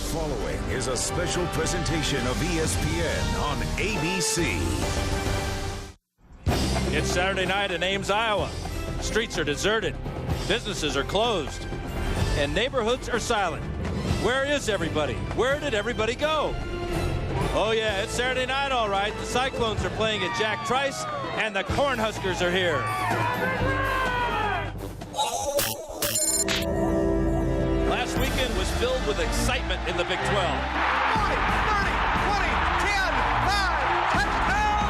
following is a special presentation of ESPN on ABC. It's Saturday night in Ames, Iowa. Streets are deserted, businesses are closed, and neighborhoods are silent. Where is everybody? Where did everybody go? Oh yeah, it's Saturday night all right. The Cyclones are playing at Jack Trice, and the Cornhuskers are here. Last weekend was filled with excitement in the Big 12. 40, 30, 20, 10, 5, touchdown,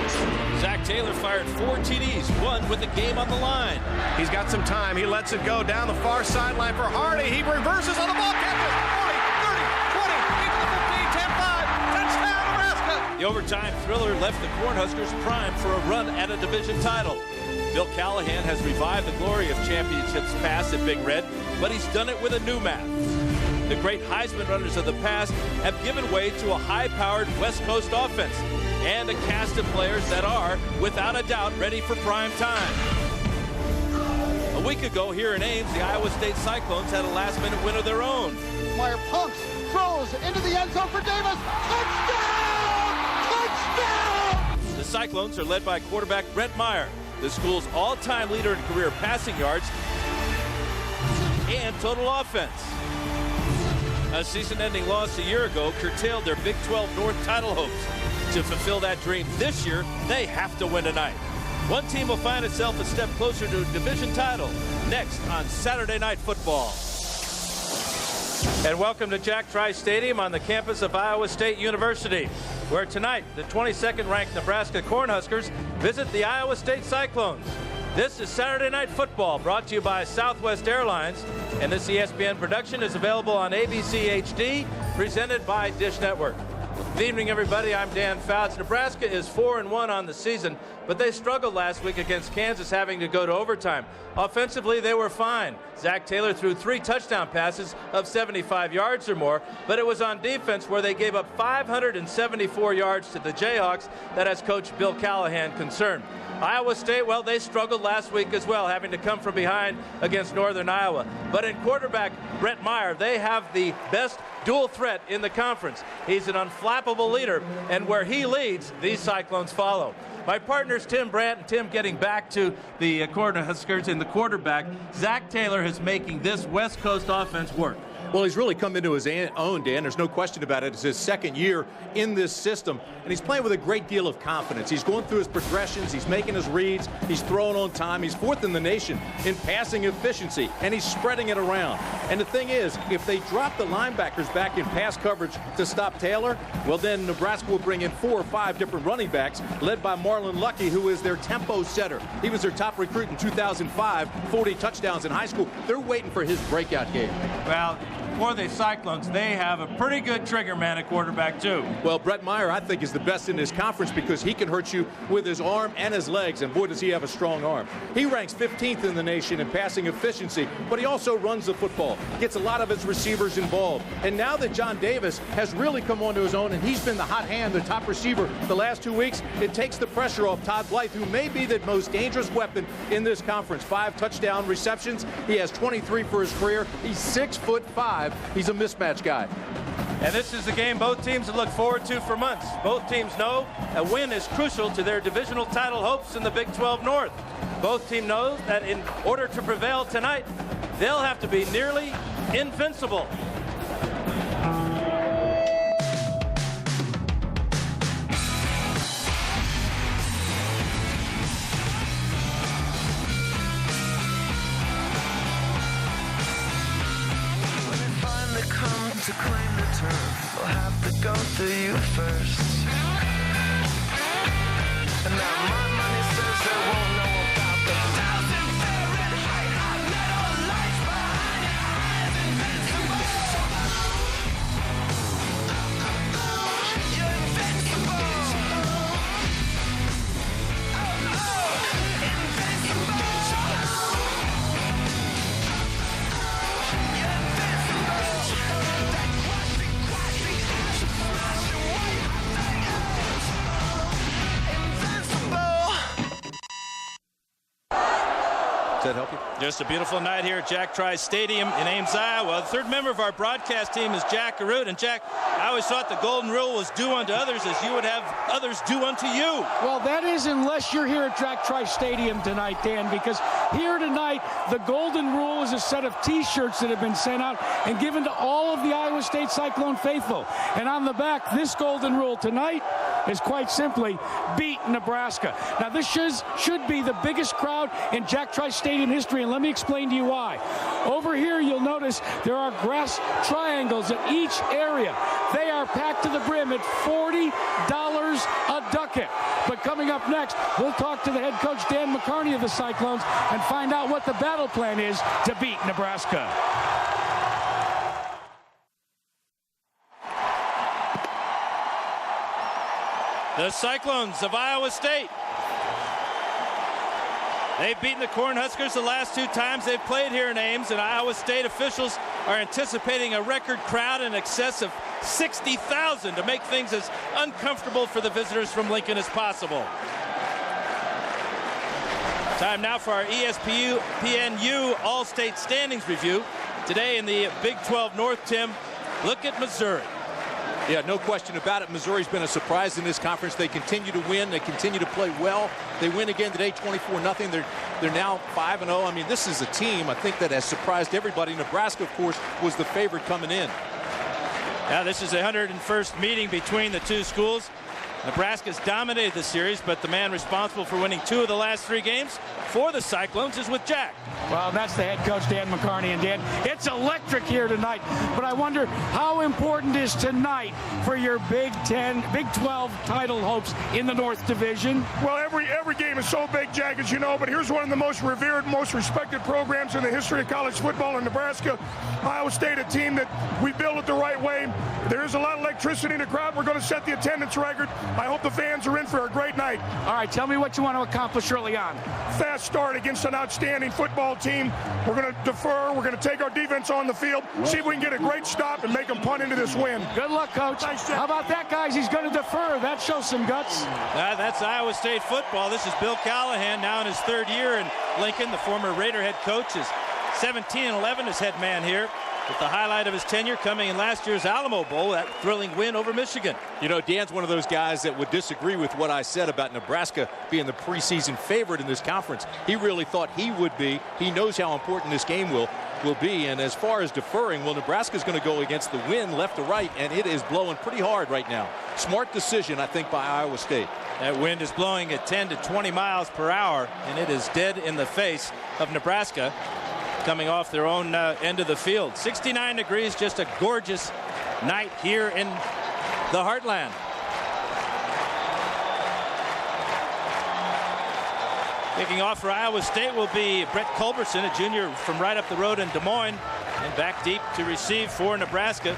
Nebraska! Zach Taylor fired 4 TDs, one with the game on the line. He's got some time. He lets it go down the far sideline for Hardy. He reverses on the ball, catches 40, 30, 20, into the 15, 10, 5, touchdown, Nebraska! The overtime thriller left the Cornhuskers primed for a run at a division title. Bill Callahan has revived the glory of championships past at Big Red, but he's done it with a new map. The great Heisman runners of the past have given way to a high-powered West Coast offense and a cast of players that are, without a doubt, ready for prime time. A week ago here in Ames, the Iowa State Cyclones had a last-minute win of their own. Meyer pumps, throws into the end zone for Davis. Touchdown! Touchdown! The Cyclones are led by quarterback Brett Meyer, the school's all-time leader in career passing yards and total offense. A season-ending loss a year ago curtailed their Big 12 North title hopes. To fulfill that dream this year, they have to win tonight. One team will find itself a step closer to a division title next on Saturday Night Football. And welcome to Jack Trice Stadium on the campus of Iowa State University, where tonight the 22nd ranked Nebraska Cornhuskers visit the Iowa State Cyclones. This is Saturday Night Football, brought to you by Southwest Airlines, and this ESPN production is available on ABC HD, presented by Dish Network. Good evening, everybody. I'm Dan Fouts. Nebraska is 4-1 on the season, but they struggled last week against Kansas, having to go to overtime. Offensively, they were fine. Zach Taylor threw 3 touchdown passes of 75 yards or more, but it was on defense where they gave up 574 yards to the Jayhawks that has Coach Bill Callahan concerned. Iowa State, well, they struggled last week as well, having to come from behind against Northern Iowa. But in quarterback Brett Meyer, they have the best dual threat in the conference. He's an unflappable leader, and where he leads, these Cyclones follow. My partners, Tim Brandt and Tim, getting back to the Cornhuskers in the quarterback. Zach Taylor is making this West Coast offense work. Well, he's really come into his own, Dan. There's no question about it. It's his second year in this system, and he's playing with a great deal of confidence. He's going through his progressions. He's making his reads. He's throwing on time. He's 4th in the nation in passing efficiency, and he's spreading it around. And the thing is, if they drop the linebackers back in pass coverage to stop Taylor, well, then Nebraska will bring in 4 or 5 different running backs, led by Marlon Lucky, who is their tempo setter. He was their top recruit in 2005, 40 touchdowns in high school. They're waiting for his breakout game. Well, for the Cyclones, they have a pretty good trigger man at quarterback, too. Well, Brett Meyer, I think, is the best in this conference because he can hurt you with his arm and his legs, and boy, does he have a strong arm. He ranks 15th in the nation in passing efficiency, but he also runs the football, gets a lot of his receivers involved. And now that John Davis has really come onto his own, and he's been the hot hand, the top receiver the last 2 weeks, it takes the pressure off Todd Blythe, who may be the most dangerous weapon in this conference. 5 touchdown receptions. He has 23 for his career. He's 6'5". He's a mismatch guy. And this is the game both teams have looked forward to for months. Both teams know a win is crucial to their divisional title hopes in the Big 12 North. Both teams know that in order to prevail tonight, they'll have to be nearly invincible. To claim the turf, I'll have to go through you first. And now my money says they won't know about the 1,000 Fahrenheit hot metal lights behind your eyes. Invincible. You're invincible. Invincible. Just a beautiful night here at Jack Trice Stadium in Ames, Iowa. The third member of our broadcast team is Jack Garrett. And Jack, I always thought the golden rule was do unto others as you would have others do unto you. Well, that is unless you're here at Jack Trice Stadium tonight, Dan, because here tonight, the golden rule is a set of T-shirts that have been sent out and given to all of the Iowa State Cyclone faithful. And on the back, this golden rule tonight is quite simply beat Nebraska. Now, this should be the biggest crowd in Jack Trice Stadium history, and let me explain to you why. Over here, you'll notice there are grass triangles in each area. They are packed to the brim at $40 a ducat. But coming up next, we'll talk to the head coach, Dan McCarney of the Cyclones, and find out what the battle plan is to beat Nebraska. The Cyclones of Iowa State. They've beaten the Cornhuskers the last 2 times they've played here in Ames, and Iowa State officials are anticipating a record crowd in excess of 60,000 to make things as uncomfortable for the visitors from Lincoln as possible. Time now for our ESPN All-State Standings Review. Today in the Big 12 North, Tim, look at Missouri. Yeah, no question about it. Missouri's been a surprise in this conference. They continue to win. They continue to play well. They win again today, 24-0. They're now 5-0. I mean, this is a team, I think, that has surprised everybody. Nebraska, of course, was the favorite coming in. Now, this is the 101st meeting between the two schools. Nebraska's dominated the series, but the man responsible for winning 2 of the last 3 games for the Cyclones is with Jack. Well, that's the head coach, Dan McCarney. And Dan, it's electric here tonight. But I wonder how important is tonight for your Big 12 title hopes in the North Division? Well, every game is so big, Jack, as you know, but here's one of the most revered, most respected programs in the history of college football in Nebraska. Iowa State, a team that we build it the right way. There is a lot of electricity in the crowd. We're going to set the attendance record. I hope the fans are in for a great night. All right, tell me what you want to accomplish early on. Fast start against an outstanding football team. We're going to defer. We're going to take our defense on the field, see if we can get a great stop and make them punt into this win. Good luck, Coach. Thanks, how about that, guys? He's going to defer. That shows some guts. That's Iowa State football. This is Bill Callahan, now in his 3rd year in Lincoln. The former Raider head coach is 17-11 as head man here, with the highlight of his tenure coming in last year's Alamo Bowl, that thrilling win over Michigan. You know, Dan's one of those guys that would disagree with what I said about Nebraska being the preseason favorite in this conference. He really thought he would be. He knows how important this game will be. And as far as deferring, well, Nebraska's going to go against the wind left to right, and it is blowing pretty hard right now. Smart decision, I think, by Iowa State. That wind is blowing at 10 to 20 miles per hour, and it is dead in the face of Nebraska, coming off their own end of the field. 69 degrees, just a gorgeous night here in the heartland. Kicking off for Iowa State will be Brett Culberson, a junior from right up the road in Des Moines, and back deep to receive for Nebraska.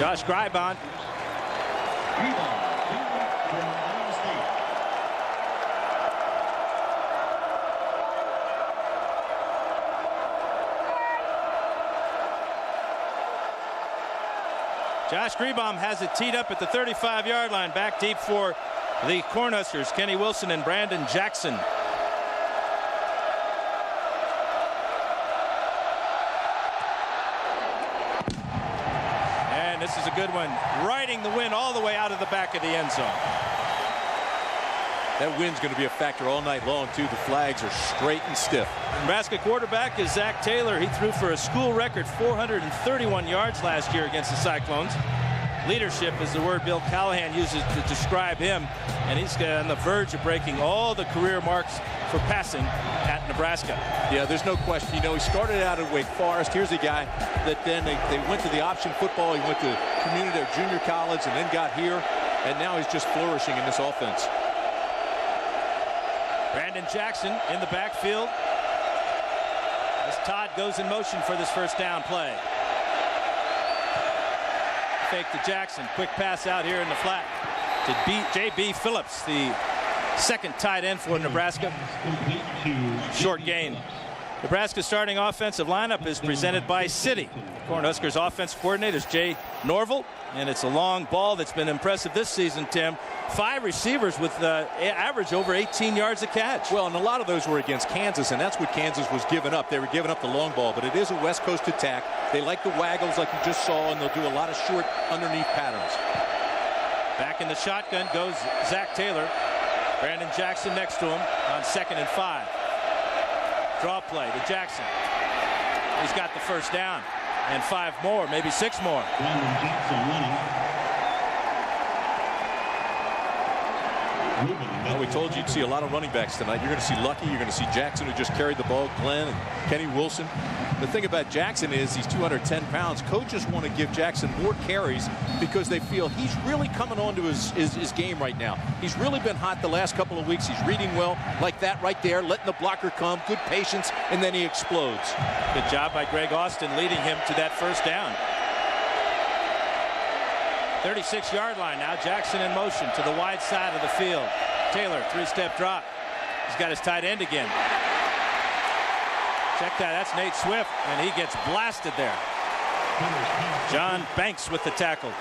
Josh Greibon. Josh Greibon has it teed up at the 35-yard line. Back deep for the Cornhuskers, Kenny Wilson and Brandon Jackson. And this is a good one, riding the wind all the way out of the back of the end zone. That wind's going to be a factor all night long, too. The flags are straight and stiff. Nebraska quarterback is Zach Taylor. He threw for a school record 431 yards last year against the Cyclones. Leadership is the word Bill Callahan uses to describe him, and he's on the verge of breaking all the career marks for passing at Nebraska. Yeah, there's no question. You know, he started out at Wake Forest. Here's a guy that then they went to the option football. He went to community or junior college and then got here, and now he's just flourishing in this offense. Brandon Jackson in the backfield as Todd goes in motion for this first down play. Fake to Jackson. Quick pass out here in the flat to J.B. Phillips, the second tight end for Nebraska. Short gain. Nebraska's starting offensive lineup is presented by Citi. Cornhuskers offense coordinator is Jay Norville, and it's a long ball that's been impressive this season, Tim. 5 receivers with average over 18 yards a catch. Well, and a lot of those were against Kansas, and that's what Kansas was giving up. They were giving up the long ball, but it is a West Coast attack. They like the waggles like you just saw, and they'll do a lot of short underneath patterns. Back in the shotgun goes Zach Taylor. Brandon Jackson next to him on 2nd and 5. Draw play to Jackson. He's got the first down. And 5 more, maybe 6 more. Brandon Jackson running. Well, we told you you'd see a lot of running backs tonight. You're going to see Lucky. You're going to see Jackson, who just carried the ball, Glenn and Kenny Wilson. The thing about Jackson is he's 210 pounds. Coaches want to give Jackson more carries because they feel he's really coming on to his game right now. He's really been hot the last couple of weeks. He's reading well, like that right there, letting the blocker come, good patience, and then he explodes. Good job by Greg Austin leading him to that first down. 36-yard line now. Jackson in motion to the wide side of the field. Taylor, 3-step drop. He's got his tight end again. Check that. That's Nate Swift, and he gets blasted there. John Banks with the tackle.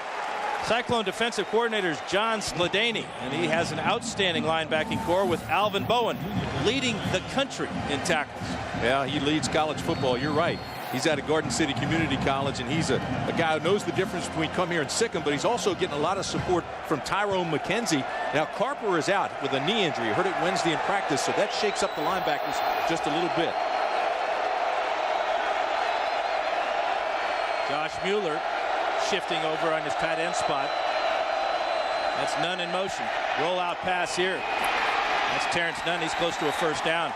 Cyclone defensive coordinator is John Skladany, and he has an outstanding linebacking core with Alvin Bowen leading the country in tackles. Yeah, he leads college football. You're right. He's out of Garden City Community College, and he's a guy who knows the difference between come here and sick him, but he's also getting a lot of support from Tyrone McKenzie. Now, Carper is out with a knee injury. Heard it Wednesday in practice, so that shakes up the linebackers just a little bit. Josh Mueller shifting over on his tight end spot. That's Nunn in motion. Roll out pass here. That's Terrence Nunn. He's close to a first down.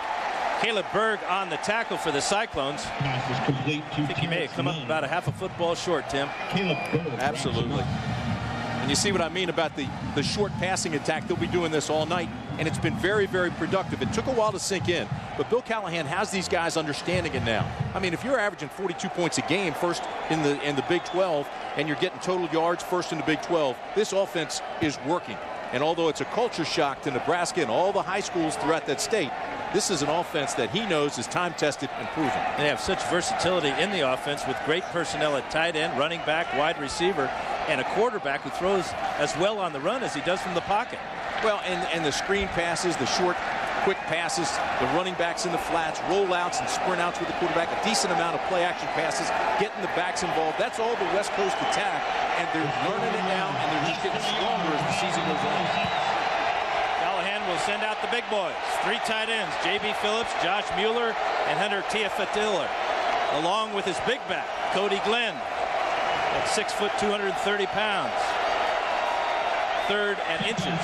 Caleb Berg on the tackle for the Cyclones. Pass is complete to I think he may have come up about a half a football short, Tim. Caleb Berg. Absolutely. And you see what I mean about the short passing attack. They'll be doing this all night, and it's been very, very productive. It took a while to sink in, but Bill Callahan has these guys understanding it now. I mean, if you're averaging 42 points a game, first in the Big 12, and you're getting total yards first in the Big 12, this offense is working. And although it's a culture shock to Nebraska and all the high schools throughout that state, this is an offense that he knows is time-tested and proven. They have such versatility in the offense with great personnel at tight end, running back, wide receiver, and a quarterback who throws as well on the run as he does from the pocket. Well, and the screen passes, the short, quick passes, the running backs in the flats, rollouts and sprint outs with the quarterback, a decent amount of play-action passes, getting the backs involved. That's all the West Coast attack, and they're learning it now, and they're just getting stronger as the season goes on. Callahan will send out the big boys. 3 tight ends, J.B. Phillips, Josh Mueller, and Hunter Tiafatilla, along with his big back, Cody Glenn, at 6 foot, 230 pounds. 3rd and inches.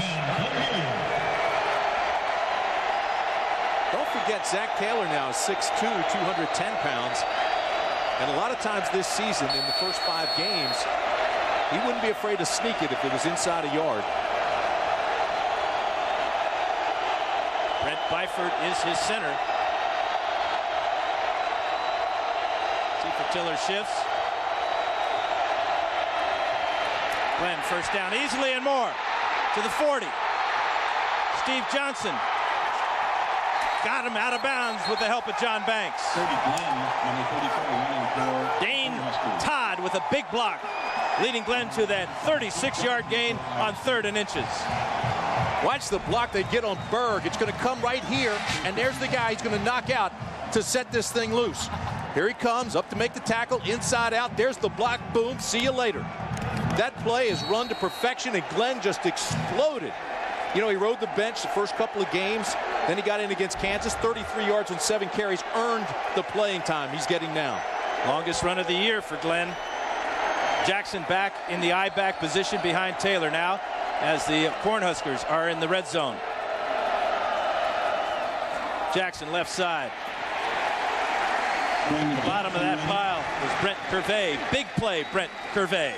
Don't forget, Zach Taylor now is 6'2", 210 pounds. And a lot of times this season, in the first 5 games, he wouldn't be afraid to sneak it if it was inside a yard. Brent Byford is his center. Tiafatilla shifts. Glenn first down easily and more to the 40. Steve Johnson got him out of bounds with the help of John Banks. Dane Todd with a big block, leading Glenn to that 36-yard gain on 3rd and inches. Watch the block they get on Berg. It's going to come right here, and there's the guy he's going to knock out to set this thing loose. Here he comes, up to make the tackle, inside out. There's the block, boom, see you later. That play is run to perfection, and Glenn just exploded. You know, he rode the bench the first couple of games. Then he got in against Kansas, 33 yards on 7 carries, earned the playing time he's getting now. Longest run of the year for Glenn. Jackson back in the I-back position behind Taylor now as the Cornhuskers are in the red zone. Jackson left side. At the bottom of that pile was Brent Curvey. Big play, Brent Curvey.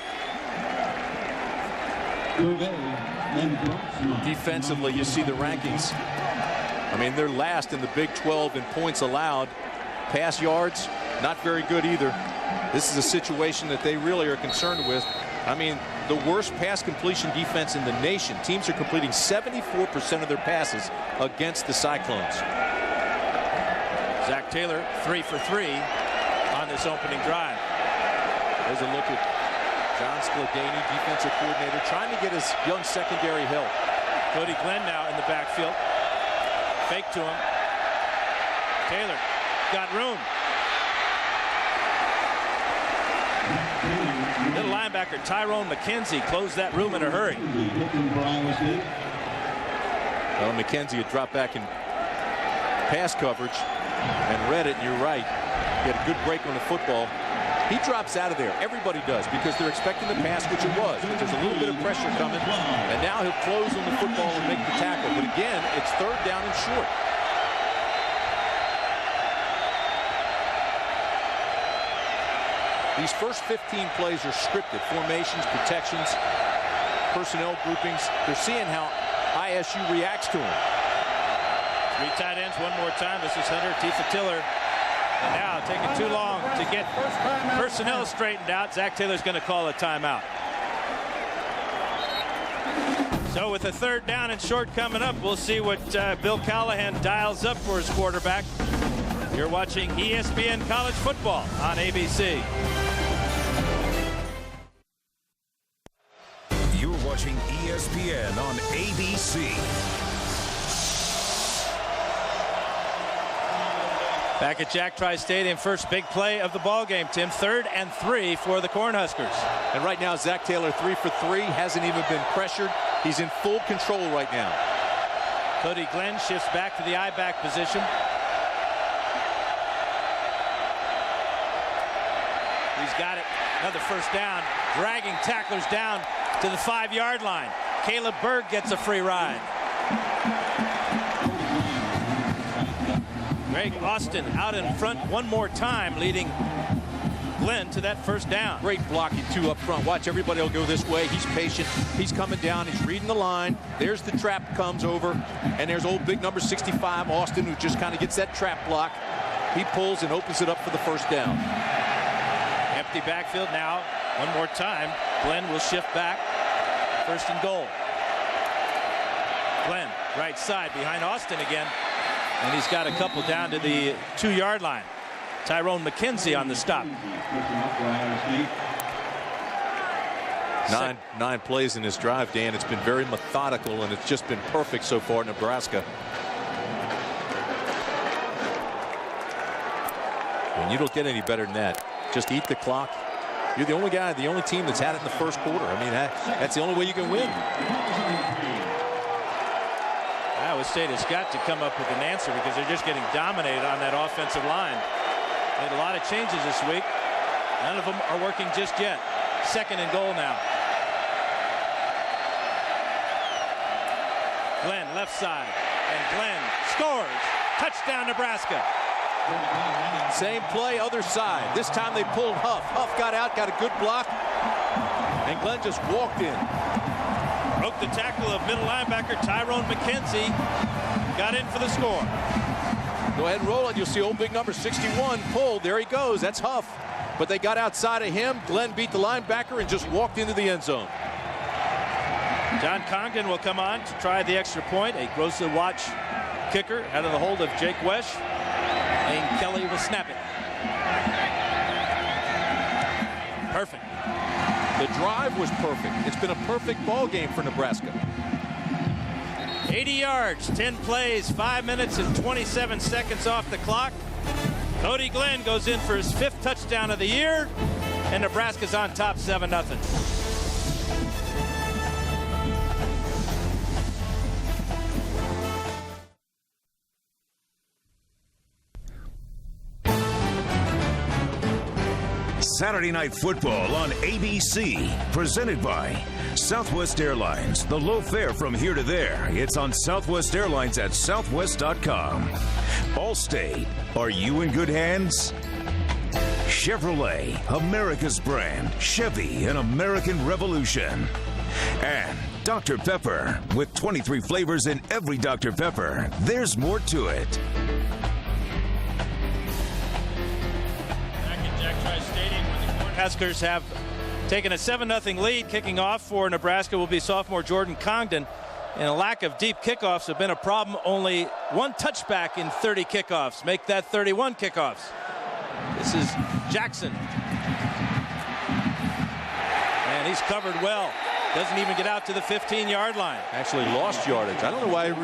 Defensively, you see the rankings. I mean, they're last in the Big 12 in points allowed. Pass yards, not very good either. This is a situation that they really are concerned with. I mean, the worst pass completion defense in the nation. Teams are completing 74% of their passes against the Cyclones. Zach Taylor 3 for 3 on this opening drive. There's a look at John Skladany, defensive coordinator, trying to get his young secondary help. Cody Glenn now in the backfield. Fake to him. Taylor got room. Middle linebacker Tyrone McKenzie closed that room in a hurry. Well, McKenzie had dropped back in pass coverage and read it, and you're right. He had a good break on the football. He drops out of there. Everybody does, because they're expecting the pass, which it was. But there's a little bit of pressure coming, and now he'll close on the football and make the tackle. But again, it's third down and short. These first 15 plays are scripted. Formations, protections, personnel groupings. They're seeing how ISU reacts to them. 3 tight ends one more time. This is Hunter Tiller. And now taking too long to get personnel straightened out. Zach Taylor's going to call a timeout. So with a third down and short coming up, we'll see what Bill Callahan dials up for his quarterback. You're watching ESPN College Football on ABC. You're watching ESPN on ABC. Back at Jack Trice Stadium, first big play of the ball game, Tim. 3rd and 3 for the Cornhuskers. And right now, Zach Taylor 3 for 3, hasn't even been pressured. He's in full control right now. Cody Glenn shifts back to the I-back position. He's got it. Another first down, dragging tacklers down to the 5-yard line. Caleb Berg gets a free ride. Greg Austin out in front one more time, leading Glenn to that first down. Great blocking, too, up front. Watch, everybody will go this way. He's patient. He's coming down. He's reading the line. There's the trap comes over. And there's old big number 65, Austin, who just kind of gets that trap block. He pulls and opens it up for the first down. Empty backfield now. One more time. Glenn will shift back. 1st and goal. Glenn, right side behind Austin again. And he's got a couple down to the 2-yard line. Tyrone McKenzie on the stop. 9 plays in this drive, Dan. It's been very methodical, and it's just been perfect so far in Nebraska. And you don't get any better than that. Just eat the clock. You're the only guy, the only team that's had it in the first quarter. I mean, that's the only way you can win. Iowa State has got to come up with an answer, because they're just getting dominated on that offensive line. Made a lot of changes this week. None of them are working just yet. 2nd and goal now. Glenn left side, and Glenn scores. Touchdown, Nebraska. Same play, other side. This time they pulled Huff. Huff got out, got a good block, and Glenn just walked in. Broke the tackle of middle linebacker Tyrone McKenzie. Got in for the score. Go ahead and roll it. You'll see old big number 61 pulled. There he goes. That's Huff. But they got outside of him. Glenn beat the linebacker and just walked into the end zone. John Congdon will come on to try the extra point. A closely watch kicker out of the hold of Jake Wesh. Lane Kelly will snap it. Perfect. The drive was perfect. It's been a perfect ball game for Nebraska. 80 yards, 10 plays, 5 minutes and 27 seconds off the clock. Cody Glenn goes in for his 5th touchdown of the year, and Nebraska's on top 7-0. Saturday Night Football on ABC, presented by Southwest Airlines. The low fare from here to there. It's on Southwest Airlines at southwest.com. Allstate, are you in good hands? Chevrolet, America's brand. Chevy, an American revolution. And Dr. Pepper, with 23 flavors in every Dr. Pepper. There's more to it. Huskers have taken a 7-0 lead. Kicking off for Nebraska will be sophomore Jordan Congdon. And a lack of deep kickoffs have been a problem. Only one touchback in 30 kickoffs. Make that 31 kickoffs. This is Jackson. And he's covered well. Doesn't even get out to the 15-yard line. Actually lost yardage. I don't know why he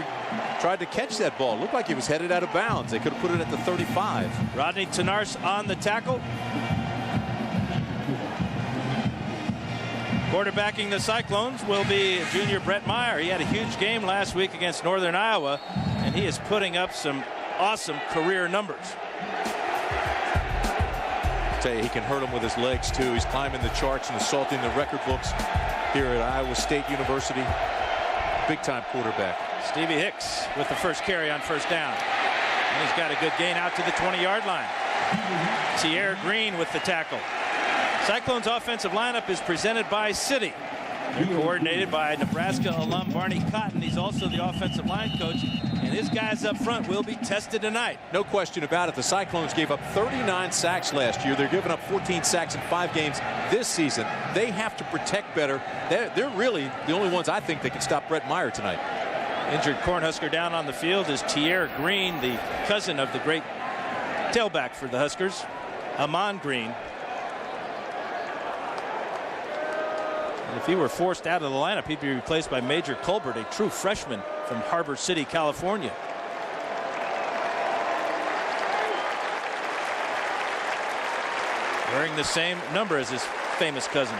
tried to catch that ball. It looked like he was headed out of bounds. They could have put it at the 35. Rodney Tenarce on the tackle. Quarterbacking the Cyclones will be junior Brett Meyer. He had a huge game last week against Northern Iowa, and he is putting up some awesome career numbers. I'll tell you, he can hurt him with his legs, too. He's climbing the charts and assaulting the record books here at Iowa State University. Big-time quarterback. Stevie Hicks with the first carry on first down. And he's got a good gain out to the 20-yard line. Tierre Green with the tackle. Cyclones' offensive lineup is presented by City. They're coordinated by Nebraska alum Barney Cotton. He's also the offensive line coach, and his guys up front will be tested tonight. No question about it. The Cyclones gave up 39 sacks last year. They're giving up 14 sacks in 5 games this season. They have to protect better. They're really the only ones I think that can stop Brett Meyer tonight. Injured Cornhusker down on the field is Tierre Green, the cousin of the great tailback for the Huskers, Amon Green. And if he were forced out of the lineup, he'd be replaced by Major Colbert, a true freshman from Harbor City, California. Wearing the same number as his famous cousin.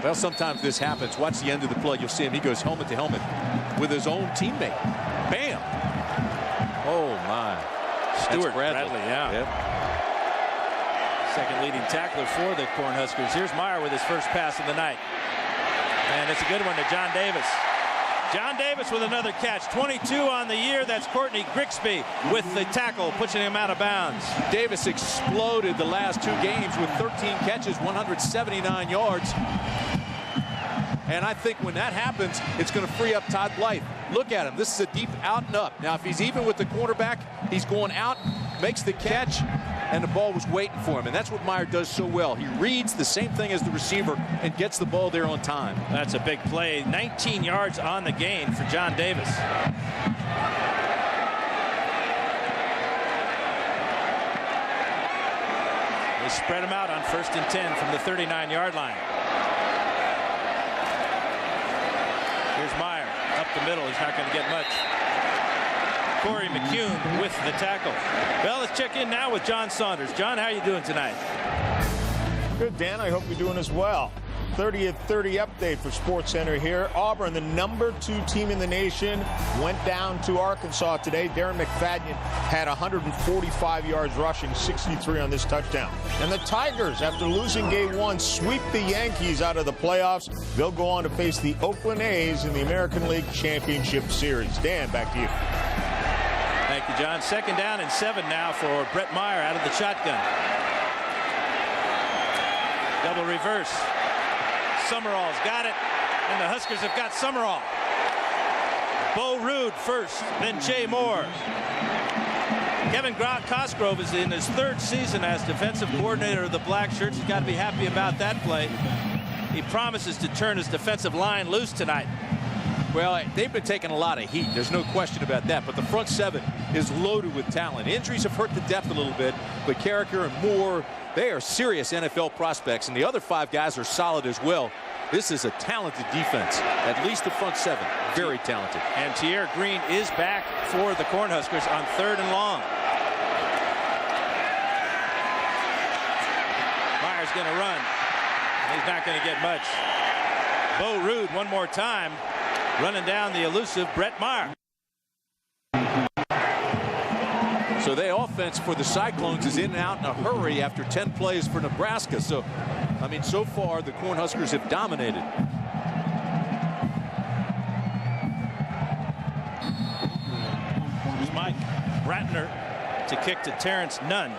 Well, sometimes this happens. Watch the end of the play. You'll see him. He goes helmet to helmet with his own teammate. Bam! Oh, my. Stuart Bradley, yeah. Yep. Second leading tackler for the Cornhuskers. Here's Meyer with his first pass of the night. And it's a good one to John Davis. John Davis with another catch. 22 on the year. That's Courtney Grigsby with the tackle, pushing him out of bounds. Davis exploded the last 2 games with 13 catches, 179 yards. And I think when that happens, it's going to free up Todd Blythe. Look at him. This is a deep out and up. Now, if he's even with the quarterback, he's going out, makes the catch, and the ball was waiting for him. And that's what Meyer does so well. He reads the same thing as the receiver and gets the ball there on time. That's a big play. 19 yards on the gain for John Davis. They spread him out on 1st and 10 from the 39-yard line. Here's Meyer up the middle. He's not going to get much. Corey McCune with the tackle. Well, let's check in now with John Saunders. John, how are you doing tonight? Good, Dan. I hope you're doing as well. 30 at 30 update for SportsCenter here. Auburn, the #2 team in the nation, went down to Arkansas today. Darren McFadden had 145 yards rushing, 63 on this touchdown. And the Tigers, after losing game 1, sweep the Yankees out of the playoffs. They'll go on to face the Oakland A's in the American League Championship Series. Dan, back to you. Thank you, John. 2nd down and 7 now for Brett Meyer out of the shotgun. Double reverse. Summerall's got it, and the Huskers have got Summerall. Bo Rude first, then Jay Moore. Kevin Cosgrove is in his 3rd season as defensive coordinator of the Black Shirts. He's got to be happy about that play. He promises to turn his defensive line loose tonight. Well, they've been taking a lot of heat. There's no question about that. But the front 7 is loaded with talent. Injuries have hurt the depth a little bit, but Carricker and Moore, they are serious NFL prospects, and the other 5 guys are solid as well. This is a talented defense, at least the front 7. Very talented. And Tierre Green is back for the Cornhuskers on 3rd and long. Meyer's going to run. He's not going to get much. Bo Rude one more time, running down the elusive Brett Meyer. So the offense for the Cyclones is in and out in a hurry after 10 plays for Nebraska. So, I mean, so far the Cornhuskers have dominated. Here's Mike Bratner to kick to Terrence Nunn.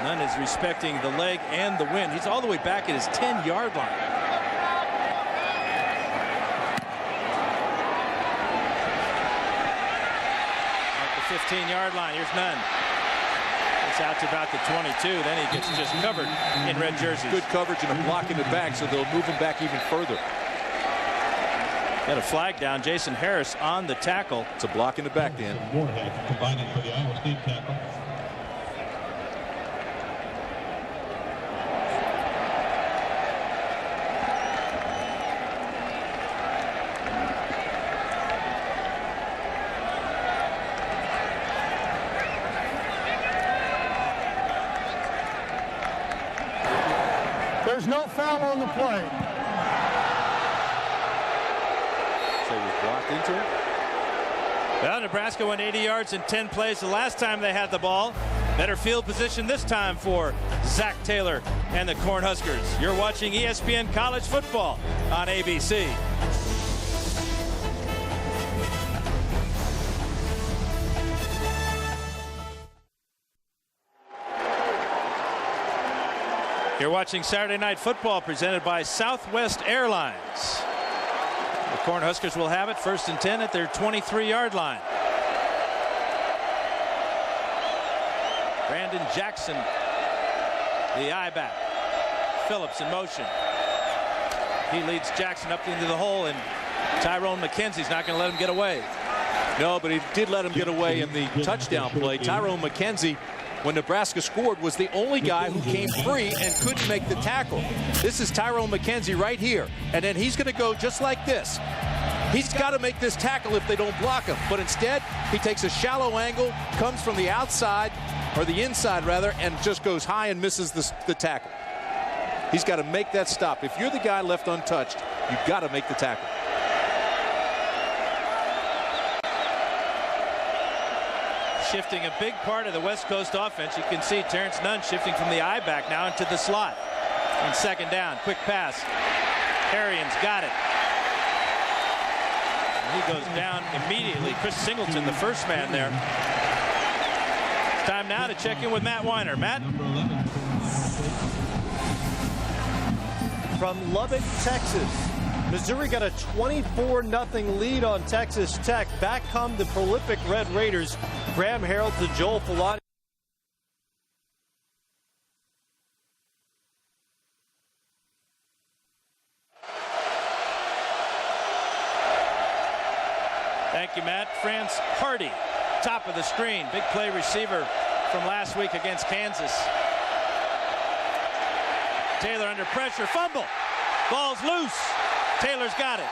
Nunn is respecting the leg and the wind. He's all the way back at his 10-yard line. At the 15-yard line, here's Nunn. Gets out to about the 22. Then he gets just covered in red jerseys. Good coverage and a block in the back, so they'll move him back even further. Got a flag down. Jason Harris on the tackle. It's a block in the back, Dan. Moorhead combining for the Iowa State tackle. There's no foul on the play. So he was blocked into it. Well, Nebraska went 80 yards in 10 plays the last time they had the ball. Better field position this time for Zach Taylor and the Cornhuskers. You're watching ESPN College Football on ABC. You're watching Saturday Night Football presented by Southwest Airlines. The Cornhuskers will have it 1st and 10 at their 23-yard line. Brandon Jackson, the I-back. Phillips in motion. He leads Jackson up into the hole, and Tyrone McKenzie's not going to let him get away. No, but he did let him get away in the touchdown play. Tyrone McKenzie, when Nebraska scored, was the only guy who came free and couldn't make the tackle. This is Tyrone McKenzie right here, and then he's going to go just like this. He's got to make this tackle if they don't block him, but instead he takes a shallow angle, comes from the outside, or the inside rather, and just goes high and misses the tackle. He's got to make that stop. If you're the guy left untouched, you've got to make the tackle. Shifting a big part of the West Coast offense. You can see Terrence Nunn shifting from the I-back now into the slot. On 2nd down, quick pass. Arians got it. And he goes down immediately. Chris Singleton, the first man there. Time now to check in with Matt Weiner. Matt? From Lubbock, Texas. Missouri got a 24-0 lead on Texas Tech. Back come the prolific Red Raiders. Graham Harrell to Joel Filani. Thank you, Matt. France Hardy, top of the screen. Big play receiver from last week against Kansas. Taylor under pressure. Fumble. Ball's loose. Taylor's got it.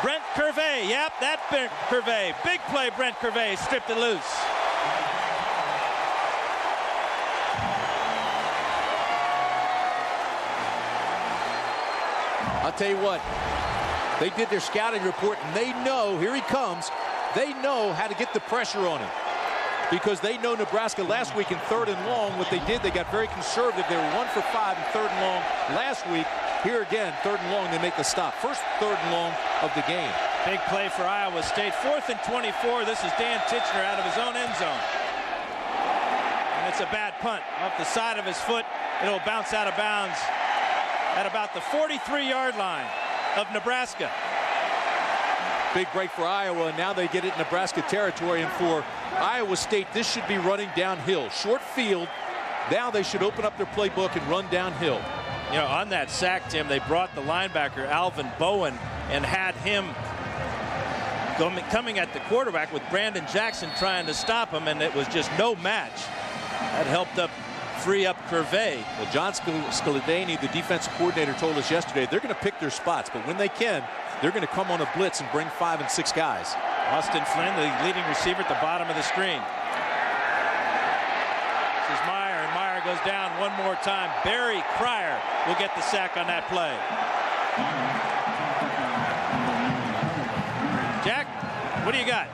Brent Curvey. Yep, that Brent Curvey. Big play, Brent Curvey. Stripped it loose. I'll tell you what, they did their scouting report, and they know, here he comes, they know how to get the pressure on him. Because they know Nebraska last week in 3rd and long, what they did, they got very conservative. They were 1 for 5 in 3rd and long last week. Here again, 3rd and long, they make the stop. First 3rd and long of the game. Big play for Iowa State. 4th and 24. This is Dan Titchener out of his own end zone. And it's a bad punt. Off the side of his foot, it'll bounce out of bounds at about the 43-yard line of Nebraska. Big break for Iowa, and now they get it in Nebraska territory. And for Iowa State, this should be running downhill. Short field. Now they should open up their playbook and run downhill. You know, on that sack, Tim, they brought the linebacker, Alvin Bowen, and had him coming at the quarterback with Brandon Jackson trying to stop him, and it was just no match. That helped free up Curvey. Well, John Scaladani, the defensive coordinator, told us yesterday they're going to pick their spots, but when they can, they're going to come on a blitz and bring 5 and 6 guys. Austin Flynn, the leading receiver at the bottom of the screen. This is Meyer, and Meyer goes down one more time. Barry Cryer will get the sack on that play. Jack, what do you got?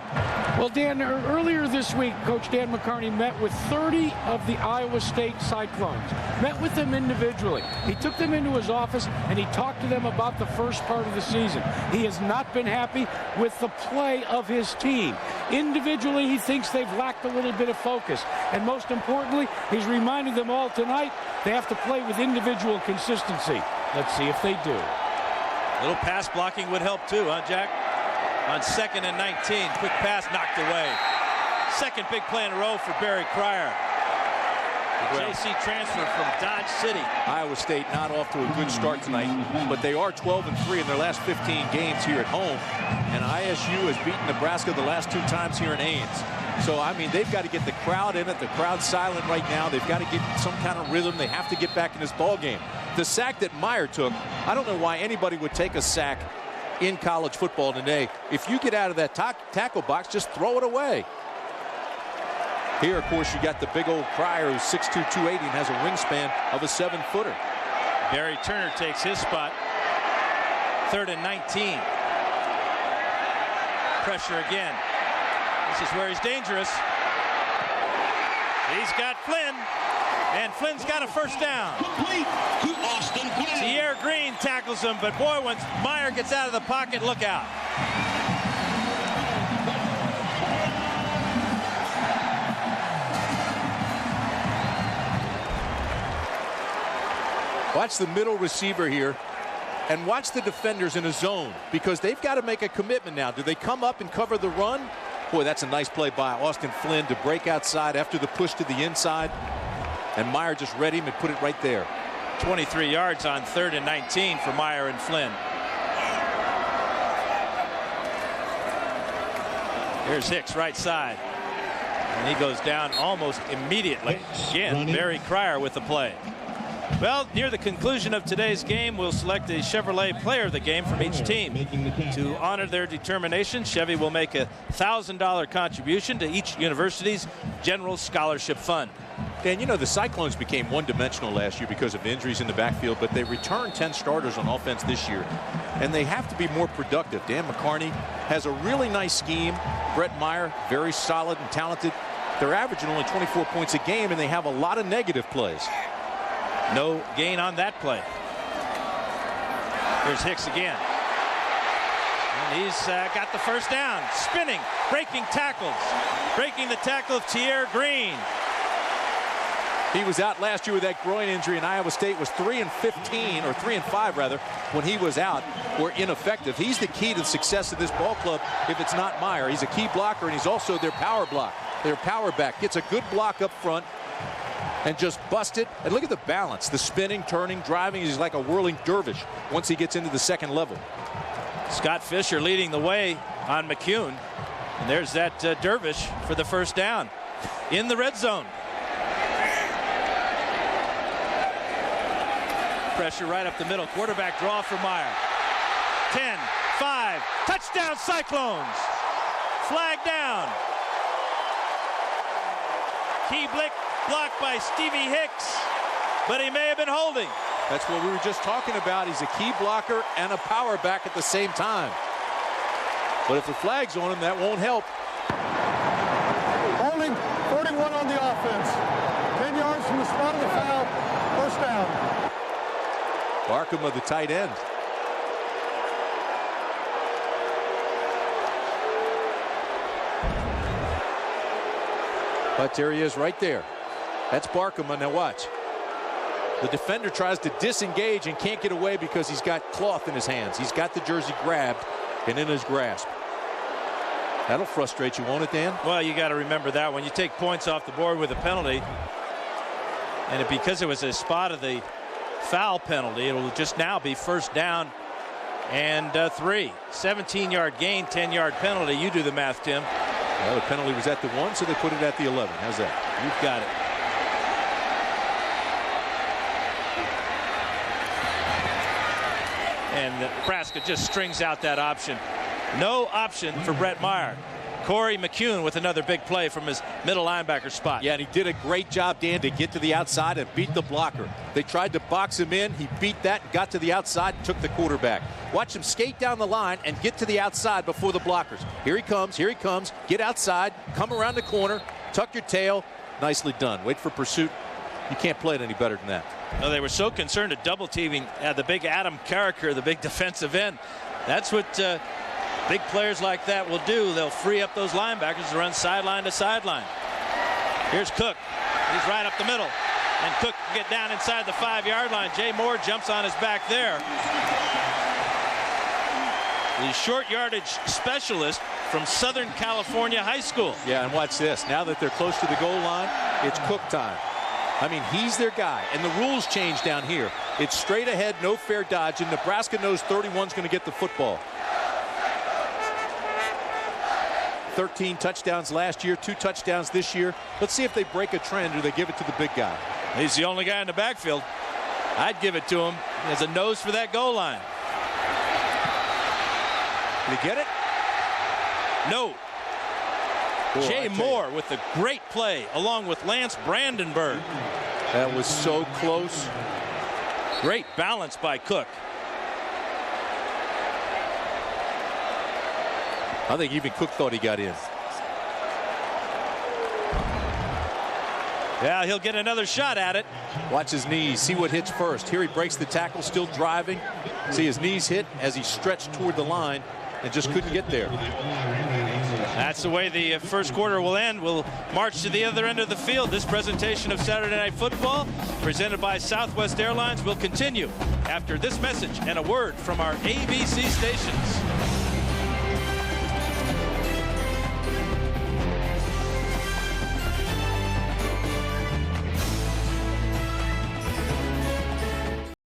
Well, Dan, earlier this week, Coach Dan McCarney met with 30 of the Iowa State Cyclones. Met with them individually. He took them into his office and he talked to them about the first part of the season. He has not been happy with the play of his team. Individually, he thinks they've lacked a little bit of focus. And most importantly, he's reminding them all tonight they have to play with individual consistency. Let's see if they do. A little pass blocking would help too, huh, Jack? On 2nd and 19, quick pass knocked away. Second big play in a row for Barry Cryer. JC transfer from Dodge City. Iowa State not off to a good start tonight, but they are 12-3 in their last 15 games here at home. And ISU has beaten Nebraska the last 2 times here in Ames. So, I mean, they've got to get the crowd in it. The crowd's silent right now. They've got to get some kind of rhythm. They have to get back in this ball game. The sack that Meyer took, I don't know why anybody would take a sack in college football today. If you get out of that tackle box, just throw it away. Here, of course, you got the big old Cryer who's 6'2", 280 and has a wingspan of a 7-footer. Barry Turner takes his spot. 3rd and 19. Pressure again. This is where he's dangerous. He's got Flynn, and Flynn's got a first down. Complete to Austin Flynn. Tierre Green tackles him, but boy, once Meyer gets out of the pocket, look out. Watch the middle receiver here, and watch the defenders in a zone, because they've got to make a commitment now. Do they come up and cover the run? Boy, that's a nice play by Austin Flynn to break outside after the push to the inside. And Meyer just read him and put it right there. 23 yards on 3rd and 19 for Meyer and Flynn. Here's Hicks right side. And he goes down almost immediately. Again, Barry Cryer with the play. Well, near the conclusion of today's game, we'll select a Chevrolet player of the game from each team. To honor their determination, Chevy will make a $1,000 contribution to each university's general scholarship fund. Dan, you know, the Cyclones became one-dimensional last year because of injuries in the backfield, but they returned 10 starters on offense this year, and they have to be more productive. Dan McCarney has a really nice scheme. Brett Meyer, very solid and talented. They're averaging only 24 points a game, and they have a lot of negative plays. No gain on that play. Here's Hicks again. And he's got the first down. Spinning, breaking tackles. Breaking the tackle of Tierre Green. He was out last year with that groin injury, and Iowa State was 3-15, or 3-5 rather, when he was out, or ineffective. He's the key to the success of this ball club if it's not Meyer. He's a key blocker, and he's also their power block. Their power back. Gets a good block up front and just bust it. And look at the balance. The spinning, turning, driving. He's like a whirling dervish once he gets into the second level. Scott Fisher leading the way on McCune. And there's that dervish for the first down in the red zone. Pressure right up the middle. Quarterback draw for Meyer. 10, 5, touchdown Cyclones. Flag down. Key blick blocked by Stevie Hicks, but he may have been holding. That's what we were just talking about. He's a key blocker and a power back at the same time. But if the flag's on him, that won't help. Holding 41 on the offense. 10 yards from the spot of the foul. First down. Barkham of the tight end. But there he is right there. That's Barkham. Now watch. The defender tries to disengage and can't get away because he's got cloth in his hands. He's got the jersey grabbed and in his grasp. That'll frustrate you, won't it, Dan? Well, you got to remember that when you take points off the board with a penalty, and because it was a spot of the foul penalty, it'll just now be first down and 3. 17-yard gain, 10-yard penalty. You do the math, Tim. Well, the penalty was at the 1, so they put it at the 11. How's that? You've got it. And Nebraska just strings out that option. No option for Brett Meyer. Corey McCune with another big play from his middle linebacker spot. Yeah, and he did a great job, Dan, to get to the outside and beat the blocker. They tried to box him in. He beat that, got to the outside, and took the quarterback. Watch him skate down the line and get to the outside before the blockers. Here he comes, here he comes. Get outside, come around the corner, tuck your tail. Nicely done. Wait for pursuit. You can't play it any better than that. No, they were so concerned at double teaming the big Adam Carricker, the big defensive end. That's what big players like that will do. They'll free up those linebackers to run sideline to sideline. Here's Cook. He's right up the middle. And Cook can get down inside the 5-yard line. Jay Moore jumps on his back there. The short yardage specialist from Southern California High School. Yeah, and watch this. Now that they're close to the goal line, it's Cook time. I mean, he's their guy, and the rules change down here. It's straight ahead, no fair dodge, and Nebraska knows 31's going to get the football. 13 touchdowns last year, 2 touchdowns this year. Let's see if they break a trend or they give it to the big guy. He's the only guy in the backfield. I'd give it to him. He has a nose for that goal line. Did he get it? No. Boy, Jay Moore with the great play along with Lance Brandenburg. That was so close. Great balance by Cook. I think even Cook thought he got in. Yeah, he'll get another shot at it. Watch his knees. See what hits first. Here he breaks the tackle, still driving. See his knees hit as he stretched toward the line and just couldn't get there. That's the way the first quarter will end. We'll march to the other end of the field. This presentation of Saturday Night Football, presented by Southwest Airlines, will continue after this message and a word from our ABC stations.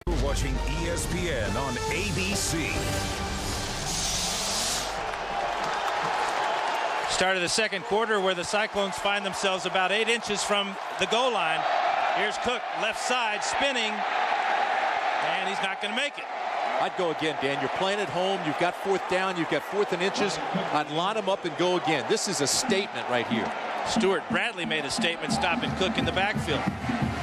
You're watching ESPN on ABC. Start of the second quarter where the Cyclones find themselves about 8 inches from the goal line. Here's Cook, left side, spinning, and he's not going to make it. I'd go again, Dan. You're playing at home. You've got 4th down. You've got 4th and inches. I'd line him up and go again. This is a statement right here. Stuart Bradley made a statement stopping Cook in the backfield.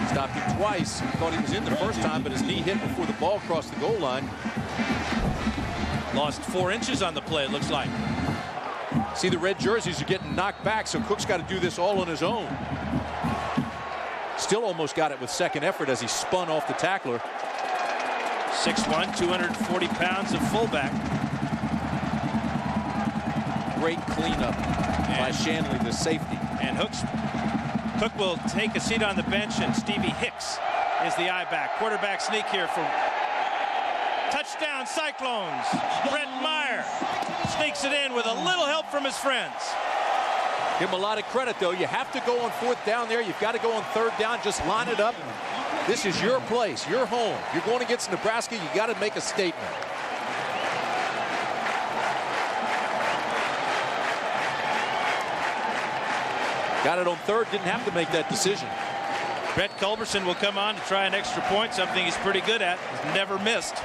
Stopped him twice. Thought he was in the first time, but his knee hit before the ball crossed the goal line. Lost 4 inches on the play, it looks like. See, the red jerseys are getting knocked back, so Cook's got to do this all on his own. Still almost got it with second effort as he spun off the tackler. 6'1", 240 pounds of fullback. Great cleanup by Shanley, the safety. And Cook will take a seat on the bench, and Stevie Hicks is the I-back. Quarterback sneak here for touchdown Cyclones. Brett Meyer sneaks it in with a little help from his friends. Give him a lot of credit, though. You have to go on 4th down there. You've got to go on 3rd down. Just line it up. This is your place, your home. You're going against Nebraska. You got to make a statement. Got it on 3rd. Didn't have to make that decision. Brett Culberson will come on to try an extra point, something he's pretty good at. He's never missed.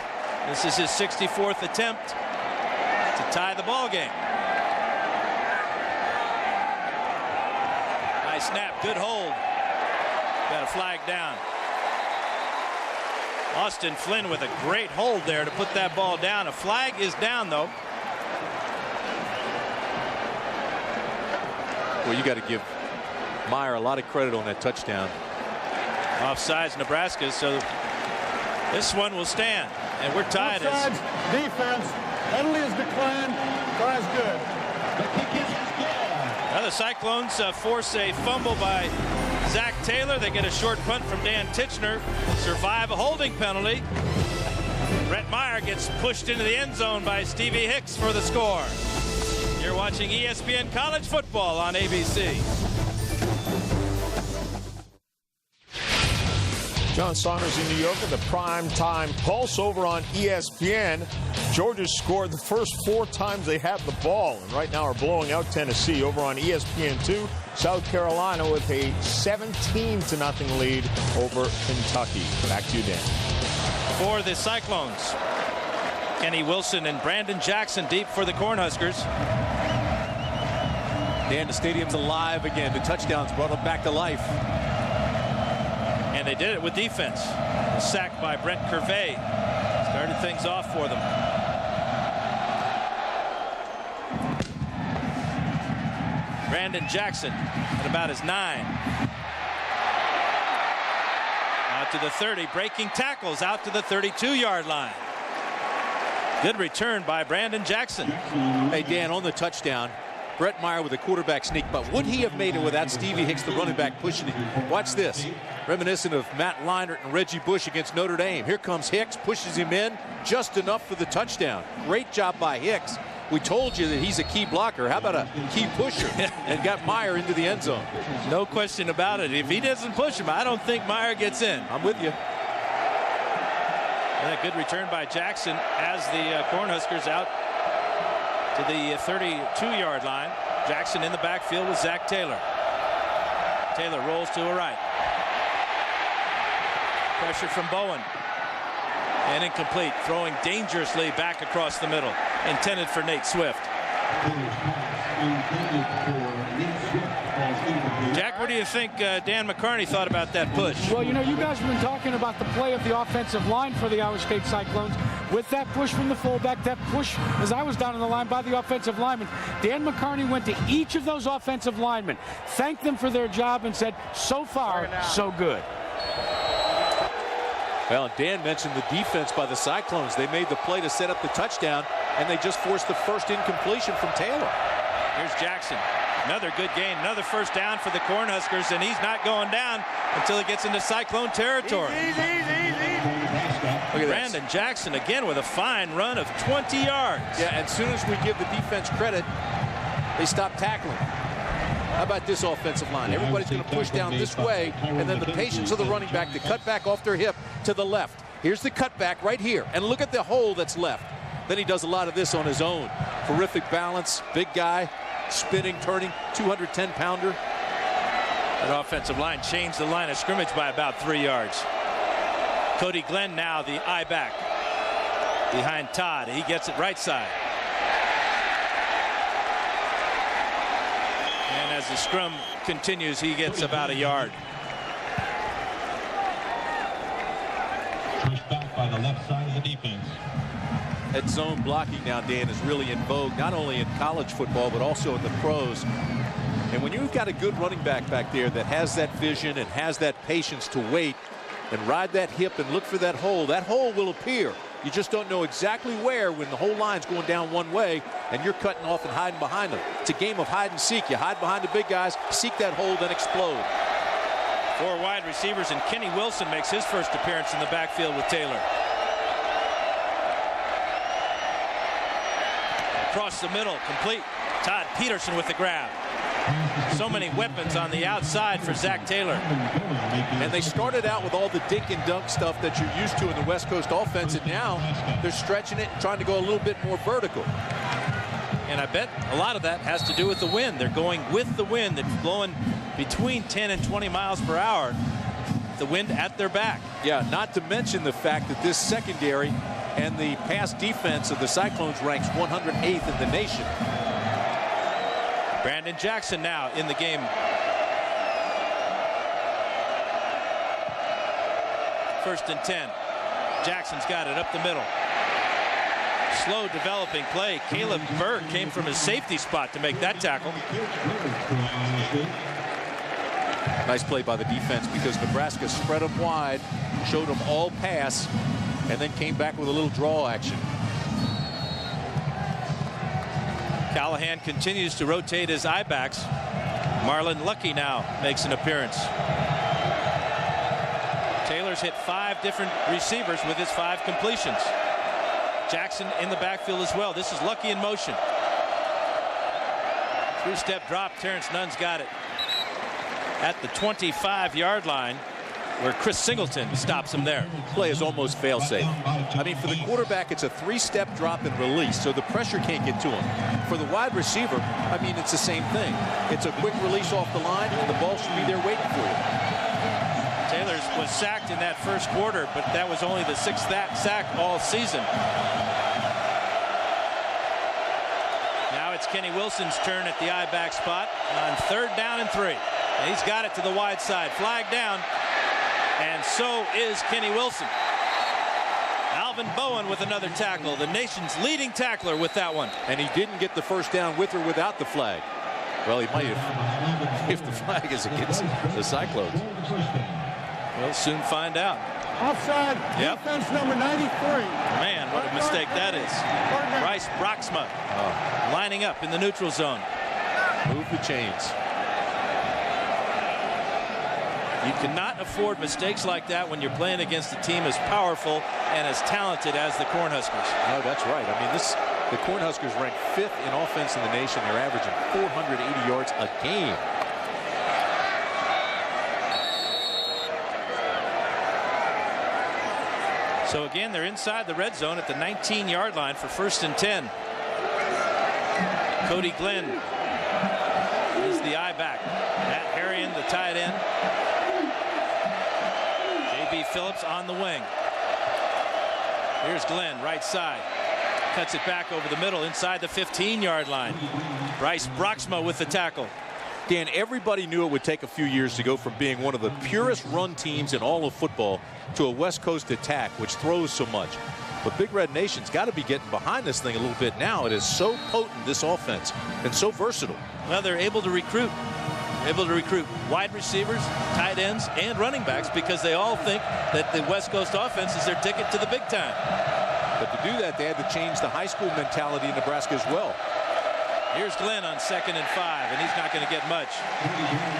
This is his 64th attempt to tie the ball game. Nice snap, good hold. Got a flag down. Austin Flynn with a great hold there to put that ball down. A flag is down, though. Well, you got to give Meyer a lot of credit on that touchdown. Offsides Nebraska, so this one will stand. And we're tied. Offsides, defense, penalty is declined, tries good. Now the Cyclones force a fumble by Zach Taylor. They get a short punt from Dan Titchener, survive a holding penalty. Brett Meyer gets pushed into the end zone by Stevie Hicks for the score. You're watching ESPN College Football on ABC. John Saunders in New York with the prime time pulse over on ESPN. Georgia scored the first 4 times they had the ball, and right now are blowing out Tennessee. Over on ESPN2, South Carolina with a 17-0 lead over Kentucky. Back to you, Dan. For the Cyclones, Kenny Wilson and Brandon Jackson deep for the Cornhuskers. Dan, the stadium's alive again. The touchdowns brought them back to life. And they did it with defense. A sack by Brent Curvey started things off for them. Brandon Jackson at about his 9. Out to the 30, breaking tackles out to the 32-yard line. Good return by Brandon Jackson. Hey, Dan, on the touchdown, Brett Meyer with a quarterback sneak, but would he have made it without Stevie Hicks, the running back, pushing him? Watch this. Reminiscent of Matt Leinart and Reggie Bush against Notre Dame. Here comes Hicks, pushes him in just enough for the touchdown. Great job by Hicks. We told you that he's a key blocker. How about a key pusher? And got Meyer into the end zone. No question about it. If he doesn't push him, I don't think Meyer gets in. I'm with you. And a good return by Jackson as the Cornhuskers out to the 32-yard line. Jackson in the backfield with Zach Taylor. Taylor rolls to a right. Pressure from Bowen. And incomplete. Throwing dangerously back across the middle. Intended for Nate Swift. Jack, what do you think Dan McCarney thought about that push? Well, you know, you guys have been talking about the play of the offensive line for the Iowa State Cyclones. With that push from the fullback, that push as I was down on the line by the offensive lineman, Dan McCarney went to each of those offensive linemen, thanked them for their job, and said, so far, so good. Well, Dan mentioned the defense by the Cyclones. They made the play to set up the touchdown, and they just forced the first incompletion from Taylor. Here's Jackson. Another good gain, another first down for the Cornhuskers, and he's not going down until he gets into Cyclone territory. Look at Brandon Jackson again with a fine run of 20 yards. Yeah, and as soon as we give the defense credit, they stop tackling. How about this offensive line? Everybody's going to push down this way, and then the patience of the running back to cut back off their hip to the left. Here's the cutback right here, and look at the hole that's left. Then he does a lot of this on his own. Terrific balance, big guy, spinning, turning, 210-pounder. That offensive line changed the line of scrimmage by about 3 yards. Cody Glenn now the eye back behind Todd. He gets it right side. And as the scrum continues, he gets about a yard. Pushed back by the left side of the defense. That zone blocking now, Dan, is really in vogue, not only in college football, but also in the pros. And when you've got a good running back there that has that vision and has that patience to wait and ride that hip and look for that hole will appear. You just don't know exactly where when the whole line's going down one way and you're cutting off and hiding behind them. It's a game of hide and seek. You hide behind the big guys, seek that hole, then explode. 4 wide receivers, and Kenny Wilson makes his first appearance in the backfield with Taylor. Across the middle, complete. Todd Peterson with the grab. So many weapons on the outside for Zach Taylor. And they started out with all the dink and dunk stuff that you're used to in the West Coast offense, and now they're stretching it and trying to go a little bit more vertical. And I bet a lot of that has to do with the wind. They're going with the wind that's blowing between 10 and 20 miles per hour. The wind at their back. Yeah, not to mention the fact that this secondary and the pass defense of the Cyclones ranks 108th in the nation. Brandon Jackson now in the game. First and 10. Jackson's got it up the middle. Slow developing play. Caleb Berg came from his safety spot to make that tackle. Nice play by the defense because Nebraska spread them wide, showed them all pass, and then came back with a little draw action. Callahan continues to rotate his eye backs. Marlon Lucky now makes an appearance. Taylor's hit 5 different receivers with his 5 completions. Jackson in the backfield as well. This is Lucky in motion. 3-step drop. Terrence Nunn's got it at the 25-yard line, where Chris Singleton stops him there. Play is almost fail-safe. I mean, for the quarterback, it's a 3-step drop and release, so the pressure can't get to him. For the wide receiver, I mean, it's the same thing. It's a quick release off the line, and the ball should be there waiting for you. Taylor was sacked in that first quarter, but that was only the 6th sack all season. Now it's Kenny Wilson's turn at the I-back spot on 3rd down and 3. And he's got it to the wide side. Flag down. And so is Kenny Wilson. Alvin Bowen with another tackle, the nation's leading tackler with that one. And he didn't get the first down with or without the flag. Well, he might have if the flag is against the Cyclones. We'll soon find out. Offside, defense number 93. Man, what a mistake that is. Bryce Broxma lining up in the neutral zone. Move the chains. You cannot afford mistakes like that when you're playing against a team as powerful and as talented as the Cornhuskers. No, that's right. I mean, The Cornhuskers rank 5th in offense in the nation. They're averaging 480 yards a game. So again, they're inside the red zone at the 19-yard line for 1st and 10. Cody Glenn is the eye back. Matt Harrion, the tight end. J.B. Phillips on the wing. Here's Glenn, right side. Cuts it back over the middle inside the 15-yard line. Bryce Broxma with the tackle. Dan, everybody knew it would take a few years to go from being one of the purest run teams in all of football to a West Coast attack, which throws so much. But Big Red Nation's got to be getting behind this thing a little bit now. It is so potent, this offense, and so versatile. Well, they're able to recruit. Wide receivers, tight ends, and running backs because they all think that the West Coast offense is their ticket to the big time. But to do that, they had to change the high school mentality in Nebraska as well. Here's Glenn on 2nd and 5, and he's not going to get much.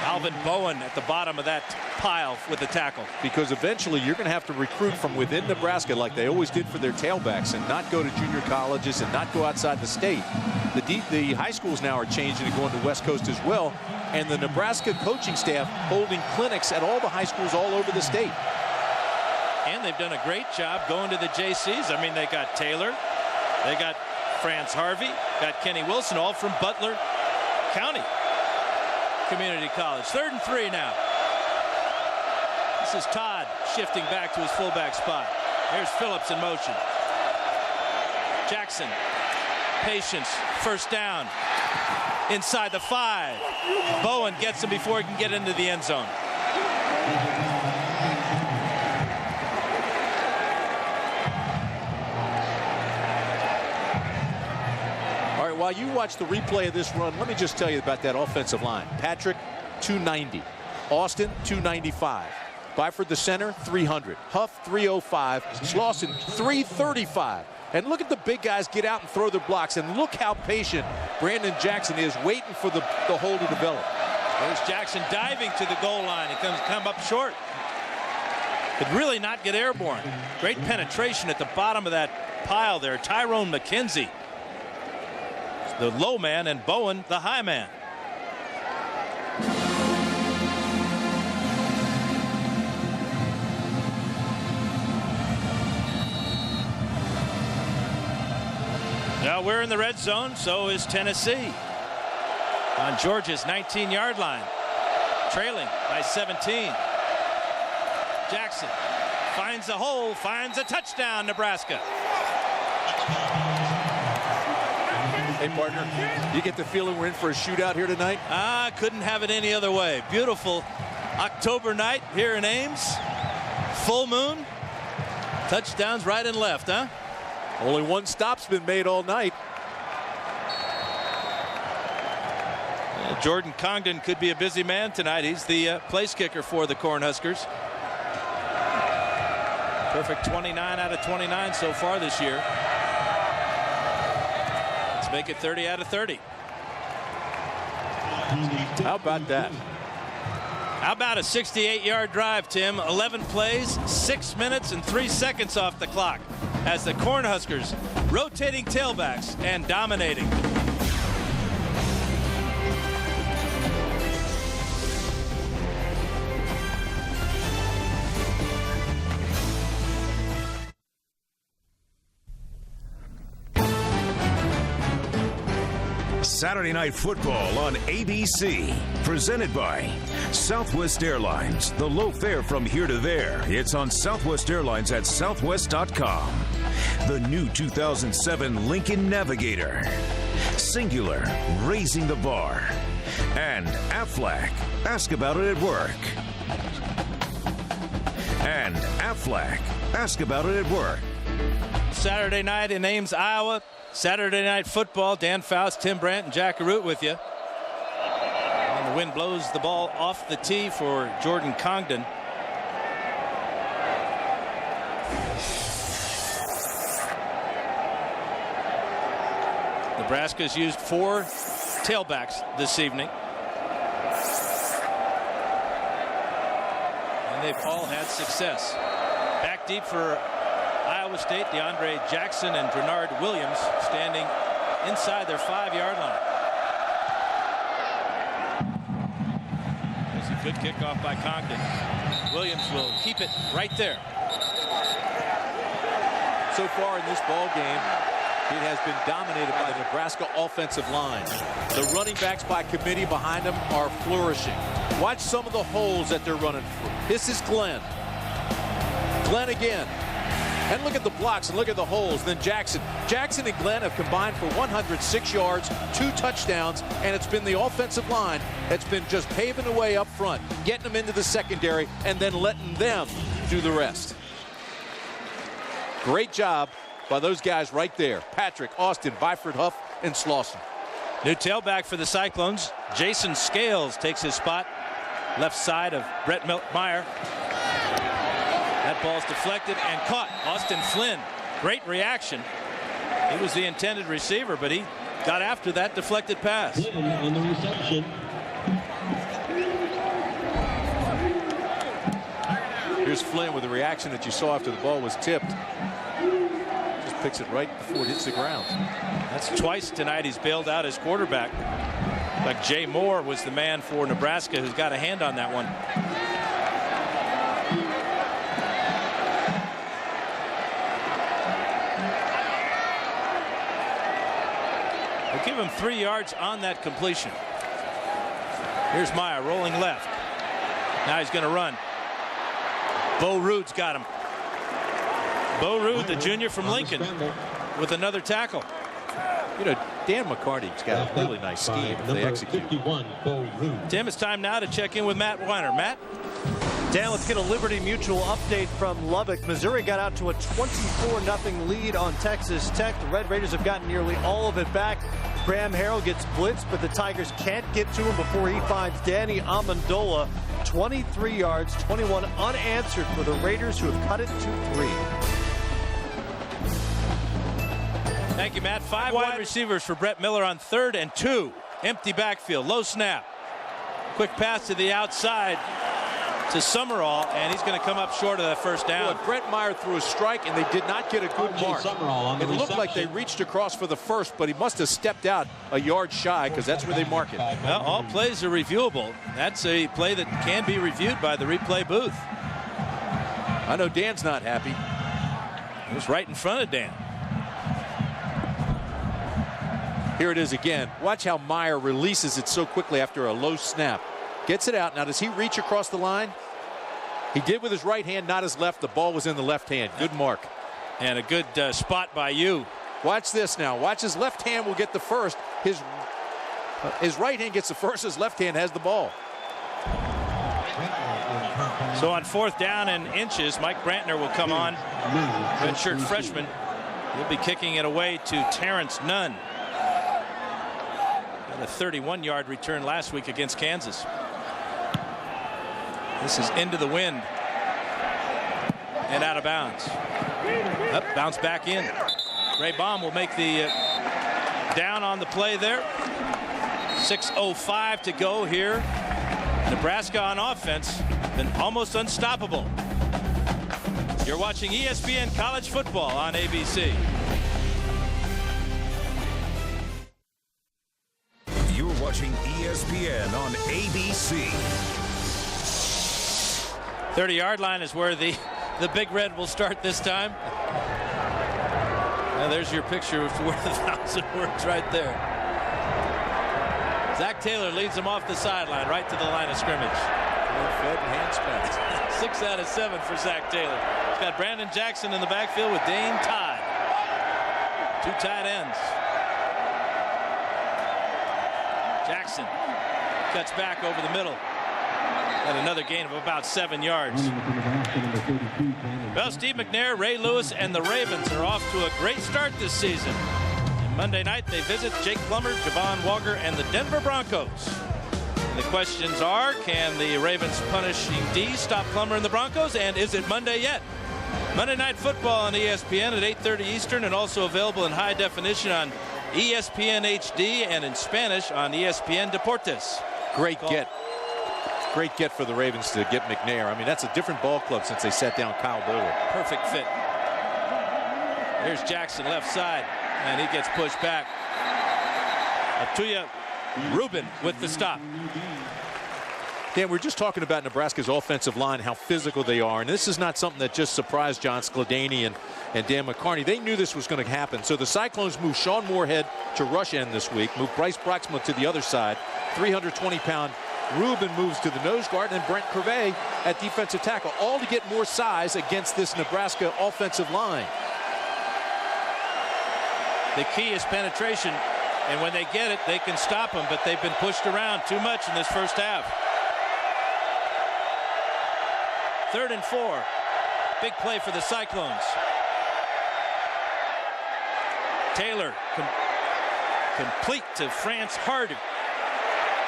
Alvin Bowen at the bottom of that pile with the tackle. Because eventually you're going to have to recruit from within Nebraska like they always did for their tailbacks and not go to junior colleges and not go outside the state. The high schools now are changing and going to West Coast as well. And the Nebraska coaching staff holding clinics at all the high schools all over the state. And they've done a great job going to the JCs. I mean, they got Taylor. They got France Harvey, got Kenny Wilson, all from Butler County Community College. 3rd and 3 now. This is Todd shifting back to his fullback spot. There's Phillips in motion. Jackson, patience, 1st down. Inside the 5. Bowen gets him before he can get into the end zone. While you watch the replay of this run, let me just tell you about that offensive line. Patrick, 290. Austin, 295. Byford, the center, 300. Huff, 305. Slauson, 335. And look at the big guys get out and throw their blocks. And look how patient Brandon Jackson is waiting for the hole to develop. There's Jackson diving to the goal line. He come up short. Could really not get airborne. Great penetration at the bottom of that pile there. Tyrone McKenzie, the low man, and Bowen, the high man. Now we're in the red zone, so is Tennessee. On Georgia's 19-yard line, trailing by 17. Jackson finds a hole, finds a touchdown, Nebraska. Hey, partner, you get the feeling we're in for a shootout here tonight? Couldn't have it any other way. Beautiful October night here in Ames. Full moon. Touchdowns right and left, huh? Only one stop's been made all night. Jordan Congdon could be a busy man tonight. He's the place kicker for the Cornhuskers. Perfect 29 out of 29 so far this year. Make it 30 out of 30. How about that? How about a 68-yard drive, Tim? 11 plays, 6 minutes and 3 seconds off the clock as the Cornhuskers rotating tailbacks and dominating. Saturday Night Football on ABC, presented by Southwest Airlines. The low fare from here to there. It's on Southwest Airlines at southwest.com. The new 2007 Lincoln Navigator. Singular, raising the bar. And Aflac, ask about it at work. And Aflac, ask about it at work. Saturday night in Ames, Iowa. Saturday Night Football. Dan Faust, Tim Brandt, and Jack Arute with you. And the wind blows the ball off the tee for Jordan Congdon. Nebraska's used 4 tailbacks this evening. And they've all had success. Back deep for Iowa Iowa State, DeAndre Jackson and Bernard Williams standing inside their 5-yard line. There's a good kickoff by Congdon. Williams will keep it right there. So far in this ball game, it has been dominated by the Nebraska offensive line. The running backs by committee behind them are flourishing. Watch some of the holes that they're running through. This is Glenn. Glenn again. And look at the blocks and look at the holes. Then Jackson. Jackson and Glenn have combined for 106 yards, 2 touchdowns, and it's been the offensive line that's been just paving the way up front, getting them into the secondary, and then letting them do the rest. Great job by those guys right there. Patrick, Austin, Byford, Huff, and Slauson. New tailback for the Cyclones. Jason Scales takes his spot. Left side of Brett Meyer. That ball's deflected and caught. Austin Flynn, great reaction. He was the intended receiver, but he got after that deflected pass. Flynn on the reception. Here's Flynn with the reaction that you saw after the ball was tipped. Just picks it right before it hits the ground. That's twice tonight he's bailed out his quarterback. Like Jay Moore was the man for Nebraska who's got a hand on that one. They'll give him 3 yards on that completion. Here's Meyer rolling left. Now he's going to run. Bo Rude's got him. Bo Rude, the junior from Lincoln, with another tackle. You know, Dan McCarty's got a really nice scheme if they execute. 51, Bo Rude. Tim, it's time now to check in with Matt Weiner. Matt? Dan, let's get a Liberty Mutual update from Lubbock. Missouri got out to a 24-0 lead on Texas Tech. The Red Raiders have gotten nearly all of it back. Graham Harrell gets blitzed, but the Tigers can't get to him before he finds Danny Amendola. 23 yards, 21 unanswered for the Raiders, who have cut it to 3. Thank you, Matt. 5 wide receivers for Brett Miller on 3rd and 2. Empty backfield, low snap. Quick pass to the outside to Summerall, and he's going to come up short of that first down. Boy, Brett Meyer threw a strike, and they did not get a good mark. It looked like they reached across for the first, but he must have stepped out a yard shy, because that's where they mark it. Well, all plays are reviewable. That's a play that can be reviewed by the replay booth. I know Dan's not happy. It was right in front of Dan. Here it is again. Watch how Meyer releases it so quickly after a low snap. Gets it out. Now, does he reach across the line? He did with his right hand, not his left. The ball was in the left hand. Good mark. And a good spot by you. Watch this now. Watch, his left hand will get the first. His right hand gets the first. His left hand has the ball. So on 4th down and inches, Mike Brantner will come on. Redshirt freshman. He'll be kicking it away to Terrence Nunn. A 31-yard return last week against Kansas. This is into the wind and out of bounds. Up, bounce back in. Ray Baum will make the down on the play there. 6:05 to go here. Nebraska on offense been almost unstoppable. You're watching ESPN College Football on ABC. You're watching ESPN on ABC. 30-yard line is where the Big Red will start this time. Now there's your picture worth 1,000 words right there. Zach Taylor leads them off the sideline right to the line of scrimmage. Fed and hand spent. 6 out of 7 for Zach Taylor. He's got Brandon Jackson in the backfield with Dane Todd. 2 tight ends. Jackson cuts back over the middle. And another gain of about 7 yards. Well, Steve McNair, Ray Lewis, and the Ravens are off to a great start this season. And Monday night, they visit Jake Plummer, Javon Walker, and the Denver Broncos. And the questions are, can the Ravens punishing D stop Plummer and the Broncos? And is it Monday yet? Monday Night Football on ESPN at 8:30 Eastern, and also available in high definition on ESPN HD and in Spanish on ESPN Deportes. Great get. Great get for the Ravens to get McNair. I mean, that's a different ball club since they sat down Kyle Bowler. Perfect fit. Here's Jackson left side, and he gets pushed back. Atuya Rubin with the stop. Dan, we're just talking about Nebraska's offensive line, how physical they are. And this is not something that just surprised John Skladany and Dan McCarney. They knew this was going to happen. So the Cyclones moved Sean Moorhead to rush end this week, moved Bryce Broxma to the other side. 320-pound Rubin moves to the nose guard, and Brent Crevet at defensive tackle, all to get more size against this Nebraska offensive line. The key is penetration, and when they get it, they can stop them, but they've been pushed around too much in this first half. 3rd and 4. Big play for the Cyclones. Taylor complete to France Hardy.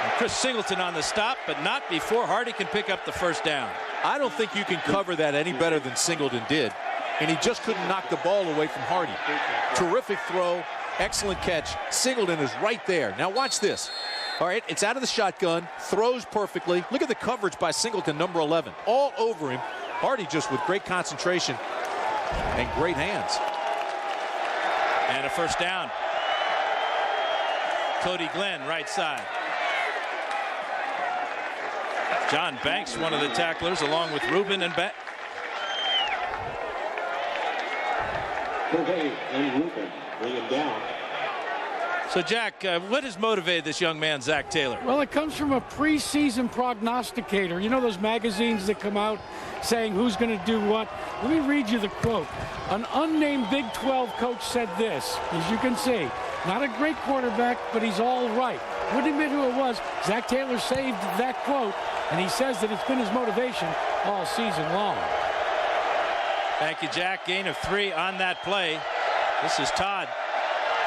And Chris Singleton on the stop, but not before Hardy can pick up the first down. I don't think you can cover that any better than Singleton did. And he just couldn't knock the ball away from Hardy. Terrific throw, excellent catch. Singleton is right there. Now watch this. All right, it's out of the shotgun, throws perfectly. Look at the coverage by Singleton, number 11. All over him. Hardy just with great concentration and great hands. And a first down. Cody Glenn, right side. John Banks, one of the tacklers, along with Rubin and Banks. And Rubin bring him down. So, Jack, what has motivated this young man, Zach Taylor? Well, it comes from a preseason prognosticator. You know those magazines that come out saying who's going to do what? Let me read you the quote. An unnamed Big 12 coach said this, as you can see. Not a great quarterback, but he's all right. Wouldn't admit who it was. Zach Taylor saved that quote, and he says that it's been his motivation all season long. Thank you, Jack. Gain of 3 on that play. This is Todd.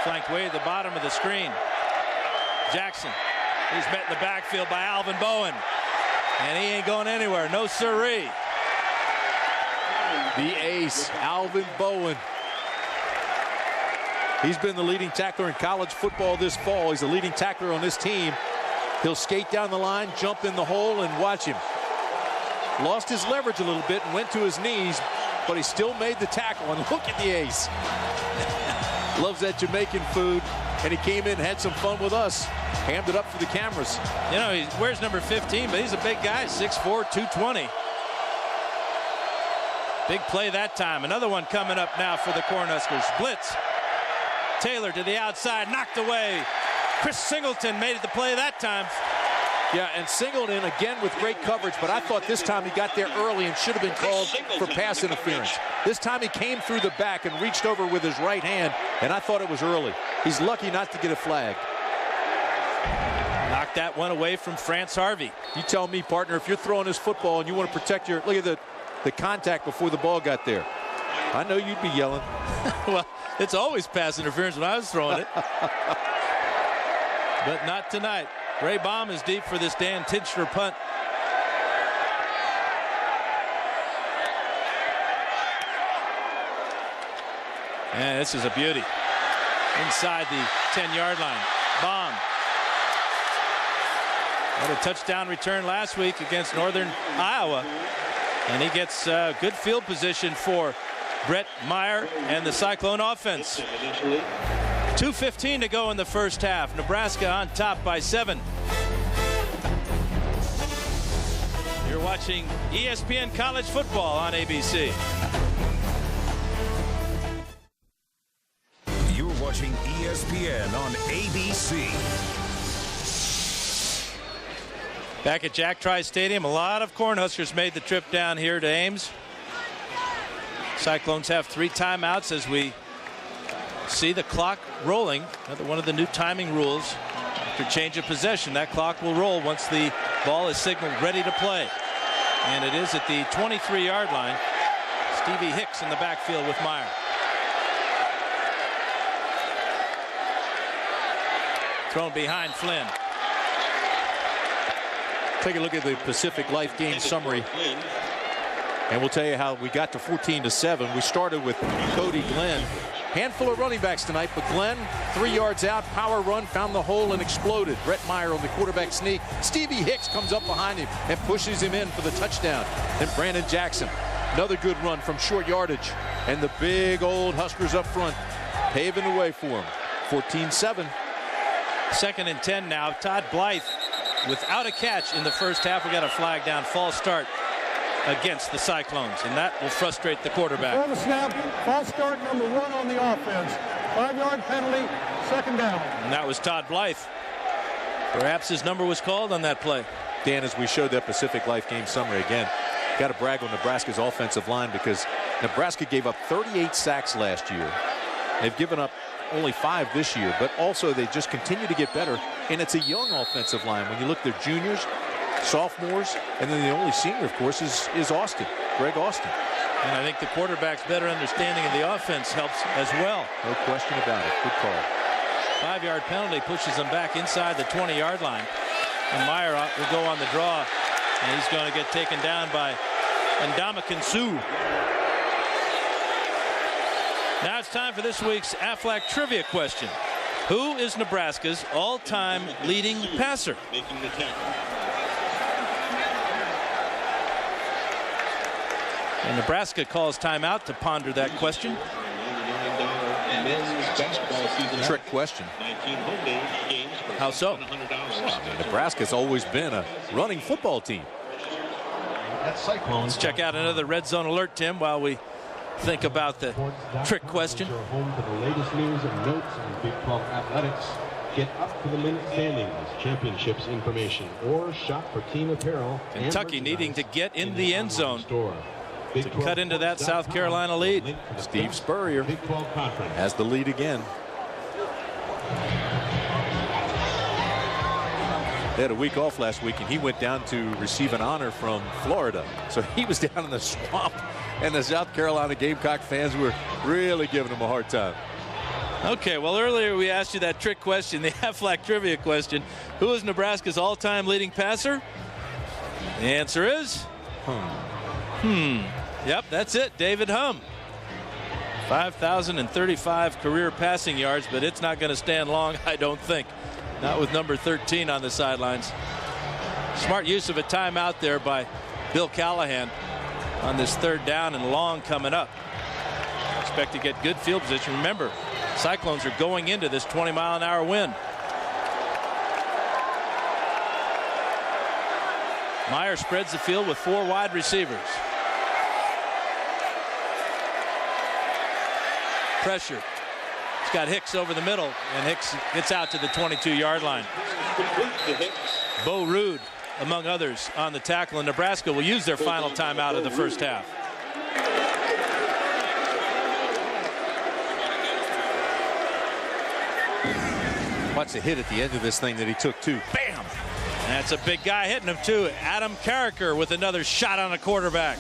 Flanked way at the bottom of the screen. Jackson. He's met in the backfield by Alvin Bowen. And he ain't going anywhere. No siree. The ace, Alvin Bowen. He's been the leading tackler in college football this fall. He's the leading tackler on this team. He'll skate down the line, jump in the hole, and watch him. Lost his leverage a little bit and went to his knees, but he still made the tackle. And look at the ace. Loves that Jamaican food, and he came in, had some fun with us. Hammed it up for the cameras. You know, he wears number 15, but he's a big guy, 6'4", 220. Big play that time. Another one coming up now for the Cornhuskers. Blitz. Taylor to the outside, knocked away. Chris Singleton made it the play that time. Yeah, and Singleton again with great coverage, but I thought this time he got there early and should have been called for pass interference. This time he came through the back and reached over with his right hand, and I thought it was early. He's lucky not to get a flag. Knocked that one away from France Harvey. You tell me, partner, if you're throwing this football and you want to protect your, look at the contact before the ball got there. I know you'd be yelling. Well, it's always pass interference when I was throwing it. But not tonight. Ray Baum is deep for this Dan Tinchler punt. And this is a beauty. Inside the 10-yard line. Baum. Had a touchdown return last week against Northern Iowa. And he gets good field position for Brett Meyer and the Cyclone offense. 2:15 to go in the first half. Nebraska on top by 7. You're watching ESPN College Football on ABC. You're watching ESPN on ABC. Back at Jack Trice Stadium, a lot of Cornhuskers made the trip down here to Ames. Cyclones have 3 timeouts as we see the clock rolling. Another one of the new timing rules. After change of possession, that clock will roll once the ball is signaled ready to play. And it is at the 23-yard line. Stevie Hicks in the backfield with Meyer. Thrown behind Flynn. Take a look at the Pacific Life game summary. And we'll tell you how we got to 14-7. We started with Cody Glenn. Handful of running backs tonight, but Glenn, 3 yards out, power run, found the hole and exploded. Brett Meyer on the quarterback sneak. Stevie Hicks comes up behind him and pushes him in for the touchdown. Then Brandon Jackson Another good run from short yardage. And the big old Huskers up front paving the way for him. 14-7. 2nd and 10 now. Todd Blythe without a catch in the first half. We got a flag down. False start against the Cyclones, and that will frustrate the quarterback. Before the snap, false start number 1 on the offense. 5-yard penalty, 2nd down. And that was Todd Blythe. Perhaps his number was called on that play. Dan, as we showed that Pacific Life game summary again, got to brag on Nebraska's offensive line because Nebraska gave up 38 sacks last year. They've given up only 5 this year, but also they just continue to get better, and it's a young offensive line. When you look, they're juniors, sophomores, and then the only senior, of course, is Austin, Greg Austin. And I think the quarterback's better understanding of the offense helps as well. No question about it. Good call. 5-yard penalty pushes them back inside the 20-yard line. And Meyer will go on the draw, and he's going to get taken down by Ndamukong Suh. Now it's time for this week's Aflac trivia question. Who is Nebraska's all-time leading passer? And Nebraska calls timeout to ponder that question. Trick question. How so? Nebraska's always been a running football team. Let's check out another red zone alert, Tim, while we think about the trick question. Home for the latest news and notes on Big 12 athletics. Get up to the minute standings, championships information, or shop for team apparel. Kentucky needing to get in the end zone to cut into that South Carolina lead. Steve Spurrier has the lead again. They had a week off last week, and he went down to receive an honor from Florida. So he was down in the swamp, and the South Carolina Gamecock fans were really giving him a hard time. Okay, well, earlier we asked you that trick question, the Aflac trivia question. Who is Nebraska's all-time leading passer? The answer is? Yep, that's it, David Humm. 5,035 career passing yards, but it's not going to stand long, I don't think. Not with number 13 on the sidelines. Smart use of a timeout there by Bill Callahan on this 3rd down and long coming up. Expect to get good field position. Remember, Cyclones are going into this 20-mile-an-hour wind. Meyer spreads the field with 4 wide receivers. Pressure. He's got Hicks over the middle, and Hicks gets out to the 22-yard line. Bo Rude, among others, on the tackle, and Nebraska will use their final timeout of the first half. Watch the hit at the end of this thing that he took, too. Bam! That's a big guy hitting him, too. Adam Carricker with another shot on a quarterback.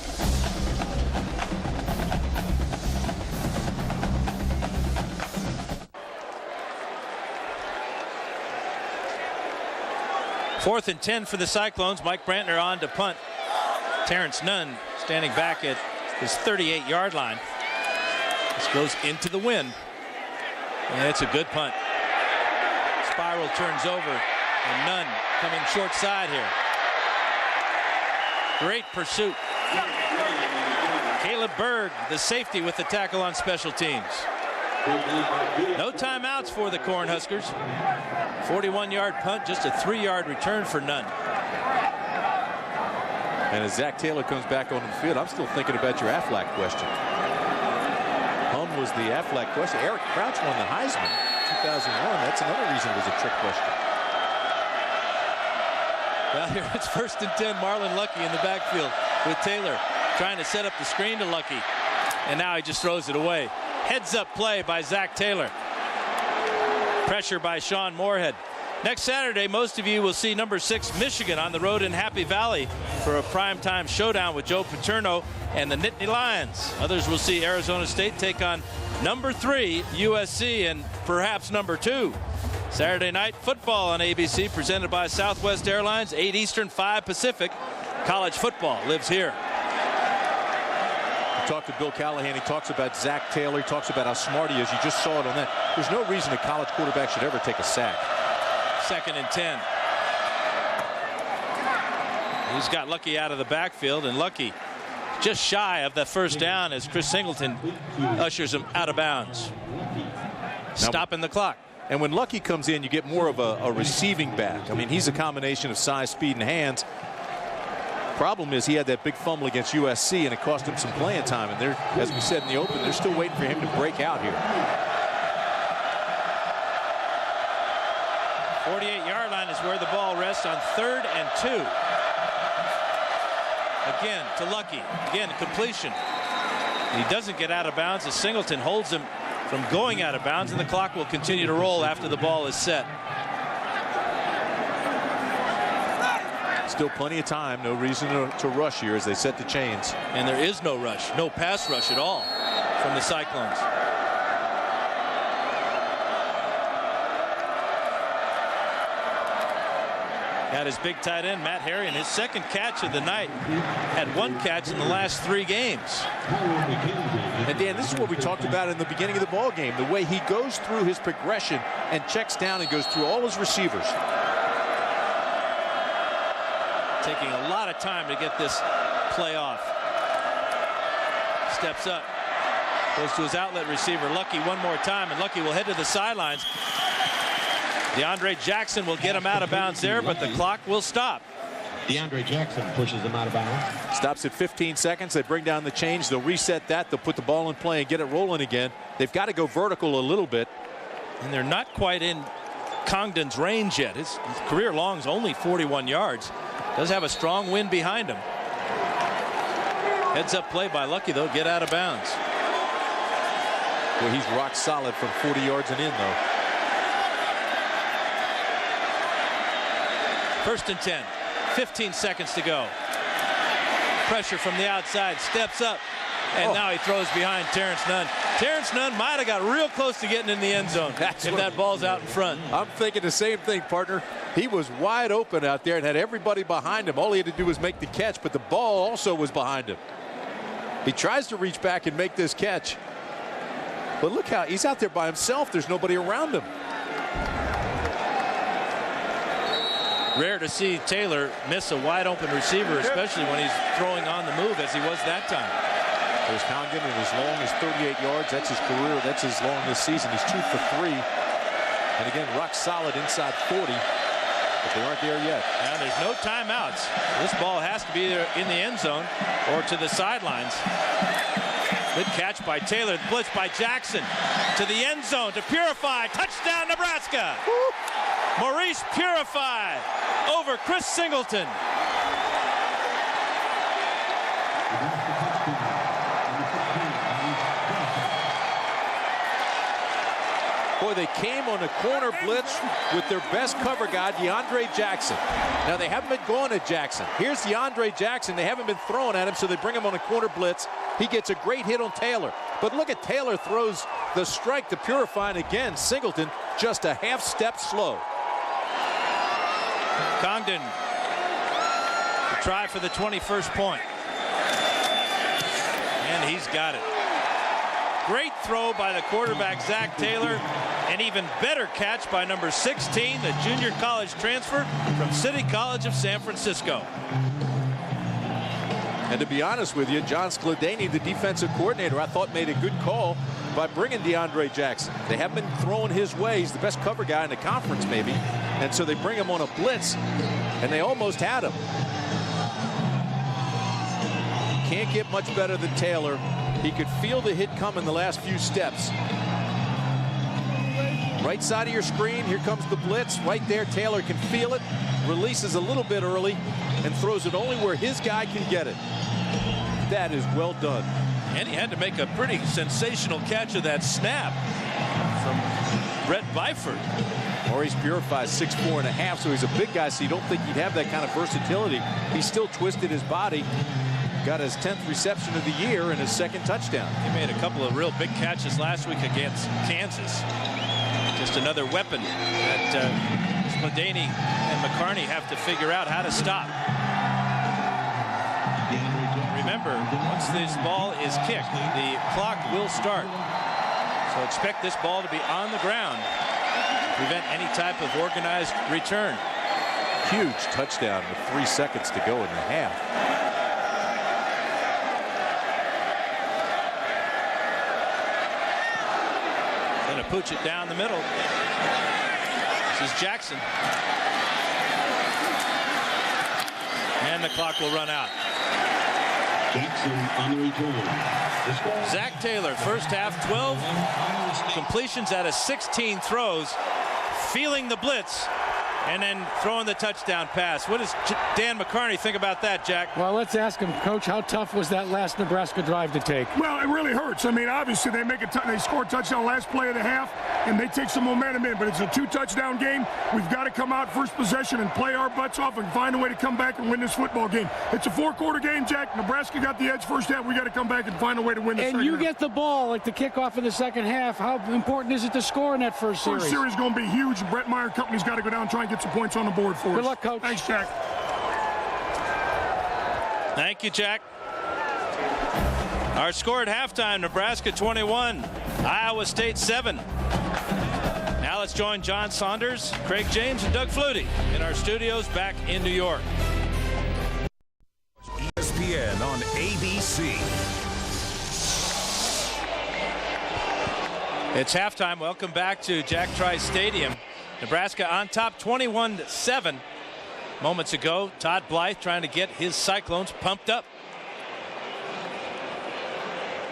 Fourth and 10 for the Cyclones. Mike Brantner on to punt. Terrence Nunn standing back at his 38-yard line. This goes into the wind. And it's a good punt. Spiral turns over, and Nunn coming short side here. Great pursuit. Caleb Berg, the safety, with the tackle on special teams. No timeouts for the Cornhuskers. 41-yard punt, just a 3-yard return for Nunn. And as Zach Taylor comes back on the field, I'm still thinking about your Aflac question. Humm was the Aflac question. Eric Crouch won the Heisman in 2001. That's another reason it was a trick question. Well, here it's 1st and 10. Marlon Lucky in the backfield with Taylor trying to set up the screen to Lucky. And now he just throws it away. Heads-up play by Zach Taylor. Pressure by Sean Moorhead. Next Saturday, most of you will see number 6 Michigan on the road in Happy Valley for a primetime showdown with Joe Paterno and the Nittany Lions. Others will see Arizona State take on number 3 USC and perhaps number 2. Saturday night football on ABC, presented by Southwest Airlines, 8 Eastern, 5 Pacific. College football lives here. Talk to Bill Callahan. He talks about Zach Taylor. He talks about how smart he is. You just saw it on that. There's no reason a college quarterback should ever take a sack. 2nd and 10. He's got Lucky out of the backfield, and Lucky just shy of the first down as Chris Singleton ushers him out of bounds. Stopping the clock. And when Lucky comes in, you get more of a receiving back. I mean, he's a combination of size, speed, and hands. Problem is he had that big fumble against USC, and it cost him some playing time. And they're, as we said in the open, they're still waiting for him to break out here. 48-yard line is where the ball rests on 3rd and 2. Again to Lucky. Again, completion. And he doesn't get out of bounds as Singleton holds him from going out of bounds, and the clock will continue to roll after the ball is set. Still plenty of time. No reason to rush here as they set the chains. And there is no rush. No pass rush at all from the Cyclones. Got his big tight end, Matt Harry, and his second catch of the night. Had 1 catch in the last 3 games. And Dan, this is what we talked about in the beginning of the ball game. The way he goes through his progression and checks down and goes through all his receivers. Taking a lot of time to get this play off. Steps up. Goes to his outlet receiver, Lucky, one more time, and Lucky will head to the sidelines. DeAndre Jackson will get him out of bounds there, but the clock will stop. DeAndre Jackson pushes him out of bounds. Stops at 15 seconds. They bring down the change. They'll reset that. They'll put the ball in play and get it rolling again. They've got to go vertical a little bit. And they're not quite in Congdon's range yet. His career long's only 41 yards. Does have a strong wind behind him. Heads up play by Lucky, though. Get out of bounds. Well, he's rock solid from 40 yards and in, though. 1st and 10. 15 seconds to go. Pressure from the outside. Steps up. And now he throws behind Terrence Nunn. Terrence Nunn might have got real close to getting in the end zone if that ball's out in front. I'm thinking the same thing, partner. He was wide open out there and had everybody behind him. All he had to do was make the catch, but the ball also was behind him. He tries to reach back and make this catch. But look how he's out there by himself. There's nobody around him. Rare to see Taylor miss a wide open receiver, especially when he's throwing on the move as he was that time. There's Congdon, and as long as 38 yards, that's his career. That's his long this season. He's 2 for 3. And again, rock solid inside 40. But they aren't there yet. And there's no timeouts. This ball has to be either in the end zone or to the sidelines. Good catch by Taylor. Blitz by Jackson to the end zone to Purify. Touchdown, Nebraska. Woo. Maurice Purify over Chris Singleton. Boy, they came on a corner blitz with their best cover guy, DeAndre Jackson. Now, they haven't been going at Jackson. Here's DeAndre Jackson. They haven't been throwing at him, so they bring him on a corner blitz. He gets a great hit on Taylor. But look at Taylor throws the strike to Purify, and again, Singleton just a half step slow. Congdon to try for the 21st point. And he's got it. Great throw by the quarterback, Zach Taylor. An even better catch by number 16, the junior college transfer from City College of San Francisco. And to be honest with you, John Skladany, the defensive coordinator, I thought made a good call by bringing DeAndre Jackson. They haven't been throwing his way. He's the best cover guy in the conference, maybe. And so they bring him on a blitz, and they almost had him. Can't get much better than Taylor. He could feel the hit coming the last few steps. Right side of your screen, here comes the blitz. Right there, Taylor can feel it. Releases a little bit early and throws it only where his guy can get it. That is well done. And he had to make a pretty sensational catch of that snap from Brett Byford. Maurice Purify is 6'4.5", so he's a big guy, so you don't think he'd have that kind of versatility. He still twisted his body. Got his 10th reception of the year and his second touchdown. He made a couple of real big catches last week against Kansas. Just another weapon that Skladany and McCarney have to figure out how to stop. Remember, once this ball is kicked, the clock will start. So expect this ball to be on the ground to prevent any type of organized return. Huge touchdown with 3 seconds to go in the half. Going to pooch it down the middle. This is Jackson. And the clock will run out. Jackson on the return. Zach Taylor, first half, 12 completions out of 16 throws, feeling the blitz, and then throwing the touchdown pass. What does Dan McCarney think about that, Jack? Well, let's ask him, Coach, how tough was that last Nebraska drive to take? Well, it really hurts. I mean, obviously they they score a touchdown last play of the half, and they take some momentum in, but it's a 2-touchdown game. We've got to come out first possession and play our butts off and find a way to come back and win this football game. It's a 4-quarter game, Jack. Nebraska got the edge first half. We got to come back and find a way to win this And you get the ball at the kickoff in the second half. How important is it to score in that first series? First series is going to be huge. Brett Meyer and company's got to go down and try and get some points on the board for us. Good luck, Coach. Thanks, Jack. Thank you, Jack. Our score at halftime, Nebraska 21, Iowa State 7. Now let's join John Saunders, Craig James, and Doug Flutie in our studios back in New York. ESPN on ABC. It's halftime. Welcome back to Jack Trice Stadium. Nebraska on top 21-7. Moments ago, Todd Blythe trying to get his Cyclones pumped up.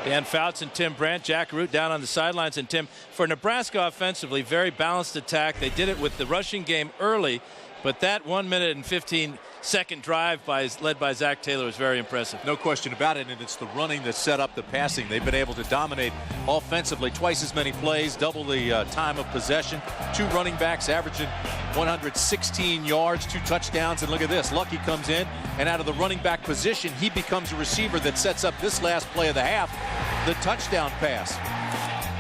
Dan Fouts and Tim Brandt, Jack Root down on the sidelines. And Tim, for Nebraska offensively, very balanced attack. They did it with the rushing game early, but that 1 minute and 15-second drive led by Zach Taylor was very impressive. No question about it, and it's the running that set up the passing. They've been able to dominate offensively, twice as many plays, double the time of possession. 2 running backs averaging 116 yards, 2 touchdowns, and look at this. Lucky comes in, and out of the running back position, he becomes a receiver that sets up this last play of the half, the touchdown pass.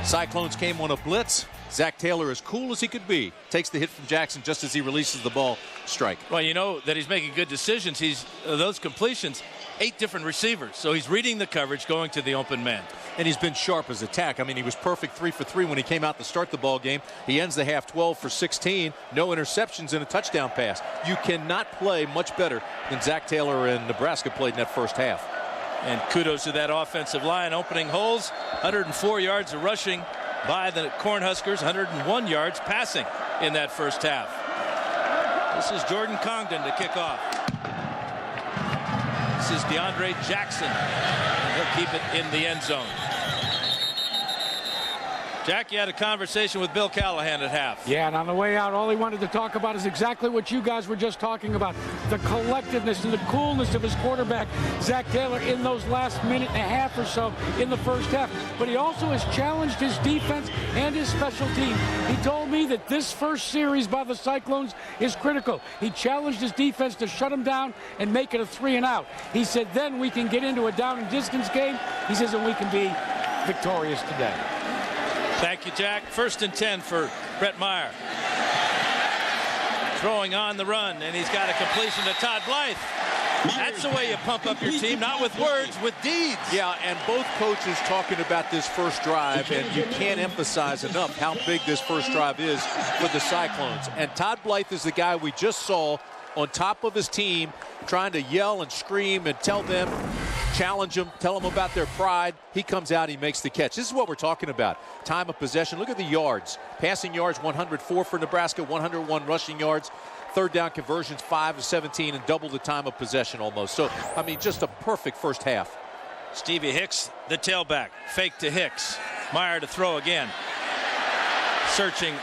Cyclones came on a blitz. Zach Taylor, as cool as he could be, takes the hit from Jackson just as he releases the ball. Strike. Well, you know that he's making good decisions. Those completions, 8 different receivers. So he's reading the coverage, going to the open man. And he's been sharp as attack. I mean, he was perfect 3 for 3 when he came out to start the ball game. He ends the half 12 for 16. No interceptions and a touchdown pass. You cannot play much better than Zach Taylor and Nebraska played in that first half. And kudos to that offensive line, opening holes. 104 yards of rushing by the Cornhuskers, 101 yards passing in that first half. This is Jordan Congdon to kick off. This is DeAndre Jackson. And he'll keep it in the end zone. Jack, you had a conversation with Bill Callahan at half. Yeah, and on the way out, all he wanted to talk about is exactly what you guys were just talking about. The collectiveness and the coolness of his quarterback, Zach Taylor, in those last minute and a half or so in the first half. But he also has challenged his defense and his special team. He told me that this first series by the Cyclones is critical. He challenged his defense to shut him down and make it a 3-and-out. He said then we can get into a down and distance game. He says, and we can be victorious today. Thank you, Jack. 1st and 10 for Brett Meyer. Throwing on the run, and he's got a completion to Todd Blythe. That's the way you pump up your team, not with words, with deeds. Yeah, and both coaches talking about this first drive, and you can't emphasize enough how big this first drive is for the Cyclones. And Todd Blythe is the guy we just saw on top of his team, trying to yell and scream and tell them, challenge them, tell them about their pride. He comes out, he makes the catch. This is what we're talking about. Time of possession. Look at the yards. Passing yards, 104 for Nebraska, 101 rushing yards. 3rd down conversions, 5 of 17, and double the time of possession almost. So, I mean, just a perfect first half. Stevie Hicks, the tailback. Fake to Hicks. Meyer to throw again. Searching.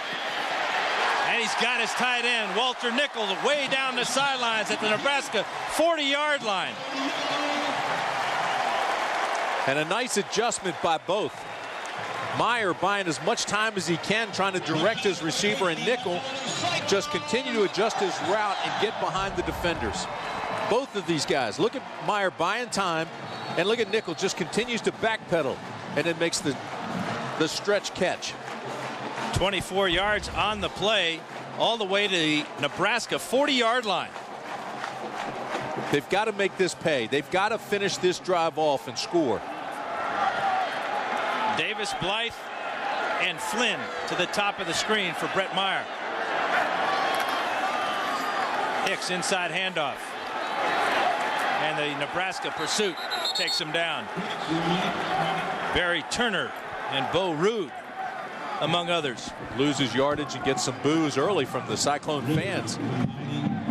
And he's got his tight end, Walter Nichols, way down the sidelines at the Nebraska 40-yard line. And a nice adjustment by both. Meyer buying as much time as he can, trying to direct his receiver, and Nickel just continue to adjust his route and get behind the defenders. Both of these guys. Look at Meyer buying time, and look at Nickel just continues to backpedal and then makes the stretch catch. 24 yards on the play, all the way to the Nebraska 40-yard line. They've got to make this pay. They've got to finish this drive off and score. Davis, Blythe, and Flynn to the top of the screen for Brett Meyer. Hicks inside handoff. And the Nebraska pursuit takes him down. Barry Turner and Bo Rude among others. Loses yardage and gets some boos early from the Cyclone fans.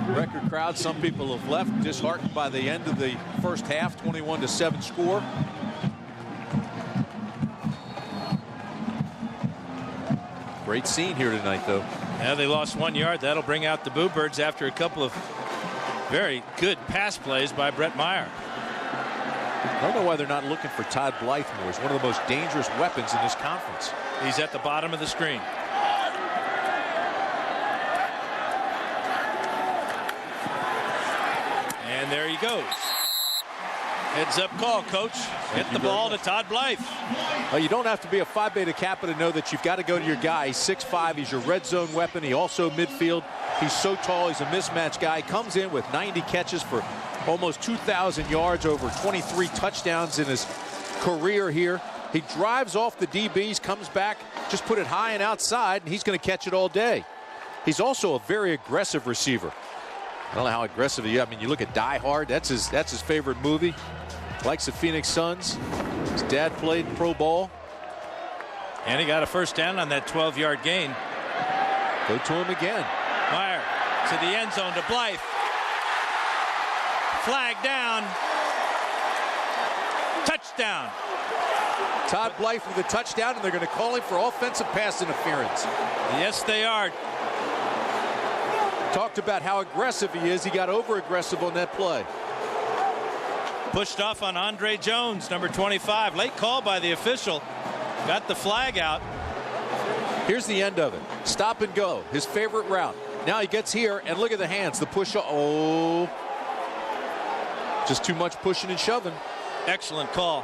Record crowd. Some people have left disheartened by the end of the first half. 21-7 score. Great scene here tonight, though. Yeah, they lost 1 yard. That'll bring out the Boo Birds after a couple of very good pass plays by Brett Meyer. I don't know why they're not looking for Todd Blythe more. He's one of the most dangerous weapons in this conference. He's at the bottom of the screen. And there he goes. Heads up call, coach. Get the ball to Todd Blythe. Well, you don't have to be a Phi Beta Kappa to know that you've got to go to your guy. He's 6'5". He's your red zone weapon. He also midfield. He's so tall. He's a mismatch guy. Comes in with 90 catches for almost 2,000 yards, over 23 touchdowns in his career here. He drives off the DBs, comes back, just put it high and outside, and he's going to catch it all day. He's also a very aggressive receiver. I don't know how aggressive he is. I mean, you look at Die Hard. That's his favorite movie. Likes the Phoenix Suns. His dad played pro ball. And he got a first down on that 12-yard gain. Go to him again. Meyer to the end zone to Blythe. Flag down. Touchdown. Todd Blythe with a touchdown, and they're going to call him for offensive pass interference. Yes, they are. Talked about how aggressive he is. He got over-aggressive on that play. Pushed off on Andre Jones, number 25. Late call by the official. Got the flag out. Here's the end of it. Stop and go. His favorite route. Now he gets here, and look at the hands. The push. Oh. Just too much pushing and shoving. Excellent call.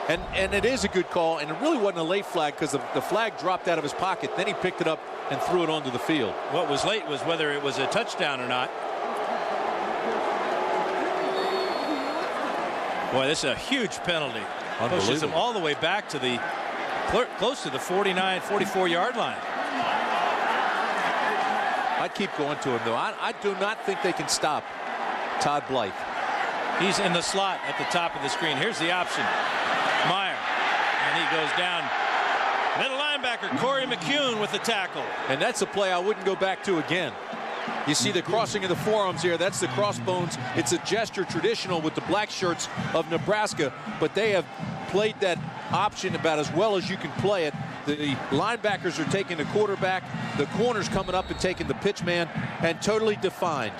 And it is a good call, and it really wasn't a late flag because the flag dropped out of his pocket. Then he picked it up and threw it onto the field. What was late was whether it was a touchdown or not. Boy, this is a huge penalty. Pushes him all the way back to the close to the 49, 44-yard line. I'd keep going to him, though. I do not think they can stop Todd Blythe. He's in the slot at the top of the screen. Here's the option. Meyer. And he goes down. Middle linebacker Corey McCune with the tackle. And that's a play I wouldn't go back to again. You see the crossing of the forearms here. That's the crossbones. It's a gesture traditional with the black shirts of Nebraska, but they have played that option about as well as you can play it. The linebackers are taking the quarterback, the corners coming up and taking the pitch man, and totally defined.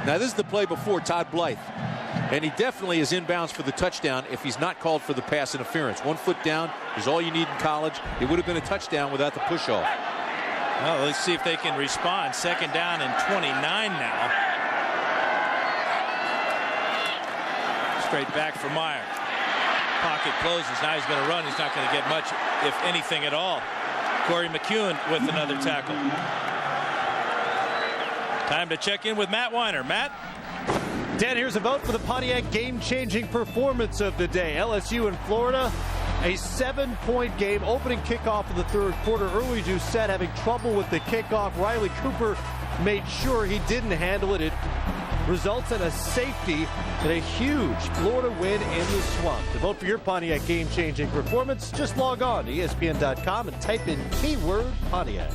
Now this is the play before Todd Blythe, and he definitely is inbounds for the touchdown if he's not called for the pass interference. 1 foot down is all you need in college. It would have been a touchdown without the push off. Well, let's see if they can respond. Second down and 29 now. Straight back for Meyer. Pocket closes. Now he's going to run. He's not going to get much, if anything at all. Corey McCune with another tackle. Time to check in with Matt Weiner. Matt? Dan, here's a vote for the Pontiac game-changing performance of the day. LSU in Florida. A 7-point game, opening kickoff of the third quarter. Early Doucette having trouble with the kickoff. Riley Cooper made sure he didn't handle it. It results in a safety and a huge Florida win in the swamp. To vote for your Pontiac game-changing performance, just log on to ESPN.com and type in keyword Pontiac.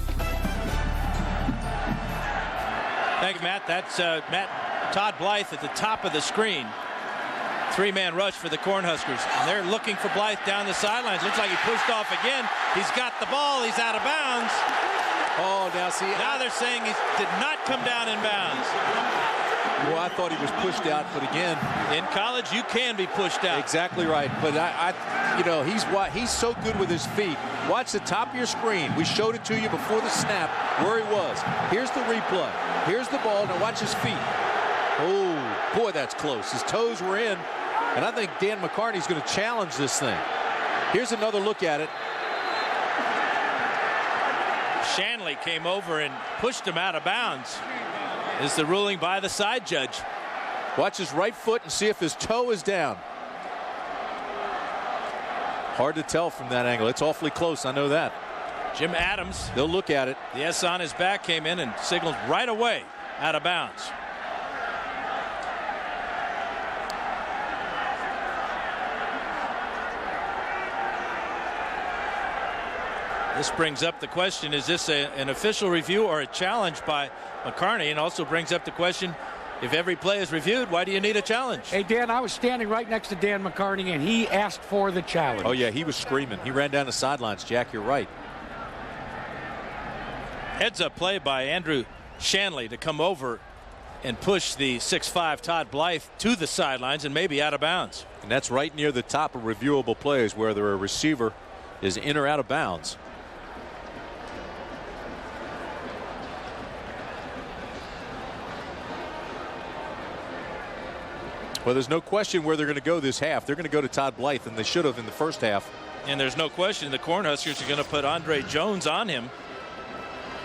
Thank you, Matt. That's Todd Blythe at the top of the screen. Three-man rush for the Cornhuskers. And they're looking for Blythe down the sidelines. Looks like he pushed off again. He's got the ball. He's out of bounds. Oh, now see. Now they're saying he did not come down in bounds. Well, I thought he was pushed out, but again, in college you can be pushed out. Exactly right. But you know, he's so good with his feet. Watch the top of your screen. We showed it to you before the snap where he was. Here's the replay. Here's the ball. Now watch his feet. Oh, boy, that's close. His toes were in. And I think Dan McCartney's going to challenge this thing. Here's another look at it. Shanley came over and pushed him out of bounds. Is the ruling by the side judge. Watch his right foot and see if his toe is down. Hard to tell from that angle. It's awfully close. I know that. Jim Adams. They'll look at it. The S on his back came in and signaled right away out of bounds. This brings up the question, is this an official review or a challenge by McCarney? And also brings up the question, if every play is reviewed, why do you need a challenge? Hey, Dan, I was standing right next to Dan McCarney, and he asked for the challenge. Oh, yeah, he was screaming. He ran down the sidelines, Jack, you're right. Heads-up play by Andrew Shanley to come over and push the 6'5" Todd Blythe to the sidelines and maybe out of bounds. And that's right near the top of reviewable plays, whether a receiver is in or out of bounds. Well, there's no question where they're going to go this half. They're going to go to Todd Blythe, and they should have in the first half. And there's no question the Cornhuskers are going to put Andre Jones on him.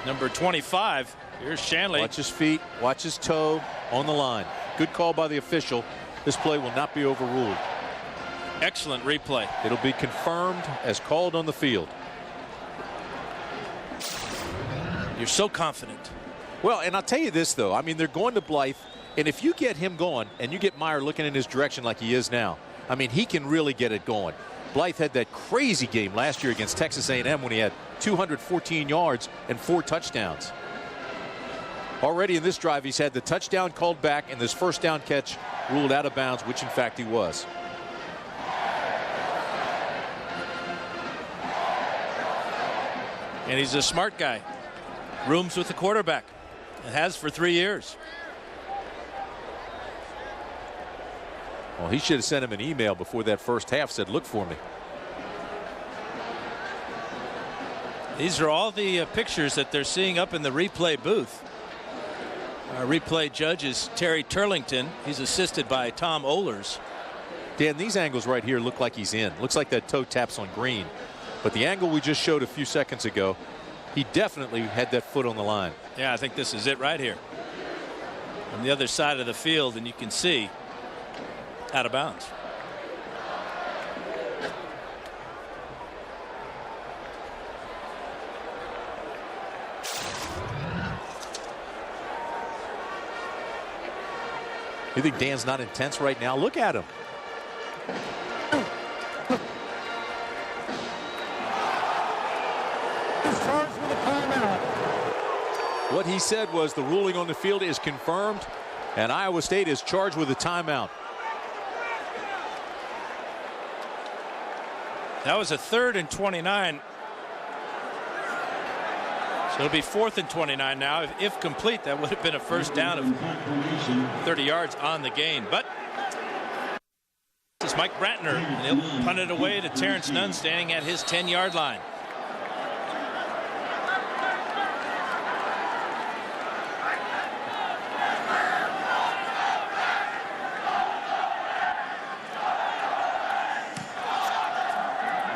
Number 25. Here's Shanley. Watch his feet, watch his toe on the line. Good call by the official. This play will not be overruled. Excellent replay. It'll be confirmed as called on the field. You're so confident. Well, and I'll tell you this, though. I mean, they're going to Blythe, and if you get him going and you get Meyer looking in his direction like he is now, I mean, he can really get it going. Blythe had that crazy game last year against Texas A&M when he had 214 yards and 4 touchdowns. Already in this drive, he's had the touchdown called back and this first down catch ruled out of bounds, which in fact he was. And he's a smart guy. Rooms with the quarterback. It has for 3 years. Well, he should have sent him an email before that first half, said, look for me. These are all the pictures that they're seeing up in the replay booth. Our replay judge is Terry Turlington. He's assisted by Tom Ohlers. Dan, these angles right here look like he's in. Looks like that toe taps on green. But the angle we just showed a few seconds ago, he definitely had that foot on the line. Yeah, I think this is it right here. On the other side of the field, and you can see out of bounds. You think Dan's not intense right now? Look at him. What he said was the ruling on the field is confirmed, and Iowa State is charged with a timeout. That was a 3rd and 29. So it'll be 4th and 29 now. If complete, that would have been a first down of 30 yards on the gain. But this is Mike Brantner, and he'll punt it away to Terrence Nunn standing at his 10-yard line.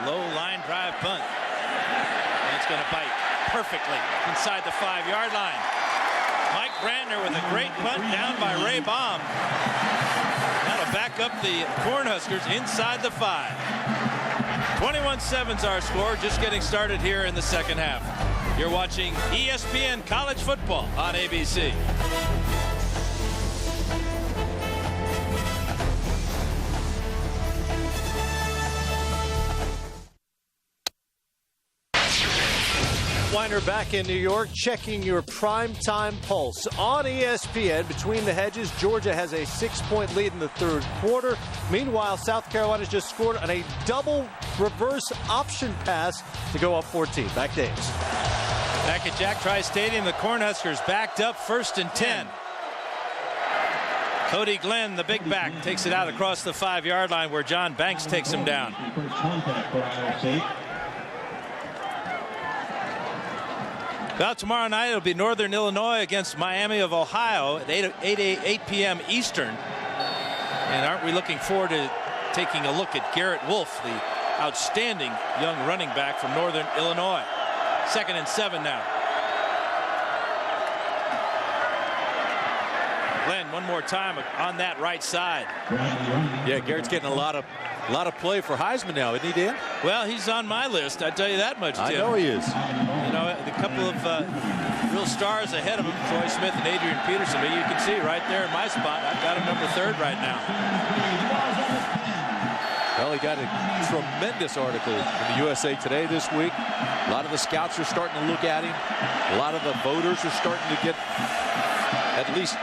Low line drive punt. And it's going to bite perfectly inside the 5-yard line. Mike Brantner with a great punt down by Ray Baum. That'll back up the Cornhuskers inside the 5. 21-7's our score, just getting started here in the second half. You're watching ESPN College Football on ABC. Weiner back in New York, checking your primetime pulse. On ESPN, between the hedges, Georgia has a 6-point lead in the third quarter. Meanwhile, South Carolina's just scored on a double reverse option pass to go up 14. Back to Ames. Back at Jack Trice Stadium, the Cornhuskers backed up 1st and 10. Cody Glenn, the big back, takes it out across the 5-yard line where John Banks takes him down. Well, tomorrow night it'll be Northern Illinois against Miami of Ohio at 8 p.m. Eastern. And aren't we looking forward to taking a look at Garrett Wolf, the outstanding young running back from Northern Illinois. 2nd and 7 now. Glenn, one more time on that right side. Yeah, Garrett's getting a lot of play for Heisman now, isn't he, Dan? Well, he's on my list. I tell you that much, Tim. I know he is. You know, a couple of real stars ahead of him, Troy Smith and Adrian Peterson. But you can see right there in my spot, I've got him number 3rd right now. Well, he got a tremendous article in the USA Today this week. A lot of the scouts are starting to look at him. A lot of the voters are starting to get at least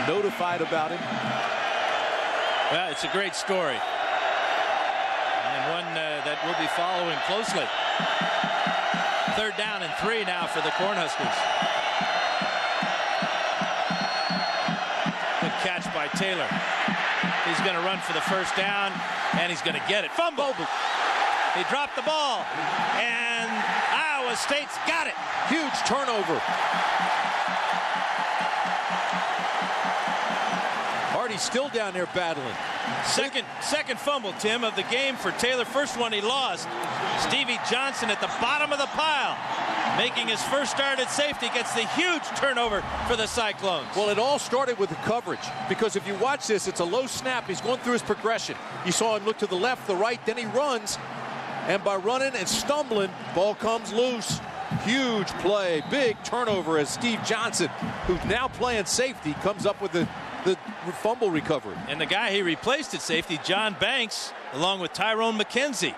notified about him. Well, it's a great story. And one that we'll be following closely. 3rd down and 3 now for the Cornhuskers. Good catch by Taylor. He's going to run for the first down, and he's going to get it. Fumble. He dropped the ball, and Iowa State's got it. Huge turnover. Hardy's still down there battling. Second fumble, Tim, of the game for Taylor. First one he lost. Stevie Johnson at the bottom of the pile, making his first start at safety, gets the huge turnover for the Cyclones. Well, it all started with the coverage, because if you watch this, it's a low snap. He's going through his progression. You saw him look to the left, the right, then he runs. And by running and stumbling, ball comes loose. Huge play, big turnover as Steve Johnson, who's now playing safety, comes up with the fumble recovery. And the guy he replaced at safety, John Banks, along with Tyrone McKenzie,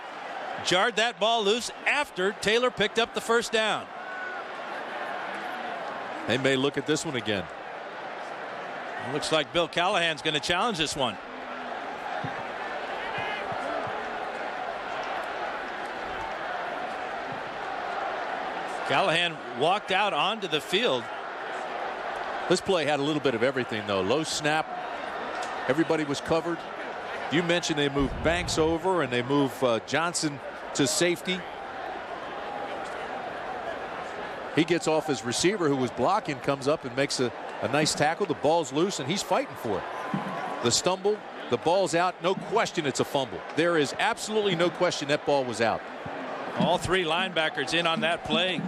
jarred that ball loose after Taylor picked up the first down. They may look at this one again. It looks like Bill Callahan's going to challenge this one. Callahan walked out onto the field. This play had a little bit of everything, though. Low snap. Everybody was covered. You mentioned they moved Banks over and they move Johnson to safety. He gets off his receiver who was blocking, comes up and makes a nice tackle. The ball's loose and he's fighting for it. The stumble, the ball's out. No question it's a fumble. There is absolutely no question that ball was out. All 3 linebackers in on that play.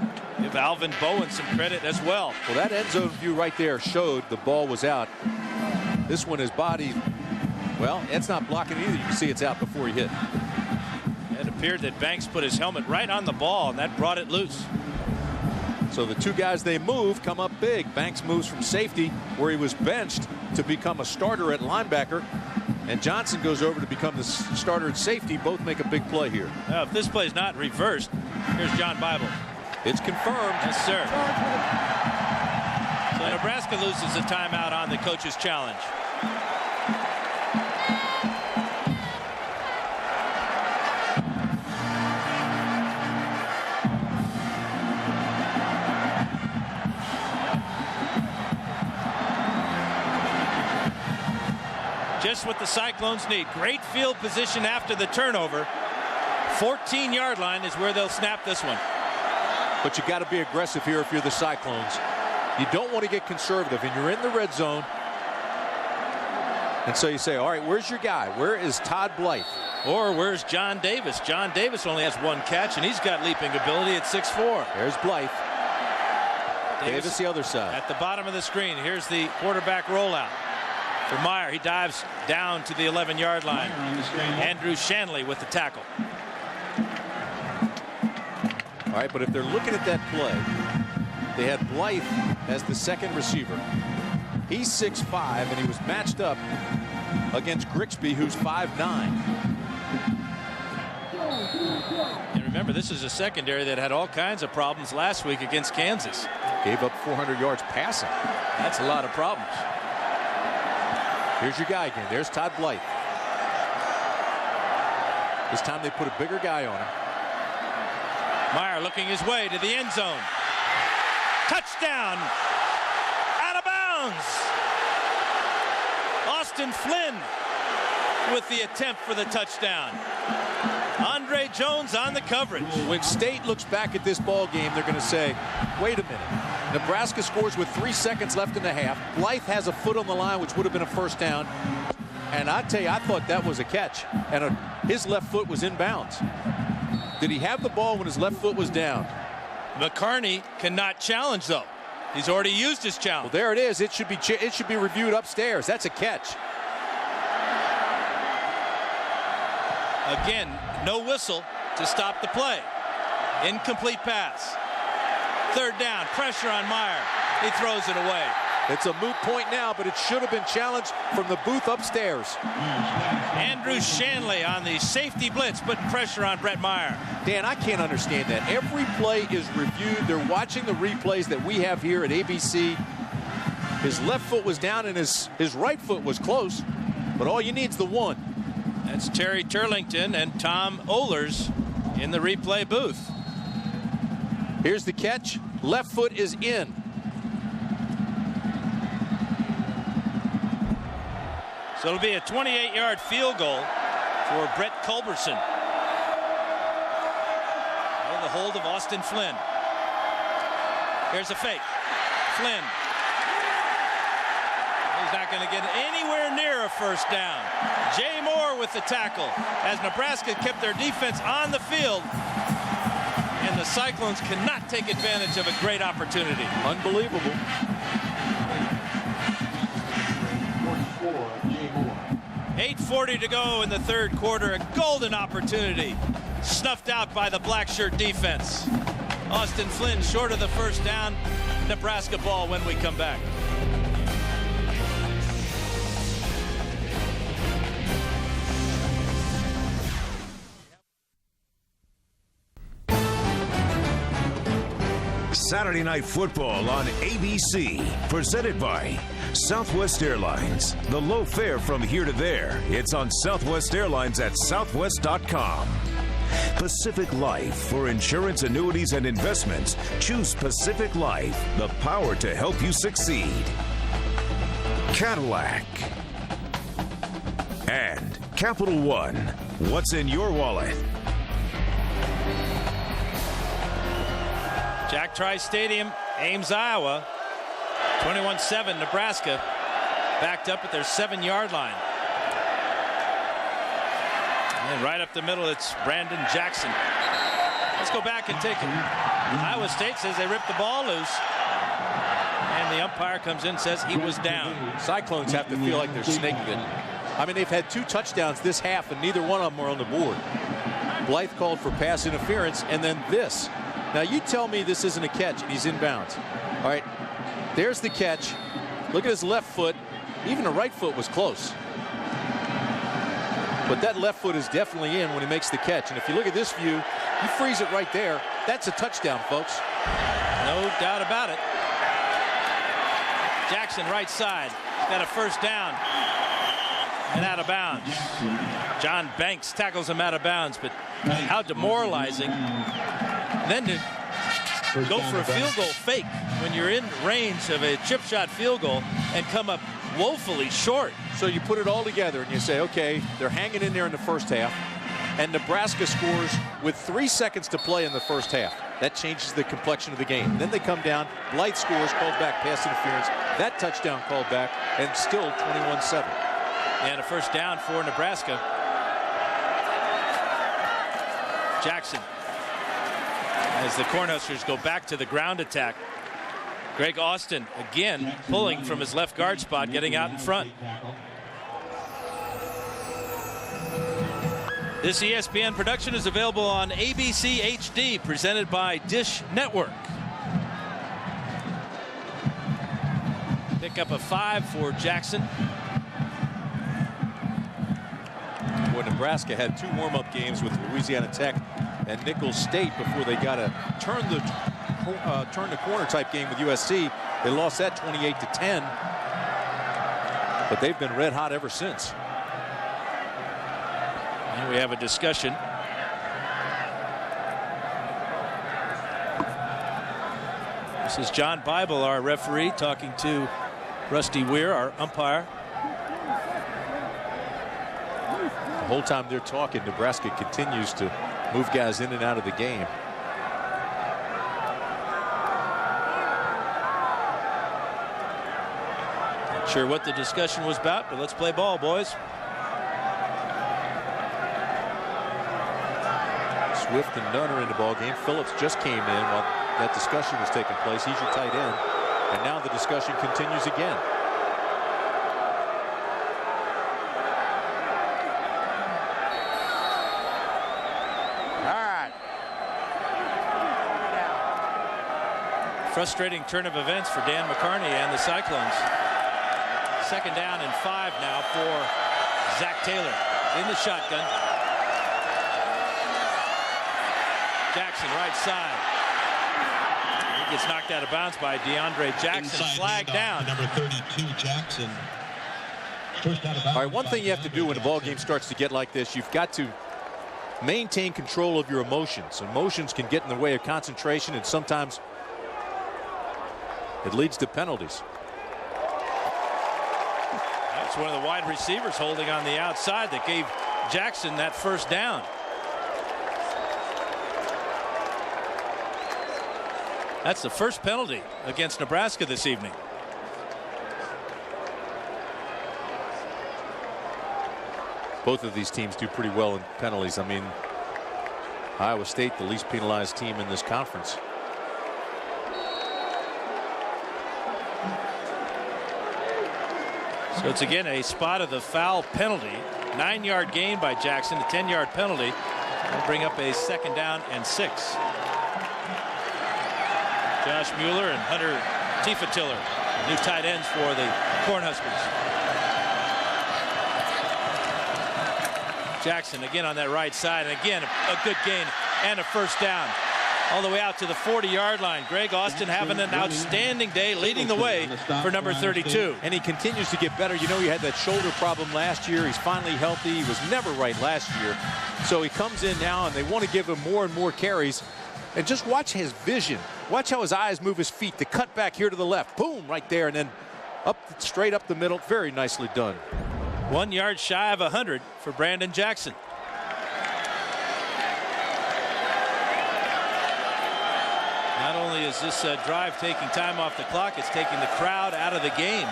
Give Alvin Bowen some credit as well. Well, that end zone view right there showed the ball was out. This one, his body, well, it's not blocking either. You can see it's out before he hit. It appeared that Banks put his helmet right on the ball, and that brought it loose. So the 2 guys they move come up big. Banks moves from safety, where he was benched, to become a starter at linebacker. And Johnson goes over to become the starter at safety. Both make a big play here. Now, if this play is not reversed, here's John Bible. It's confirmed. Yes, sir. So Nebraska loses a timeout on the coach's challenge. Just what the Cyclones need. Great field position after the turnover. 14-yard line is where they'll snap this one. But you got to be aggressive here if you're the Cyclones. You don't want to get conservative, and you're in the red zone. And so you say, all right, where's your guy? Where is Todd Blythe? Or where's John Davis? John Davis only has 1 catch, and he's got leaping ability at 6'4". There's Blythe. Davis the other side. At the bottom of the screen, here's the quarterback rollout. For Meyer, he dives down to the 11-yard line. Andrew Shanley with the tackle. All right, but if they're looking at that play, they had Blythe as the second receiver. He's 6'5", and he was matched up against Grigsby, who's 5'9". And remember, this is a secondary that had all kinds of problems last week against Kansas. Gave up 400 yards passing. That's a lot of problems. Here's your guy again. There's Todd Blythe. This time they put a bigger guy on him. Meyer looking his way to the end zone. Touchdown! Out of bounds! Austin Flynn with the attempt for the touchdown. Andre Jones on the coverage. When State looks back at this ball game, they're going to say, wait a minute. Nebraska scores with 3 seconds left in the half. Blythe has a foot on the line, which would have been a first down. And I tell you, I thought that was a catch. And his left foot was in bounds. Did he have the ball when his left foot was down? McCarney cannot challenge, though. He's already used his challenge. Well, there it is. It should be reviewed upstairs. That's a catch. Again, no whistle to stop the play. Incomplete pass. 3rd down, pressure on Meyer. He throws it away. It's a moot point now, but it should have been challenged from the booth upstairs. Andrew Shanley on the safety blitz, putting pressure on Brett Meyer. Dan, I can't understand that. Every play is reviewed. They're watching the replays that we have here at ABC. His left foot was down and his right foot was close, but all you need is the one. That's Terry Turlington and Tom Ohlers in the replay booth. Here's the catch. Left foot is in. So it'll be a 28-yard field goal for Brett Culberson. Oh, the hold of Austin Flynn. Here's a fake. Flynn. He's not going to get anywhere near a first down. Jay Moore with the tackle as Nebraska kept their defense on the field. And the Cyclones cannot take advantage of a great opportunity. Unbelievable. 8:40 to go in the third quarter. A golden opportunity snuffed out by the black shirt defense. Austin Flynn short of the first down. Nebraska ball when we come back. Saturday Night Football on ABC, presented by Southwest Airlines. The low fare from here to there. It's on Southwest Airlines at southwest.com. Pacific Life, for insurance, annuities, and investments. Choose Pacific Life, the power to help you succeed. Cadillac. And Capital One. What's in your wallet? Jack Trice Stadium, Ames, Iowa. 21-7, Nebraska backed up at their 7-yard line. And right up the middle, it's Brandon Jackson. Let's go back and take it. Iowa State says they ripped the ball loose. And the umpire comes in and says he was down. Cyclones have to feel like they're snaking it. I mean, they've had 2 touchdowns this half, and neither one of them are on the board. Blythe called for pass interference, and then this. Now, you tell me this isn't a catch, and he's inbounds. All right, there's the catch. Look at his left foot. Even the right foot was close. But that left foot is definitely in when he makes the catch. And if you look at this view, he frees it right there. That's a touchdown, folks. No doubt about it. Jackson right side. He's got a first down. And out of bounds. John Banks tackles him out of bounds, but how demoralizing. And then to go for a field goal fake when you're in range of a chip shot field goal and come up woefully short. So you put it all together and you say, okay, they're hanging in there in the first half, and Nebraska scores with 3 seconds to play in the first half. That changes the complexion of the game. Then they come down, Blythe scores, called back pass interference. That touchdown called back, and still 21-7. And a first down for Nebraska. Jackson. As the Cornhuskers go back to the ground attack. Greg Austin again pulling from his left guard spot, getting out in front. This ESPN production is available on ABC HD, presented by Dish Network. Pick up a 5 for Jackson. Boy, Nebraska had 2 warm-up games with Louisiana Tech and Nicholls State before they got a turn the corner type game with USC. They lost that 28-10, but they've been red hot ever since. And we have a discussion. This is John Bible, our referee, talking to Rusty Weir, our umpire. The whole time they're talking, Nebraska continues to move guys in and out of the game. Not sure what the discussion was about, but let's play ball, boys. Swift and Dunn are in the ball game. Phillips just came in while that discussion was taking place. He's your tight end. And now the discussion continues again. Frustrating turn of events for Dan McCarney and the Cyclones. 2nd down and 5 now for Zach Taylor in the shotgun. Jackson right side. He gets knocked out of bounds by DeAndre Jackson. Flag down. Number 32, Jackson. All right, one thing you have to do when the ball game starts to get like this, you've got to maintain control of your emotions. Emotions can get in the way of concentration, and sometimes it leads to penalties. That's one of the wide receivers holding on the outside that gave Jackson that 1st down. That's the first penalty against Nebraska this evening. Both of these teams do pretty well in penalties. I mean, Iowa State, the least penalized team in this conference. So it's again a spot of the foul penalty. 9-yard gain by Jackson, a 10-yard penalty. Will bring up a 2nd down and 6. Josh Mueller and Hunter Tifatiller, new tight ends for the Cornhuskers. Jackson again on that right side, and again a good gain and a 1st down. All the way out to the 40-yard line. Greg Austin having an outstanding day, leading the way for number 32. And he continues to get better. You know, he had that shoulder problem last year. He's finally healthy. He was never right last year. So he comes in now, and they want to give him more and more carries. And just watch his vision. Watch how his eyes move his feet. The cut back here to the left. Boom, right there. And then up straight up the middle. Very nicely done. 1 yard shy of 100 for Brandon Jackson. Not only is this drive taking time off the clock, it's taking the crowd out of the game.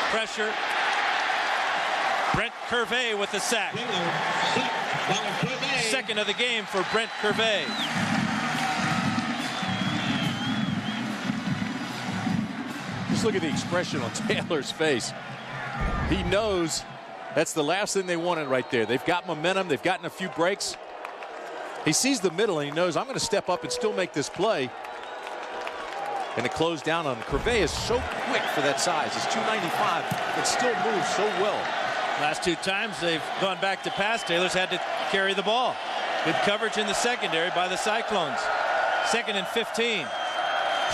Pressure. Brent Curvey with the sack. 2nd of the game for Brent Curvey. Just look at the expression on Taylor's face. He knows that's the last thing they wanted right there. They've got momentum. They've gotten a few breaks. He sees the middle, and he knows I'm going to step up and still make this play. And it closed down on him. Curvey is so quick for that size. He's 295, but still moves so well. Last 2 times they've gone back to pass. Taylor's had to carry the ball. Good coverage in the secondary by the Cyclones. 2nd and 15.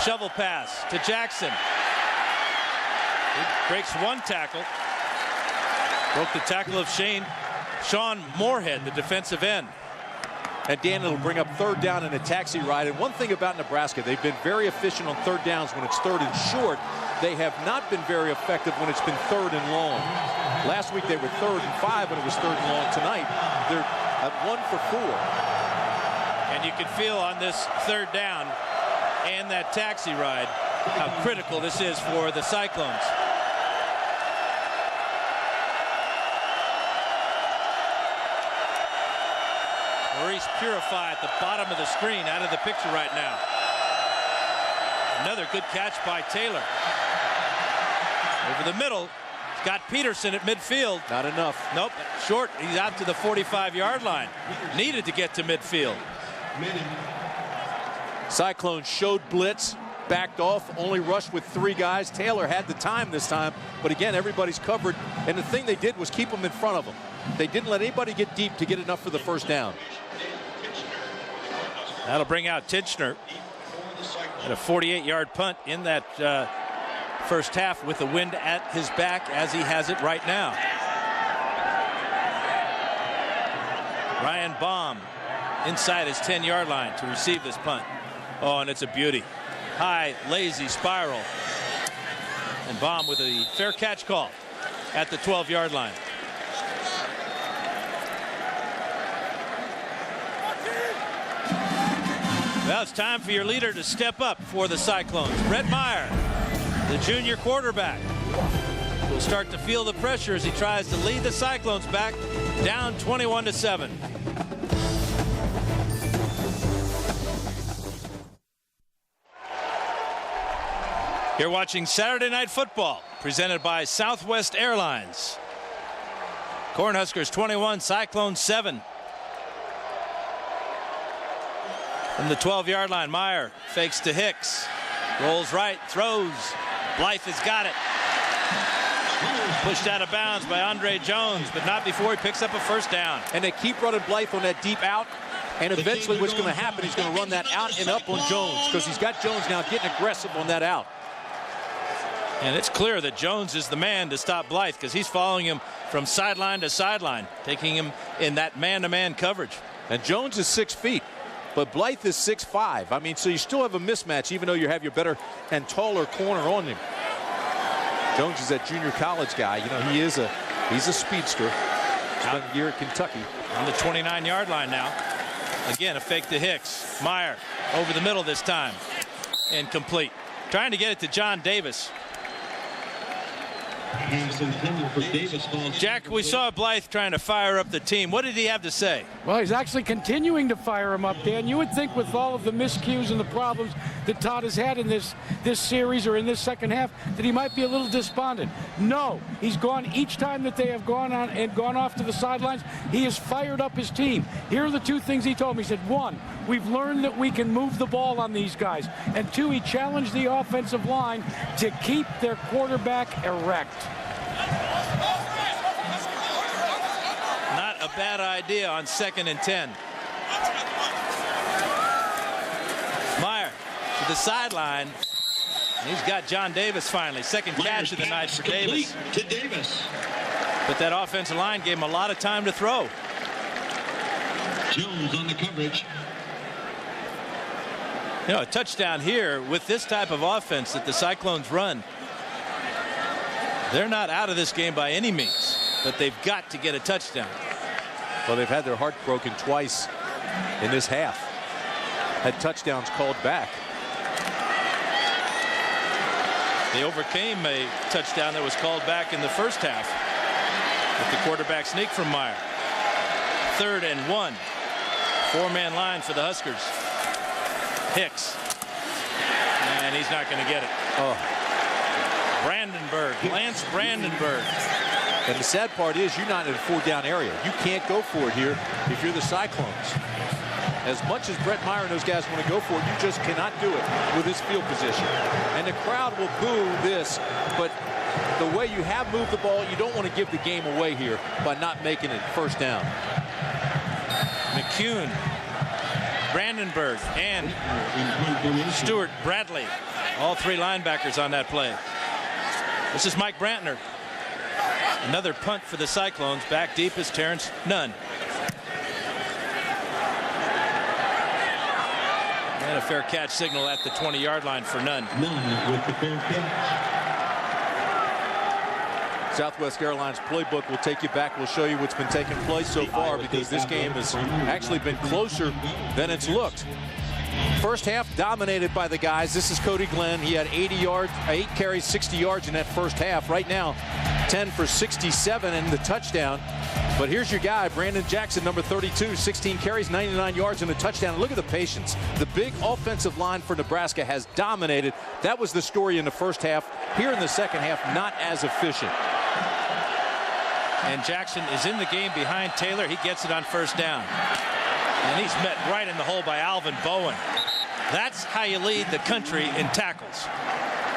Shovel pass to Jackson. He breaks 1 tackle. Broke the tackle of Sean Moorhead, the defensive end. And Dan, it'll bring up 3rd down in a taxi ride. And one thing about Nebraska, they've been very efficient on 3rd downs when it's 3rd and short. They have not been very effective when it's been 3rd and long. Last week they were 3rd and 5 when it was 3rd and long. Tonight they're at 1 for 4. And you can feel on this 3rd down and that taxi ride how critical this is for the Cyclones. Maurice Purify at the bottom of the screen, out of the picture right now. Another good catch by Taylor. Over the middle, Scott Peterson at midfield. Not enough. Nope, short. He's out to the 45-yard line. Needed to get to midfield. Cyclones showed blitz, backed off, only rushed with 3 guys. Taylor had the time this time, but again, everybody's covered. And the thing they did was keep them in front of them. They didn't let anybody get deep to get enough for the 1st down. That'll bring out Tinchner at a 48-yard punt in that first half with the wind at his back as he has it right now. Ryan Baum inside his 10-yard line to receive this punt. Oh, and it's a beauty. High, lazy spiral. And Baum with a fair catch call at the 12-yard line. Well, it's time for your leader to step up for the Cyclones. Brett Meyer, the junior quarterback, will start to feel the pressure as he tries to lead the Cyclones back down 21-7. You're watching Saturday Night Football, presented by Southwest Airlines. Cornhuskers 21, Cyclones 7. From the 12-yard line, Meyer fakes to Hicks. Rolls right, throws. Blythe has got it. Pushed out of bounds by Andre Jones, but not before he picks up a first down. And they keep running Blythe on that deep out. And eventually what's going to happen, he's going to run that out and up on Jones, because he's got Jones now getting aggressive on that out. And it's clear that Jones is the man to stop Blythe, because he's following him from sideline to sideline, taking him in that man-to-man coverage. And Jones is 6 feet, but Blythe is 6'5". I mean, so you still have a mismatch, even though you have your better and taller corner on him. Jones is that junior college guy. You know, he's a speedster. Spent a year at Kentucky. On the 29-yard line now. Again, a fake to Hicks. Meyer over the middle this time. Incomplete. Trying to get it to John Davis. Jack, we saw Blythe trying to fire up the team. What did he have to say? Well, he's actually continuing to fire him up, Dan. You would think with all of the miscues and the problems that Todd has had in this series or in this second half that he might be a little despondent. No, he's gone each time that they have gone on and gone off to the sidelines. He has fired up his team. Here are the two things he told me. He said, one, we've learned that we can move the ball on these guys. And two, he challenged the offensive line to keep their quarterback erect. Not a bad idea on 2nd and 10. Meyer to the sideline. He's got John Davis finally. Second catch of the night for Davis. But that offensive line gave him a lot of time to throw. Jones on the coverage. You know, a touchdown here with this type of offense that the Cyclones run. They're not out of this game by any means, but they've got to get a touchdown. Well, they've had their heart broken twice in this half. Had touchdowns called back. They overcame a touchdown that was called back in the first half with the quarterback sneak from Meyer. 3rd and 1. 4-man line for the Huskers. Hicks. And he's not going to get it. Oh. Brandenburg, Lance Brandenburg. And the sad part is you're not in a 4-down area. You can't go for it here if you're the Cyclones. As much as Brett Meyer and those guys want to go for it, you just cannot do it with this field position. And the crowd will boo this, but the way you have moved the ball, you don't want to give the game away here by not making it first down. McCune, Brandenburg, and Stuart Bradley. All 3 linebackers on that play. This is Mike Brantner. Another punt for the Cyclones. Back deep is Terrence Nunn. And a fair catch signal at the 20-yard line for Nunn. Nunn with the fair catch. Southwest Airlines playbook will take you back. We'll show you what's been taking place so far, because this game has actually been closer than it's looked. First half dominated by the guys. This is Cody Glenn. He had 8 carries, 60 yards in that first half. Right now, 10 for 67 and the touchdown. But here's your guy, Brandon Jackson, number 32, 16 carries, 99 yards and a touchdown. And look at the patience. The big offensive line for Nebraska has dominated. That was the story in the first half. Here in the second half, not as efficient. And Jackson is in the game behind Taylor. He gets it on first down. And he's met right in the hole by Alvin Bowen. That's how you lead the country in tackles.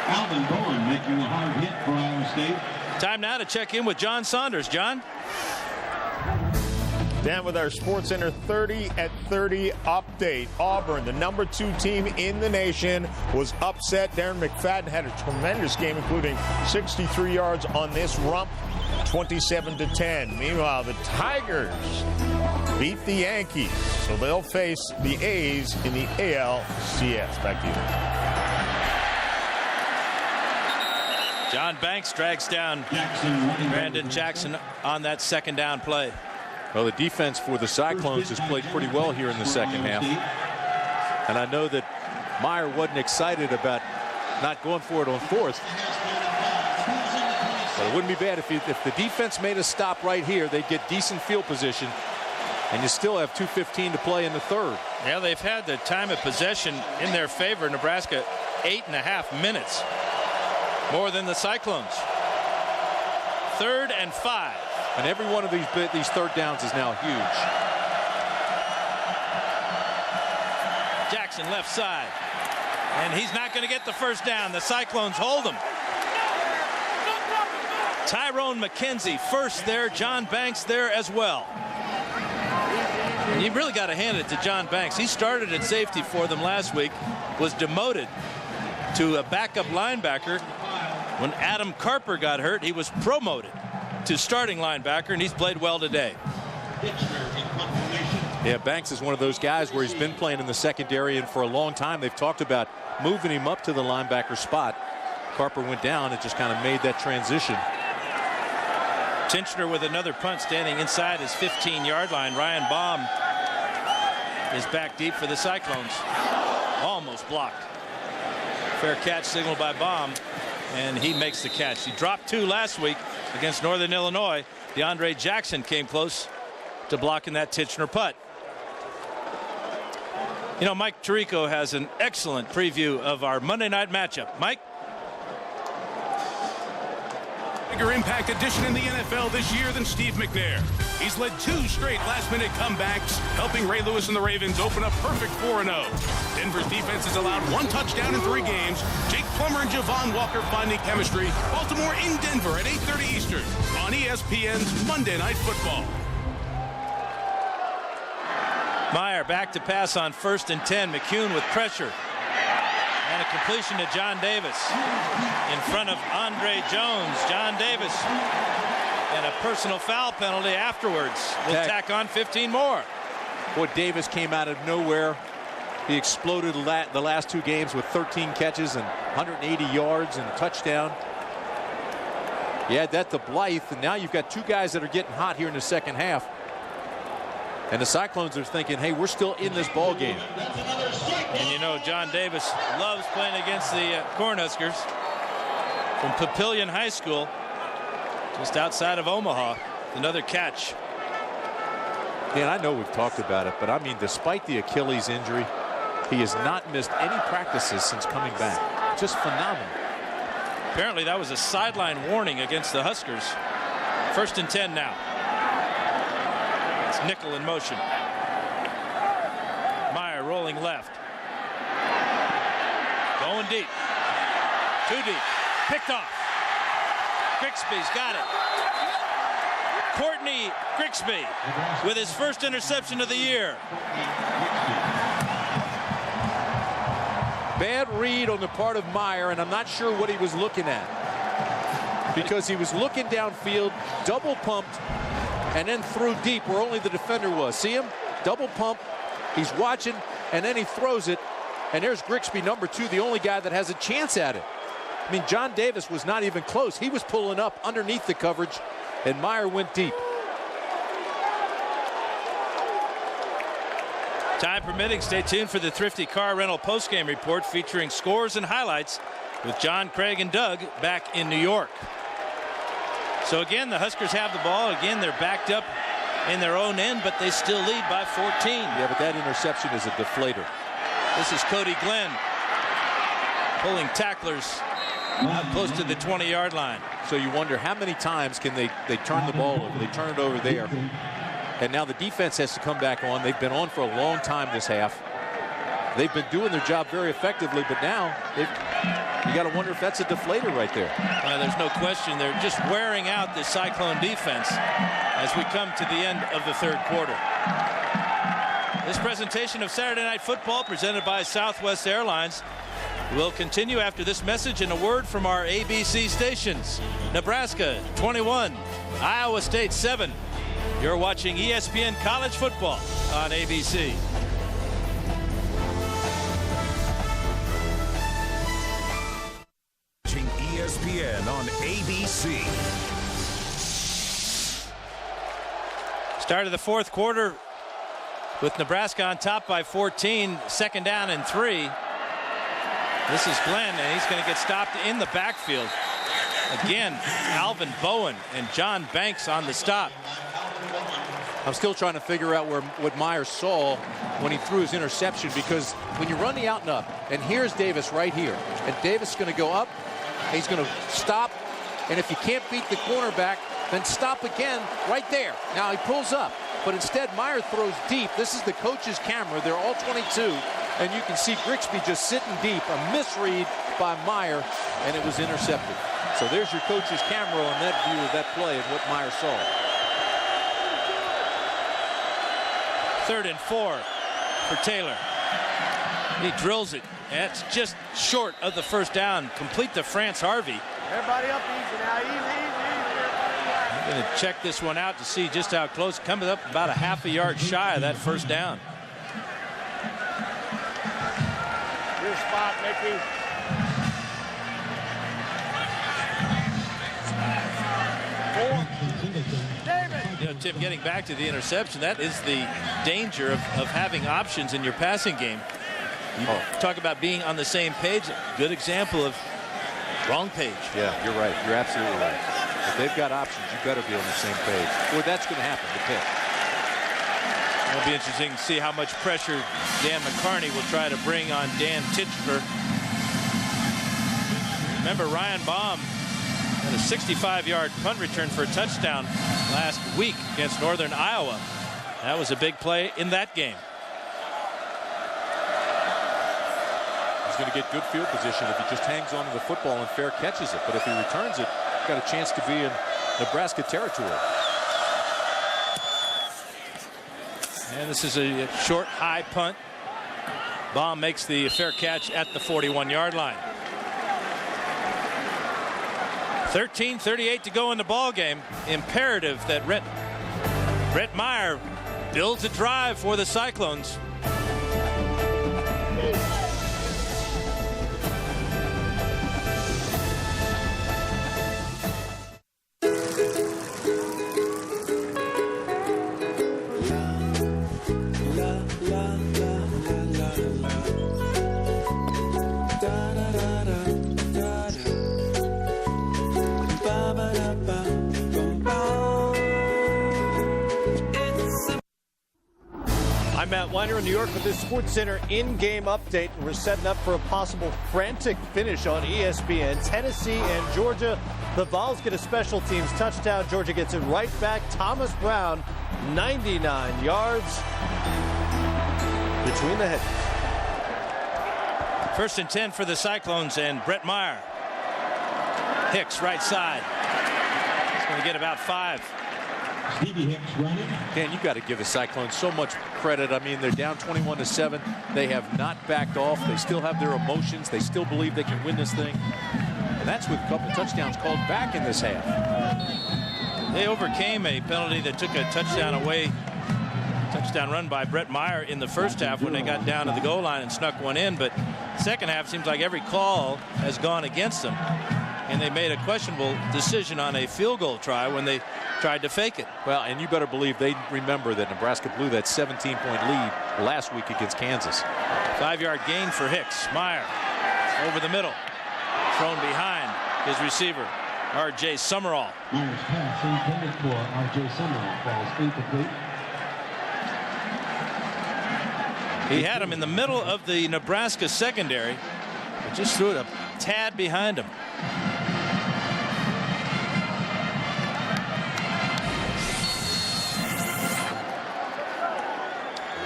Alvin Bowen making a hard hit for Iowa State. Time now to check in with John Saunders. John? Dan with our SportsCenter 30 at 30 update. Auburn, the number 2 team in the nation, was upset. Darren McFadden had a tremendous game, including 63 yards on this rump, 27-10. Meanwhile, the Tigers beat the Yankees, so they'll face the A's in the ALCS. Back to you. John Banks drags down Brandon Jackson on that second down play. Well, the defense for the Cyclones has played pretty well here in the second half. And I know that Meyer wasn't excited about not going for it on 4th. But it wouldn't be bad if the defense made a stop right here. They'd get decent field position. And you still have 2:15 to play in the 3rd. Yeah, they've had the time of possession in their favor. Nebraska, 8.5 minutes. More than the Cyclones. 3rd and 5. And every one of these 3rd downs is now huge. Jackson left side. And he's not going to get the first down. The Cyclones hold him. Tyrone McKenzie first there. John Banks there as well. And you really got to hand it to John Banks. He started at safety for them last week, was demoted to a backup linebacker. When Adam Carper got hurt, he was promoted to starting linebacker, and he's played well today. Yeah, Banks is one of those guys where he's been playing in the secondary, and for a long time they've talked about moving him up to the linebacker spot. Carper went down and just kind of made that transition. Tinchner with another punt standing inside his 15-yard line. Ryan Baum is back deep for the Cyclones. Almost blocked. Fair catch signaled by Baum, and he makes the catch. He dropped 2 last week against Northern Illinois. DeAndre Jackson came close to blocking that Tinchner punt. You know, Mike Tirico has an excellent preview of our Monday night matchup. Mike? Bigger impact addition in the NFL this year than Steve McNair. He's led 2 straight last-minute comebacks, helping Ray Lewis and the Ravens open up perfect 4-0. Denver's defense has allowed 1 touchdown in 3 games. Jake Plummer and Javon Walker finding chemistry. Baltimore in Denver at 8:30 Eastern on ESPN's Monday Night Football. Meyer back to pass on 1st and 10. McCune with pressure. And a completion to John Davis in front of Andre Jones. John Davis, and a personal foul penalty afterwards. Will tack on 15 more. Boy, Davis came out of nowhere. He exploded the last 2 games with 13 catches and 180 yards and a touchdown. You add that to Blythe, and now you've got 2 guys that are getting hot here in the second half. And the Cyclones are thinking, hey, we're still in this ball game. And you know, John Davis loves playing against the Cornhuskers from Papillion High School, just outside of Omaha. Another catch. Man, I know we've talked about it, but I mean, despite the Achilles injury, he has not missed any practices since coming back. Just phenomenal. Apparently that was a sideline warning against the Huskers. 1st and 10 now. It's nickel in motion. Meyer rolling left. Going deep. Too deep. Picked off. Grigsby's got it. Courtney Grigsby with his first interception of the year. Bad read on the part of Meyer, and I'm not sure what he was looking at. Because he was looking downfield, double pumped, and then threw deep where only the defender was. See him? Double pump. He's watching, and then he throws it. And there's Grigsby, number 2, the only guy that has a chance at it. I mean, John Davis was not even close. He was pulling up underneath the coverage, and Meyer went deep. Time permitting, stay tuned for the Thrifty Car Rental postgame report featuring scores and highlights with John, Craig, and Doug back in New York. So again, the Huskers have the ball. Again, they're backed up in their own end, but they still lead by 14. Yeah, but that interception is a deflator. This is Cody Glenn pulling tacklers out close to the 20-yard line. So you wonder how many times can they turn the ball over. They turn it over there. And now the defense has to come back on. They've been on for a long time this half. They've been doing their job very effectively, but now you got to wonder if that's a deflator right there. There's no question. They're just wearing out the Cyclone defense as we come to the end of the 3rd quarter. This presentation of Saturday Night Football presented by Southwest Airlines will continue after this message and a word from our ABC stations. Nebraska 21, Iowa State 7. You're watching ESPN College Football on ABC. Watching ESPN on ABC. Start of the 4th quarter with Nebraska on top by 14. 2nd down and 3. This is Glenn, and he's going to get stopped in the backfield. Again, Alvin Bowen and John Banks on the stop. I'm still trying to figure out what Meyer saw when he threw his interception, because when you run the out and up, and here's Davis right here, and Davis is going to go up, and he's going to stop, and if you can't beat the cornerback, then stop again right there. Now he pulls up, but instead Meyer throws deep. This is the coach's camera. They're all 22, and you can see Grigsby just sitting deep. A misread by Meyer, and it was intercepted. So there's your coach's camera on that view of that play and what Meyer saw. 3rd and 4 for Taylor. He drills it. That's just short of the first down. Complete to France Harvey. Everybody up easy now. Easy. I'm going to check this one out to see just how close. Coming up about a half a yard shy of that first down. Your spot, Mickey. You know, Tim, getting back to the interception, that is the danger of having options in your passing game. You talk about being on the same page. Good example of wrong page. Yeah, you're right. You're absolutely right. If they've got options, you better be on the same page, or that's going to happen, the pick. It'll be interesting to see how much pressure Dan McCarney will try to bring on Dan Titchler. Remember, Ryan Baum had a 65-yard punt return for a touchdown last week against Northern Iowa. That was a big play in that game. He's going to get good field position if he just hangs on to the football and fair catches it. But if he returns it, he's got a chance to be in Nebraska territory. And this is a short, high punt. Baum makes the fair catch at the 41-yard line. 13:38 to go in the ball game. Imperative that Brett Meyer builds a drive for the Cyclones. I'm Matt Weiner in New York with this Sports Center in-game update. We're setting up for a possible frantic finish on ESPN. Tennessee and Georgia. The Vols get a special teams touchdown. Georgia gets it right back. Thomas Brown, 99 yards between the heads. 1st and 10 for the Cyclones and Brett Meyer. Hicks right side. He's going to get about 5. Dan, you've got to give the Cyclones so much credit. I mean, they're down 21-7. They have not backed off. They still have their emotions. They still believe they can win this thing. And that's with a couple touchdowns called back in this half. They overcame a penalty that took a touchdown away. Touchdown run by Brett Meyer in the first half when they got down to the goal line and snuck one in. But second half seems like every call has gone against them. And they made a questionable decision on a field goal try when they tried to fake it. Well, and you better believe they remember that Nebraska blew that 17-point lead last week against Kansas. 5-yard gain for Hicks. Meyer over the middle. Thrown behind his receiver, R.J. Summerall. Meyer's pass intended for R.J. Summerall falls incomplete. He had him in the middle of the Nebraska secondary, but just threw it a tad behind him.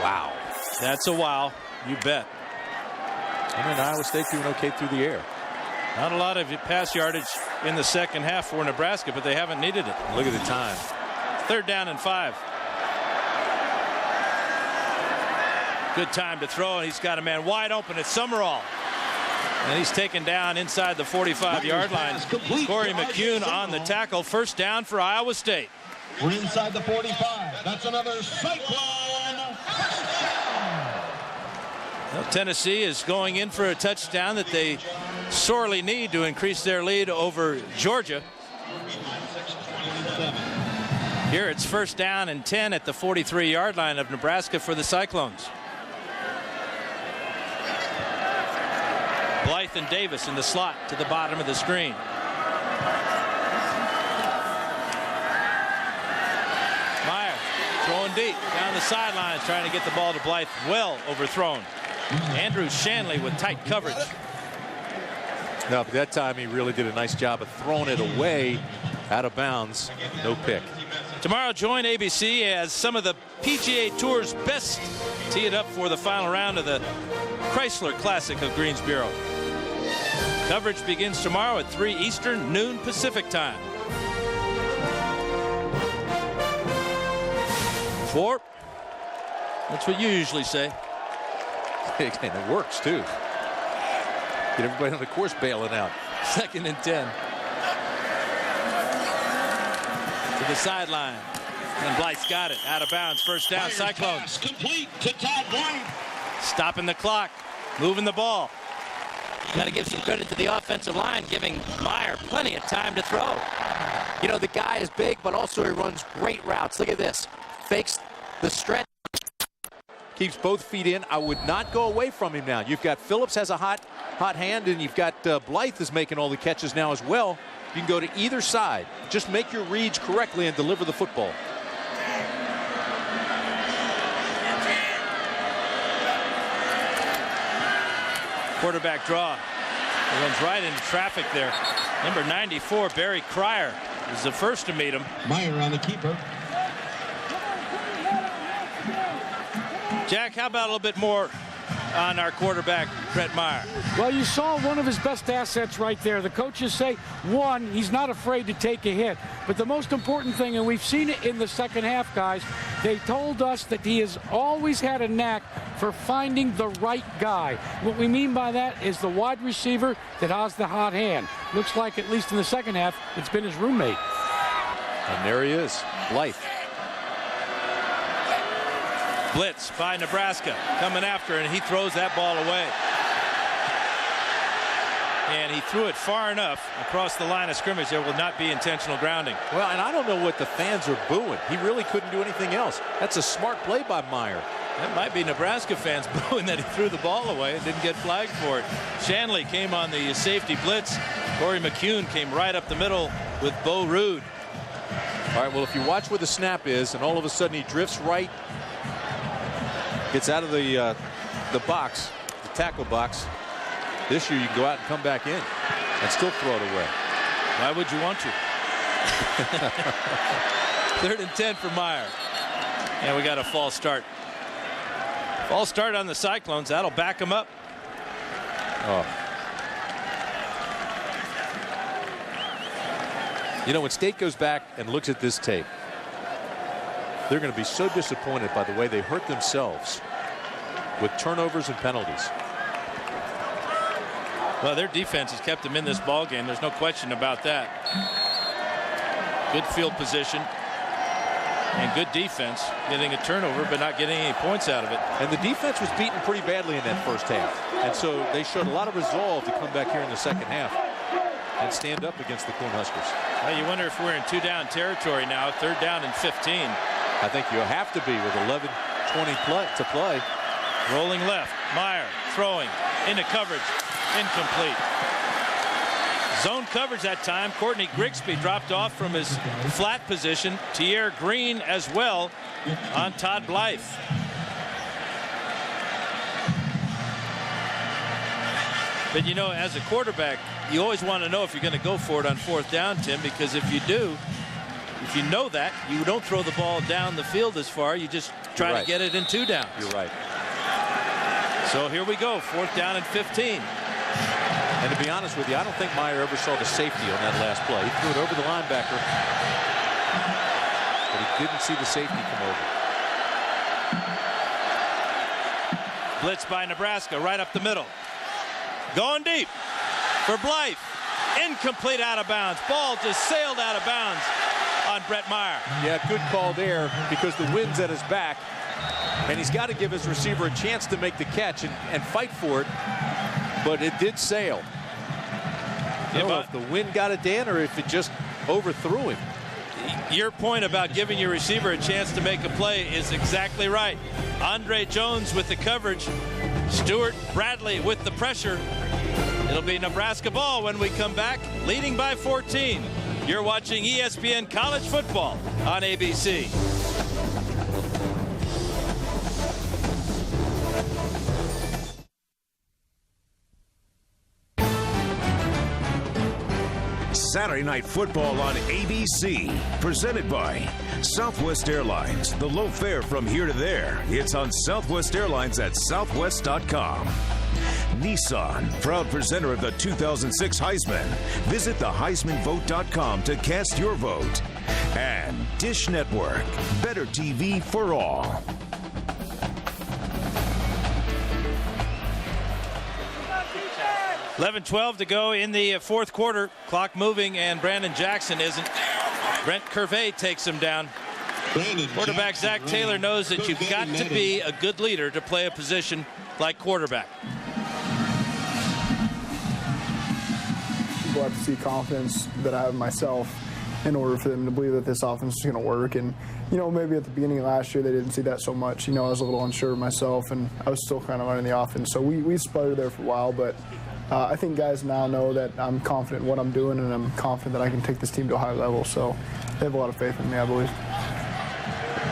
Wow. That's a wow. You bet. And then Iowa State doing okay through the air. Not a lot of pass yardage in the second half for Nebraska, but they haven't needed it. Look at the time. 3rd down and 5. Good time to throw, and he's got a man wide open at Summerall. And he's taken down inside the 45-yard line. Corey McCune on the tackle. 1st down for Iowa State. We're inside the 45. That's another Cyclone. Well, Tennessee is going in for a touchdown that they sorely need to increase their lead over Georgia. Here it's 1st down and 10 at the 43-yard line of Nebraska for the Cyclones. Blythe and Davis in the slot to the bottom of the screen. Meyer throwing deep down the sidelines, trying to get the ball to Blythe. Well overthrown. Andrew Shanley with tight coverage. No, but that time he really did a nice job of throwing it away out of bounds. No pick. Tomorrow, join ABC as some of the PGA Tour's best tee it up for the final round of the Chrysler Classic of Greensboro. Coverage begins tomorrow at 3 Eastern, noon Pacific time. 4. That's what you usually say. And it works, too. Get everybody on the course bailing out. 2nd and 10. To the sideline. And Blythe's got it. Out of bounds. First down, Cyclones. Complete to Todd Blythe. Stopping the clock. Moving the ball. Got to give some credit to the offensive line, giving Meyer plenty of time to throw. You know, the guy is big, but also he runs great routes. Look at this. Fakes the stretch. Keeps both feet in. I would not go away from him now. You've got Phillips has a hot hand, and you've got Blythe is making all the catches now as well. You can go to either side. Just make your reads correctly and deliver the football. Quarterback draw. He runs right into traffic there. Number 94, Barry Cryer, is the first to meet him. Meyer on the keeper. Jack, how about a little bit more on our quarterback, Brett Meyer? Well, you saw one of his best assets right there. The coaches say, one, he's not afraid to take a hit. But the most important thing, and we've seen it in the second half, guys, they told us that he has always had a knack for finding the right guy. What we mean by that is the wide receiver that has the hot hand. Looks like, at least in the second half, it's been his roommate. And there he is, Blythe. Blitz by Nebraska, coming after, and he throws that ball away. And he threw it far enough across the line of scrimmage. There will not be intentional grounding. Well, and I don't know what the fans are booing. He really couldn't do anything else. That's a smart play by Meyer. That might be Nebraska fans booing that he threw the ball away and didn't get flagged for it. Shanley came on the safety blitz. Corey McCune came right up the middle with Bo Rude. All right, well, if you watch where the snap is, and all of a sudden he drifts right, gets out of the box, the tackle box. This year you can go out and come back in and still throw it away. Why would you want to? 3rd and 10 for Meyer. And we got a false start. False start on the Cyclones. That'll back them up. Oh. You know, when State goes back and looks at this tape, they're going to be so disappointed by the way they hurt themselves with turnovers and penalties. Well, their defense has kept them in this ball game. There's no question about that. Good field position and good defense, getting a turnover but not getting any points out of it. And the defense was beaten pretty badly in that first half, and so they showed a lot of resolve to come back here in the second half and stand up against the Cornhuskers. Well, you wonder if we're in 2-down territory now. 3rd down and 15. I think you'll have to be with 11:20 to play. Rolling left. Meyer throwing into coverage. Incomplete. Zone coverage that time. Courtney Grigsby dropped off from his flat position. Tierre Green as well on Todd Blythe. But you know, as a quarterback, you always want to know if you're going to go for it on 4th down, Tim, because if you do, if you know that, you don't throw the ball down the field as far. You just try to get it in 2 downs. You're right. So here we go. 4th down and 15. And to be honest with you, I don't think Meyer ever saw the safety on that last play. He threw it over the linebacker, but he didn't see the safety come over. Blitz by Nebraska right up the middle. Going deep for Blythe. Incomplete, out of bounds. Ball just sailed out of bounds on Brett Meyer. Yeah, good call there because the wind's at his back. And he's got to give his receiver a chance to make the catch and fight for it. But it did sail. I don't know if the wind got it, Dan, or if it just overthrew him. Your point about giving your receiver a chance to make a play is exactly right. Andre Jones with the coverage. Stuart Bradley with the pressure. It'll be Nebraska ball when we come back, leading by 14. You're watching ESPN College Football on ABC. Saturday Night Football on ABC, presented by Southwest Airlines. The low fare from here to there. It's on Southwest Airlines at southwest.com. Nissan, proud presenter of the 2006 Heisman. Visit theheismanvote.com to cast your vote. And Dish Network, better TV for all. $11-12 to go in the fourth quarter. Clock moving, and Brandon Jackson isn't. Brent Curvey takes him down. Quarterback Zach Taylor knows that you've got to be a good leader to play a position like quarterback. People have to see confidence that I have in myself in order for them to believe that this offense is going to work. And, you know, maybe at the beginning of last year they didn't see that so much. You know, I was a little unsure of myself, and I was still kind of learning the offense. So we sputtered there for a while, but I think guys now know that I'm confident in what I'm doing, and I'm confident that I can take this team to a higher level. So they have a lot of faith in me, I believe.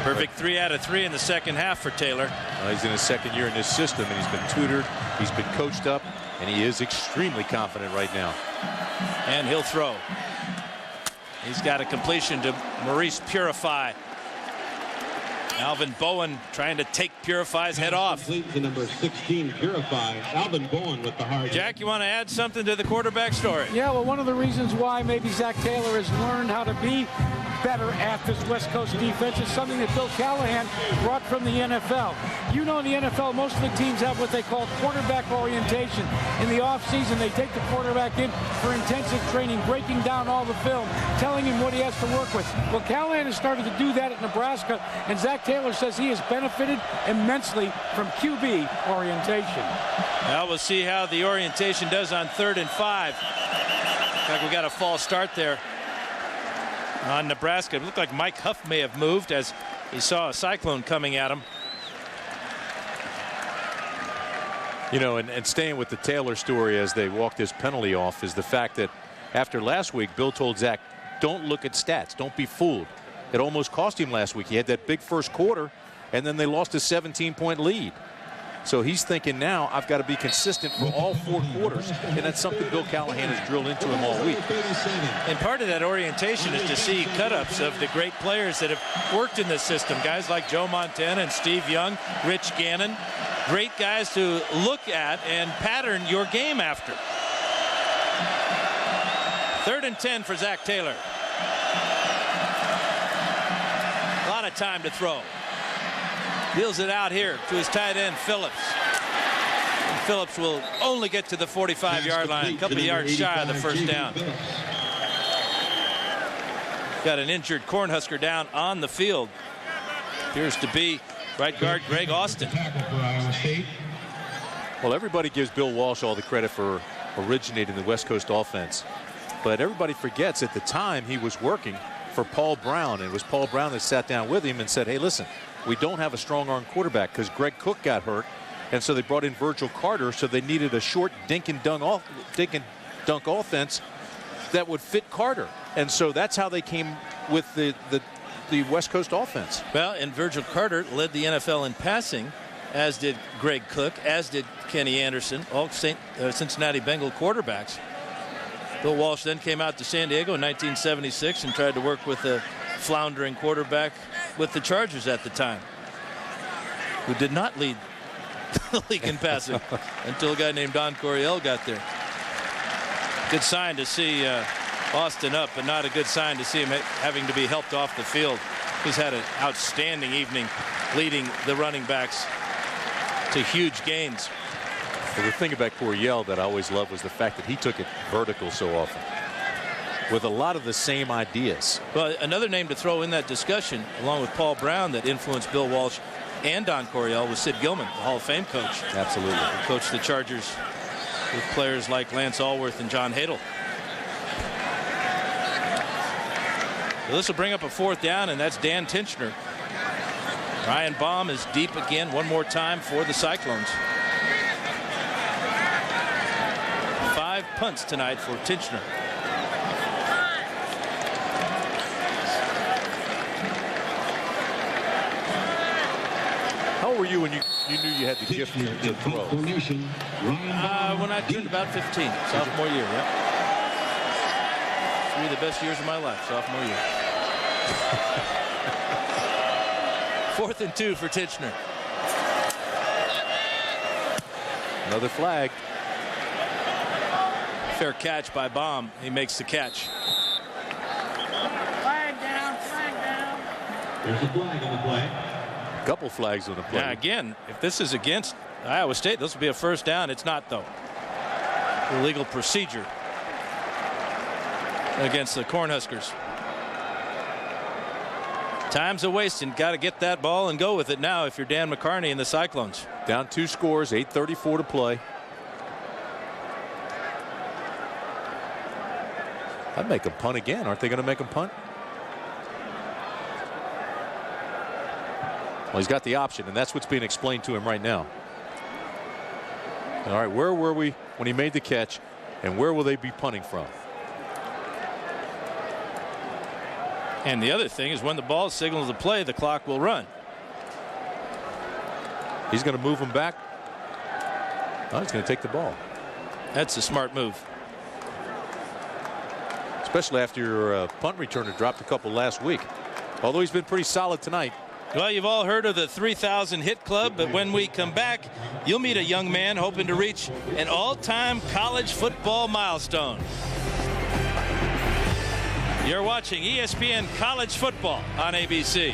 Perfect 3 out of 3 in the second half for Taylor. He's in his second year in this system, and he's been tutored, he's been coached up, and he is extremely confident right now. And he'll throw. He's got a completion to Maurice Purify. Alvin Bowen trying to take Purify's head off. The number 16 Purify. Alvin Bowen with the hard. Jack, you want to add something to the quarterback story? Yeah, well, one of the reasons why maybe Zach Taylor has learned how to be better at this West Coast defense is something that Bill Callahan brought from the NFL. You know, in the NFL, most of the teams have what they call quarterback orientation. In the offseason, they take the quarterback in for intensive training, breaking down all the film, telling him what he has to work with. Well, Callahan has started to do that at Nebraska, and Zach Taylor says he has benefited immensely from QB orientation. Now we'll see how the orientation does on 3rd and 5. Looks like we got a false start there on Nebraska. It looked like Mike Huff may have moved as he saw a Cyclone coming at him. You know, and staying with the Taylor story as they walk this penalty off is the fact that after last week, Bill told Zach, don't look at stats. Don't be fooled. It almost cost him last week. He had that big first quarter, and then they lost a 17-point lead. So he's thinking now, I've got to be consistent for all 4 quarters, and that's something Bill Callahan has drilled into him all week. And part of that orientation is to see cut-ups of the great players that have worked in this system. Guys like Joe Montana and Steve Young, Rich Gannon. Great guys to look at and pattern your game after. 3rd and 10 for Zach Taylor. A lot of time to throw. Deals it out here to his tight end, Phillips. And Phillips will only get to the 45-yard line, a couple of yards shy of the first down. Got an injured Cornhusker down on the field. Appears to be right guard Greg Austin. Well, everybody gives Bill Walsh all the credit for originating the West Coast offense. But everybody forgets at the time he was working for Paul Brown. And it was Paul Brown that sat down with him and said, hey, listen, we don't have a strong arm quarterback because Greg Cook got hurt. And so they brought in Virgil Carter. So they needed a short dink and dunk offense that would fit Carter. And so that's how they came with the West Coast offense. Well, and Virgil Carter led the NFL in passing, as did Greg Cook, as did Kenny Anderson, all Cincinnati Bengal quarterbacks. Bill Walsh then came out to San Diego in 1976 and tried to work with a floundering quarterback with the Chargers at the time, who did not lead the league in passing until a guy named Don Coryell got there. Good sign to see Austin up, but not a good sign to see him having to be helped off the field. He's had an outstanding evening leading the running backs to huge gains. Well, the thing about Coryell that I always loved was the fact that he took it vertical so often with a lot of the same ideas. Well, another name to throw in that discussion, along with Paul Brown, that influenced Bill Walsh and Don Coryell, was Sid Gilman, the Hall of Fame coach. Absolutely. He coached the Chargers with players like Lance Allworth and John Hadle. So this will bring up a 4th down, and that's Dan Tinchner. Ryan Baum is deep again one more time for the Cyclones. 5 punts tonight for Tinchner. How were you when you knew you had the gift to throw? When I turned about 15, sophomore year, yeah. 3 of the best years of my life, sophomore year. 4th and 2 for Titchener. Another flag. Fair catch by Baum. He makes the catch. Flag down, flag down. There's a flag on the play. Couple flags on the play. Yeah, again, if this is against Iowa State, this will be a first down. It's not, though. Illegal procedure against the Cornhuskers. Time's a wasting. Got to get that ball and go with it now if you're Dan McCarney and the Cyclones. Down 2 scores, 8:34 to play. I'd make them punt again. Aren't they going to make them punt? Well, he's got the option, and that's what's being explained to him right now. All right, where were we when he made the catch, and where will they be punting from? And the other thing is when the ball signals the play, the clock will run. He's going to move him back. Oh, he's going to take the ball. That's a smart move. Especially after your punt returner dropped a couple last week. Although he's been pretty solid tonight. Well, you've all heard of the 3,000 hit club, but when we come back, you'll meet a young man hoping to reach an all-time college football milestone. You're watching ESPN College Football on ABC.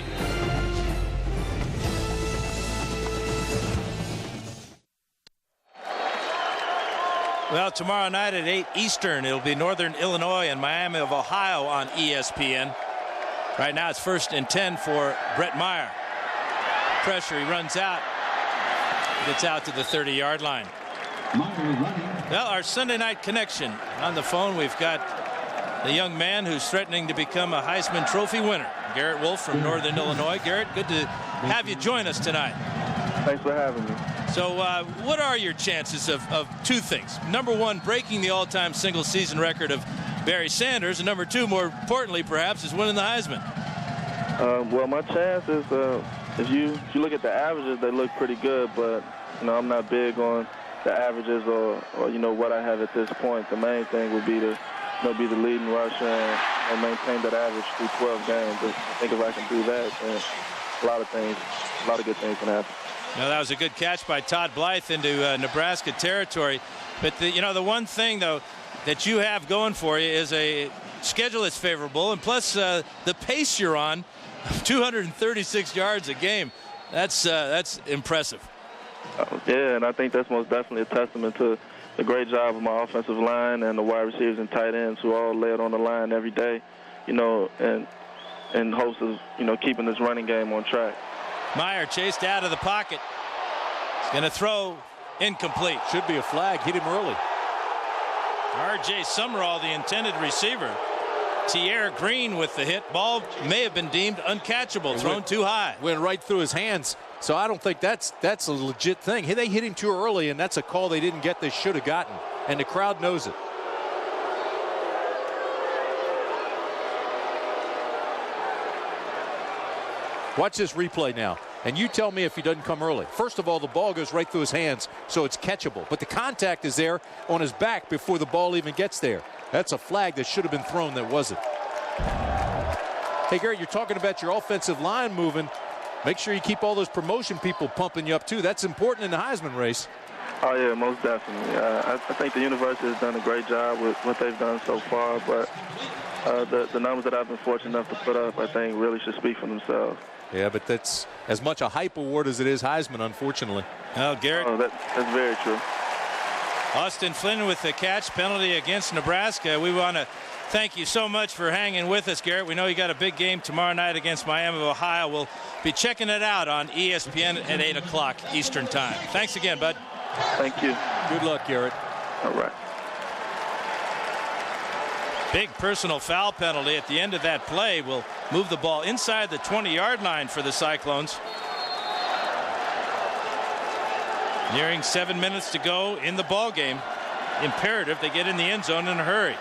Well, tomorrow night at 8 Eastern, it'll be Northern Illinois and Miami of Ohio on ESPN. Right now it's 1st and 10 for Brett Meyer. Pressure, he runs out. Gets out to the 30-yard line. Well, our Sunday night connection on the phone, we've got the young man who's threatening to become a Heisman Trophy winner, Garrett Wolf from Northern Illinois. Garrett, good to have you join us tonight. Thanks for having me. So what are your chances of 2 things? Number 1, breaking the all-time single-season record of Barry Sanders, and number 2, more importantly perhaps, is winning the Heisman. Well, my chances, if you look at the averages, they look pretty good, but I'm not big on the averages or what I have at this point. The main thing would be to be the leading rusher and maintain that average through 12 games. I think if I can do that, then a lot of good things can happen. Now, that was a good catch by Todd Blythe into Nebraska territory. But the one thing, though, that you have going for you is a schedule that's favorable, and plus the pace you're on, 236 yards a game. That's impressive. Yeah, and I think that's most definitely a testament to the great job of my offensive line and the wide receivers and tight ends who all lay it on the line every day, and in hopes of keeping this running game on track. Meyer chased out of the pocket. He's going to throw incomplete. Should be a flag. Hit him early. R.J. Summerall, the intended receiver. Tierre Green with the hit. Ball may have been deemed uncatchable, thrown too high. Went right through his hands. So I don't think that's a legit thing. Hey, they hit him too early, and that's a call they didn't get, they should have gotten. And the crowd knows it. Watch this replay now. And you tell me if he doesn't come early. First of all, the ball goes right through his hands, so it's catchable. But the contact is there on his back before the ball even gets there. That's a flag that should have been thrown that wasn't. Hey, Garrett, you're talking about your offensive line moving. Make sure you keep all those promotion people pumping you up, too. That's important in the Heisman race. Oh, yeah, most definitely. I think the university has done a great job with what they've done so far. But the numbers that I've been fortunate enough to put up, I think, really should speak for themselves. Yeah, but that's as much a hype award as it is Heisman, unfortunately. Well, Garrett. Oh, that's very true. Austin Flynn with the catch penalty against Nebraska. We want to thank you so much for hanging with us, Garrett. We know you got a big game tomorrow night against Miami of Ohio. We'll be checking it out on ESPN at 8 o'clock Eastern time. Thanks again, bud. Thank you. Good luck, Garrett. All right. Big personal foul penalty at the end of that play will move the ball inside the 20-yard line for the Cyclones. Nearing 7 minutes to go in the ball game. Imperative they get in the end zone in a hurry.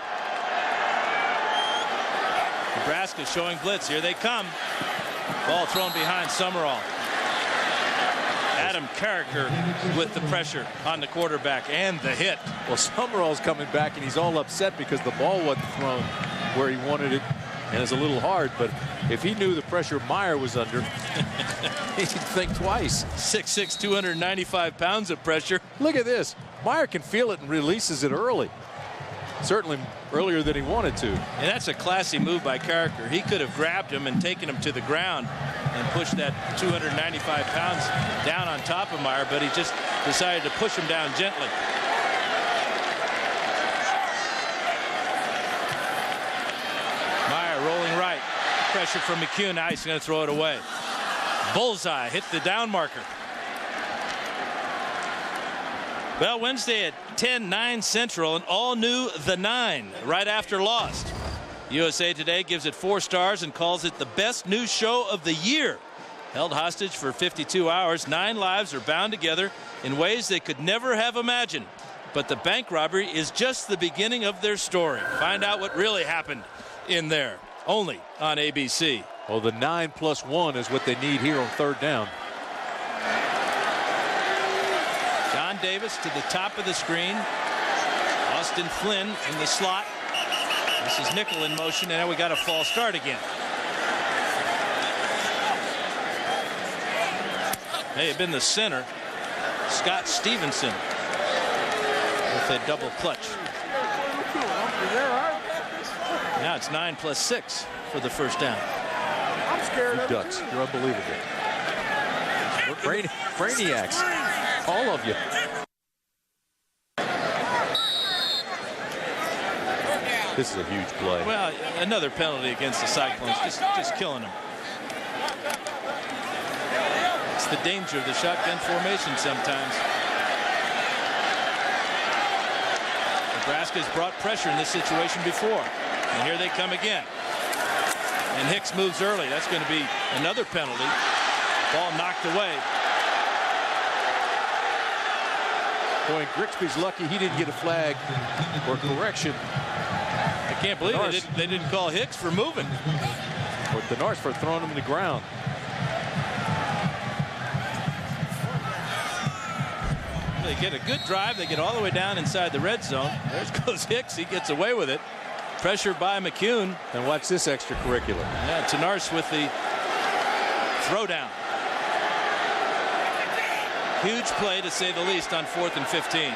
Nebraska showing blitz. Here they come. Ball thrown behind Summerall. Adam Carricker with the pressure on the quarterback and the hit. Well, Summerall's coming back, and he's all upset because the ball wasn't thrown. where he wanted it, and it's a little hard, but if he knew the pressure Meyer was under, he'd think twice. 6'6", 295 pounds of pressure. Look at this. Meyer can feel it and releases it early. Certainly earlier than he wanted to. And that's a classy move by Carricker. He could have grabbed him and taken him to the ground and pushed that 295 pounds down on top of Meyer, but he just decided to push him down gently. Meyer rolling right. Pressure from McCune. Now he's going to throw it away. Bullseye. Hit the down marker. Well, Wednesday at 10:09 Central, an all-new The 9 right after Lost. USA Today gives it 4 stars and calls it the best news show of the year. Held hostage for 52 hours, 9 lives are bound together in ways they could never have imagined. But the bank robbery is just the beginning of their story. Find out what really happened in there, only on ABC. Well, the 9+1 is what they need here on 3rd down. John Davis to the top of the screen. Austin Flynn in the slot. This is nickel in motion, and now we got a false start again. May have been the center, Scott Stevenson, with a double clutch. Now it's 9+6 for the first down. I'm scared You of ducks, you're unbelievable. Brainiacs, all of you. This is a huge play. Well, another penalty against the Cyclones, just killing them. It's the danger of the shotgun formation sometimes. Nebraska has brought pressure in this situation before, and here they come again. And Hicks moves early. That's going to be another penalty. Ball knocked away. Boy, Grigsby's lucky he didn't get a flag or correction. I can't believe they didn't call Hicks for moving. Or Denars for throwing him to the ground. They get a good drive. They get all the way down inside the red zone. There goes Hicks. He gets away with it. Pressure by McCune. And watch this extracurricular. Yeah, Tenarce with the throwdown. Huge play, to say the least, on 4th and 15.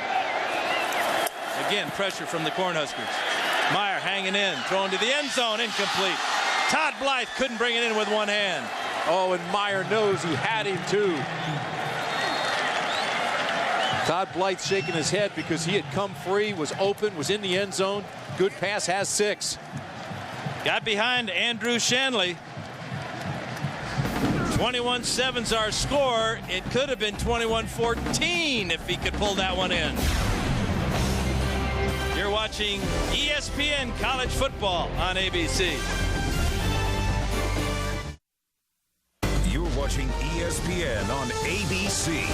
Again, pressure from the Cornhuskers. Meyer hanging in, thrown to the end zone, incomplete. Todd Blythe couldn't bring it in with one hand. Oh, and Meyer knows he had him too. Todd Blythe shaking his head because he had come free, was open, was in the end zone. Good pass, has 6. Got behind Andrew Shanley. 21-7's our score. It could have been 21-14 if he could pull that one in. You're watching ESPN College Football on ABC. You're watching ESPN on ABC.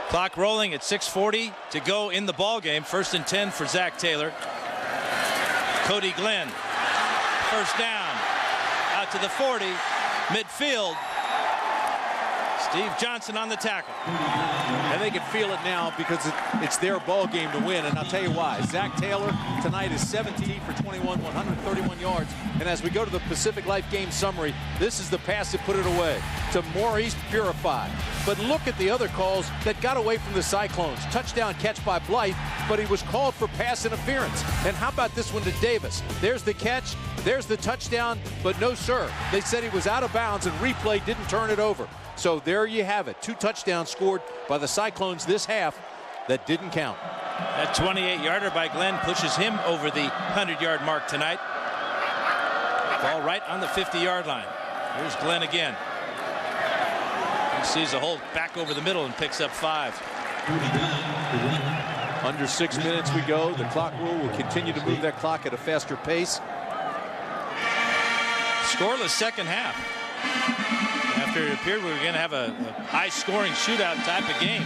Clock rolling at 6:40 to go in the ball game. 1st and 10 for Zach Taylor. Cody Glenn. First down. Out to the 40. Midfield. Steve Johnson on the tackle. And they can feel it now because it's their ball game to win. And I'll tell you why. Zach Taylor tonight is 17 for 21, 131 yards. And as we go to the Pacific Life game summary, this is the pass that put it away to Maurice Purify. But look at the other calls that got away from the Cyclones. Touchdown catch by Blythe, but he was called for pass interference. And how about this one to Davis? There's the catch, there's the touchdown, but no, sir. They said he was out of bounds and replay didn't turn it over. So there you have it. 2 touchdowns scored by the Cyclones this half that didn't count. That 28-yarder by Glenn pushes him over the 100-yard mark tonight. Ball right on the 50-yard line. Here's Glenn again. He sees a hole back over the middle and picks up 5. Under 6 minutes we go. The clock rule will continue to move that clock at a faster pace. Scoreless second half. After it appeared we were going to have a high-scoring shootout type of game.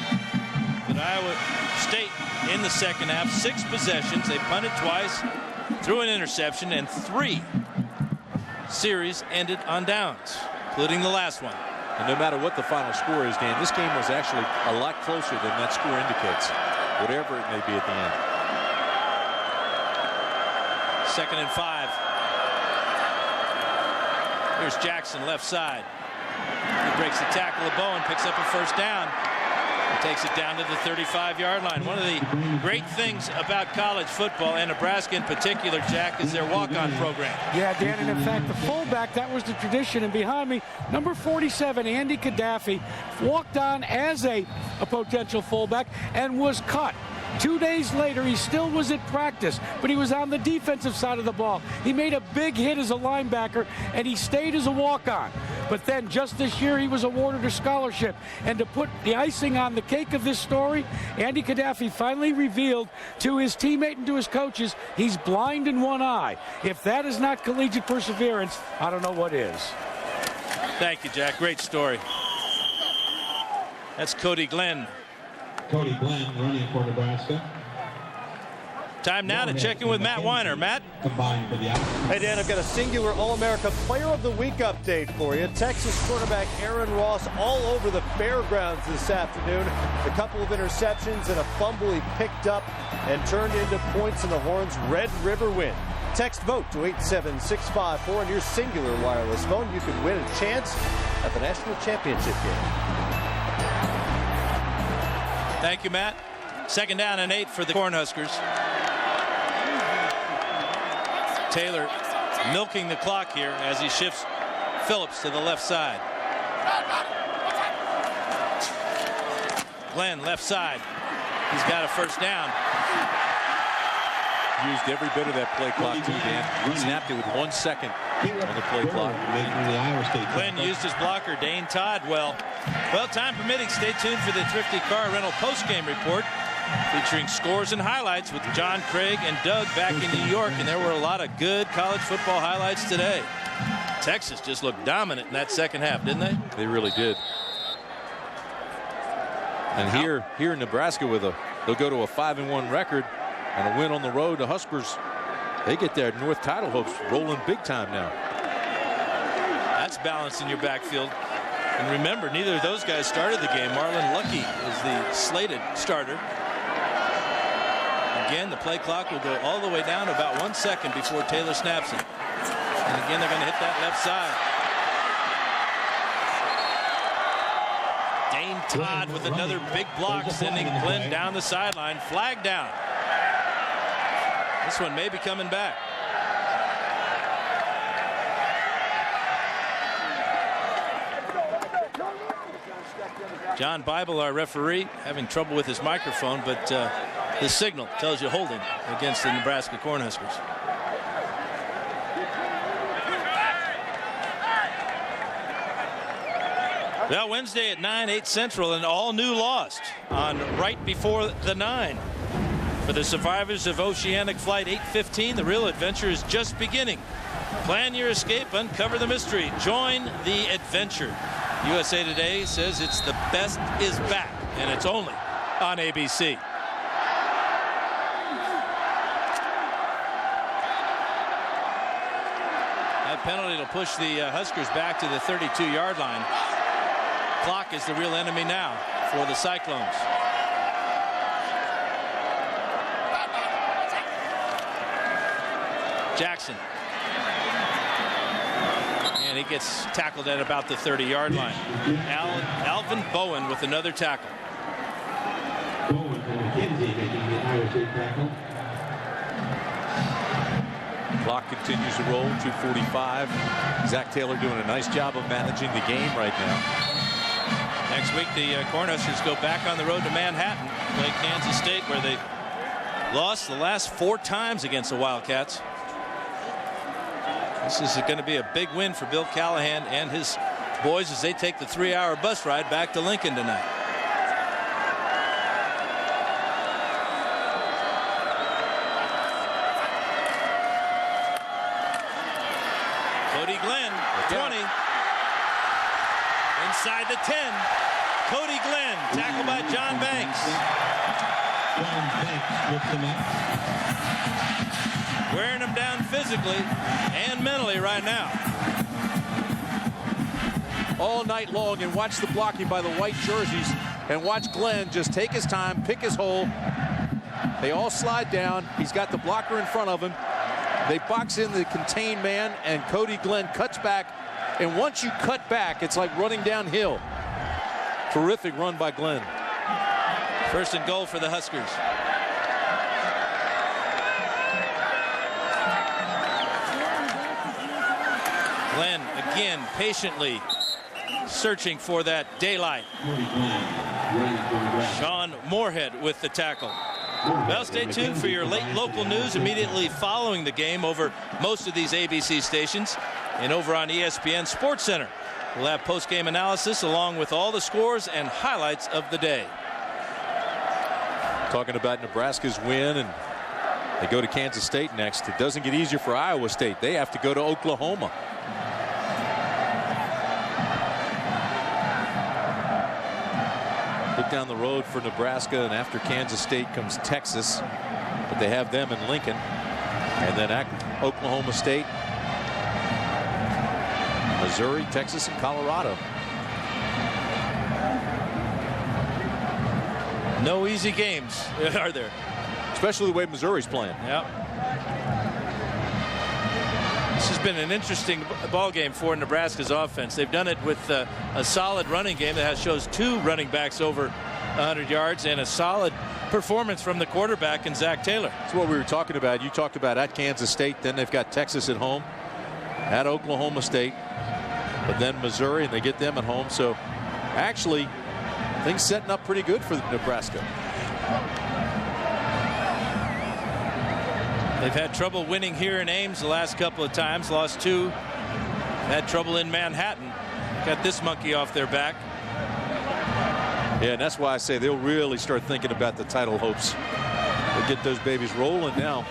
But Iowa State in the second half, 6 possessions. They punted twice, threw an interception, and 3 series ended on downs, including the last one. And no matter what the final score is, Dan, this game was actually a lot closer than that score indicates, whatever it may be at the end. 2nd and 5. Here's Jackson, left side. He breaks the tackle of Bowen, picks up a first down, and takes it down to the 35-yard line. One of the great things about college football, and Nebraska in particular, Jack, is their walk-on program. Yeah, Dan, and in fact, the fullback, that was the tradition. And behind me, number 47, Andy Gaddafi, walked on as a potential fullback and was cut. 2 days later, he still was at practice, but he was on the defensive side of the ball. He made a big hit as a linebacker, and he stayed as a walk-on. But then just this year, he was awarded a scholarship. And to put the icing on the cake of this story, Andy Gaddafi finally revealed to his teammate and to his coaches, he's blind in one eye. If that is not collegiate perseverance, I don't know what is. Thank you, Jack. Great story. That's Cody Glenn. Cody Glenn running for Nebraska. Time now to check in with Matt Weiner. Matt? Hey, Dan, I've got a singular All-America Player of the Week update for you. Texas quarterback Aaron Ross all over the fairgrounds this afternoon. A couple of interceptions and a fumble he picked up and turned into points in the Horns' Red River win. Text vote to 87654 on your singular wireless phone. You could win a chance at the national championship game. Thank you, Matt. 2nd down and 8 for the Cornhuskers. Taylor milking the clock here as he shifts Phillips to the left side. Glenn, left side. He's got a first down. Used every bit of that play clock too, Dan. He snapped it with 1 second on the play clock. Glenn used his blocker, Dane Todd, well. Well, time permitting, stay tuned for the Thrifty Car Rental postgame report featuring scores and highlights with John, Craig, and Doug back in New York. And there were a lot of good college football highlights today. Texas just looked dominant in that second half, didn't they? They really did. And here in Nebraska, they'll go to a 5-1 record and a win on the road. The Huskers, they get their North title hopes rolling big time now. That's balance in your backfield. And remember, neither of those guys started the game. Marlon Lucky is the slated starter. Again, the play clock will go all the way down to about 1 second before Taylor snaps it. And again, they're going to hit that left side. Dane Todd with another big block, sending Glenn down the sideline. Flag down. This one may be coming back. John Bible, our referee, having trouble with his microphone, but the signal tells you holding against the Nebraska Cornhuskers. Well, Wednesday at 9, 8 Central, an all-new Lost on right before the 9. For the survivors of Oceanic Flight 815, the real adventure is just beginning. Plan your escape, uncover the mystery, join the adventure. USA Today says it's the best is back, and it's only on ABC. That penalty will push the Huskers back to the 32-yard line. Clock is the real enemy now for the Cyclones. Jackson. And he gets tackled at about the 30-yard line. Alvin Bowen with another tackle. Bowen from McKenzie making the Iowa State tackle. Clock continues to roll, 2:45. Zach Taylor doing a nice job of managing the game right now. Next week, the Cornhuskers go back on the road to Manhattan, play Kansas State, where they lost the last 4 times against the Wildcats. This is going to be a big win for Bill Callahan and his boys as they take the 3-hour bus ride back to Lincoln tonight. Cody Glenn, 20. Inside the 10. Cody Glenn, tackled by John Banks. John Banks lifts him up. Wearing him down physically and mentally right now. All night long, and watch the blocking by the white jerseys, and watch Glenn just take his time, pick his hole. They all slide down. He's got the blocker in front of him. They box in the contained man, and Cody Glenn cuts back. And once you cut back, it's like running downhill. Terrific run by Glenn. First and goal for the Huskers. Glenn again patiently searching for that daylight. Sean Moorhead with the tackle. Well, stay tuned for your late local news immediately following the game over most of these ABC stations and over on ESPN Sports Center. We'll have post-game analysis along with all the scores and highlights of the day. Talking about Nebraska's win, and they go to Kansas State next. It doesn't get easier for Iowa State. They have to go to Oklahoma. Look down the road for Nebraska, and after Kansas State comes Texas, but they have them in Lincoln, and then Oklahoma State, Missouri, Texas, and Colorado. No easy games, are there? Especially the way Missouri's playing. Yep. This has been an interesting ball game for Nebraska's offense. They've done it with a solid running game that shows 2 running backs over 100 yards and a solid performance from the quarterback in Zach Taylor. That's what we were talking about. You talked about at Kansas State. Then they've got Texas at home, at Oklahoma State, but then Missouri, and they get them at home. So actually, things setting up pretty good for Nebraska. They've had trouble winning here in Ames the last couple of times. Lost 2. Had trouble in Manhattan. Got this monkey off their back. Yeah, and that's why I say they'll really start thinking about the title hopes. They'll get those babies rolling now.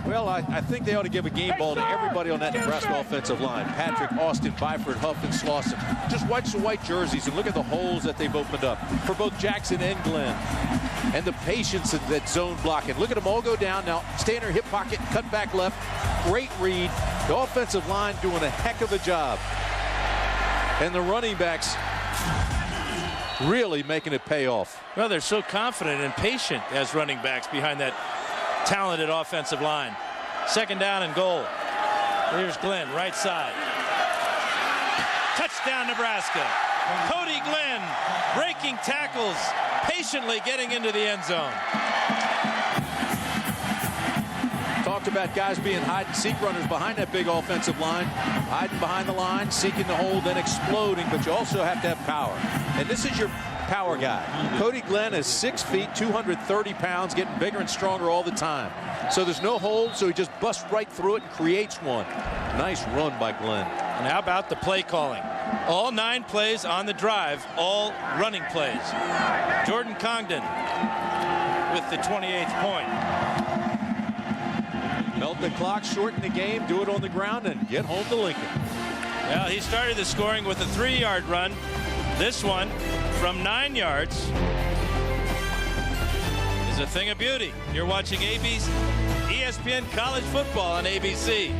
Well, I think they ought to give a game ball to everybody on that Nebraska offensive line. Patrick, Austin, Byford, Huff, and Slauson. Just watch the white jerseys and look at the holes that they've opened up for both Jackson and Glenn. And the patience of that zone blocking. Look at them all go down now. Stay in their hip pocket, cut back left. Great read. The offensive line doing a heck of a job. And the running backs really making it pay off. Well, they're so confident and patient as running backs behind that talented offensive line. Second down and goal. Here's Glenn, right side. Touchdown, Nebraska. Cody Glenn breaking tackles, patiently getting into the end zone. Talked about guys being hide-and-seek runners behind that big offensive line. Hiding behind the line, seeking the hole, then exploding, but you also have to have power. And this is your power guy. Cody Glenn is 6 feet, 230 pounds, getting bigger and stronger all the time. So there's no hole, so he just busts right through it and creates one. Nice run by Glenn. And how about the play calling? All 9 plays on the drive, all running plays. Jordan Congdon with the 28th point. Melt the clock, shorten the game, do it on the ground, and get home to Lincoln. Well, he started the scoring with a 3-yard run. This one from 9 yards is a thing of beauty. You're watching ESPN College Football on ABC.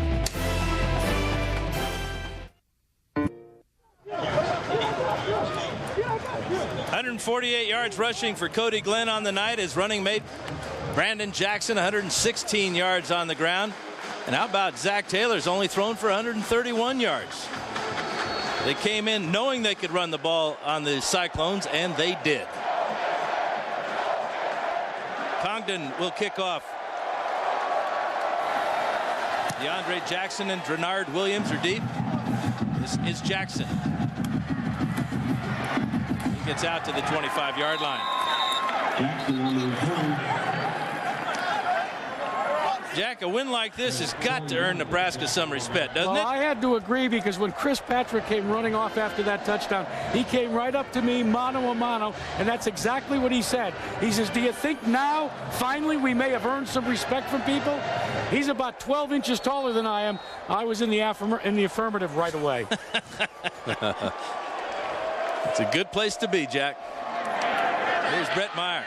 .148 yards rushing for Cody Glenn on the night. His running mate Brandon Jackson, 116 yards on the ground. And how about Zach Taylor's only thrown for 131 yards. They came in knowing they could run the ball on the Cyclones, and they did. Congdon will kick off. DeAndre Jackson and Drenard Williams are deep. This is Jackson. He gets out to the 25-yard line. Jackson on the return. Jack, a win like this has got to earn Nebraska some respect, doesn't it? I had to agree, because when Chris Patrick came running off after that touchdown, he came right up to me, mano a mano, and that's exactly what he said. He says, do you think now, finally, we may have earned some respect from people? He's about 12 inches taller than I am. I was in the affirmative right away. It's a good place to be, Jack. Here's Brett Meyer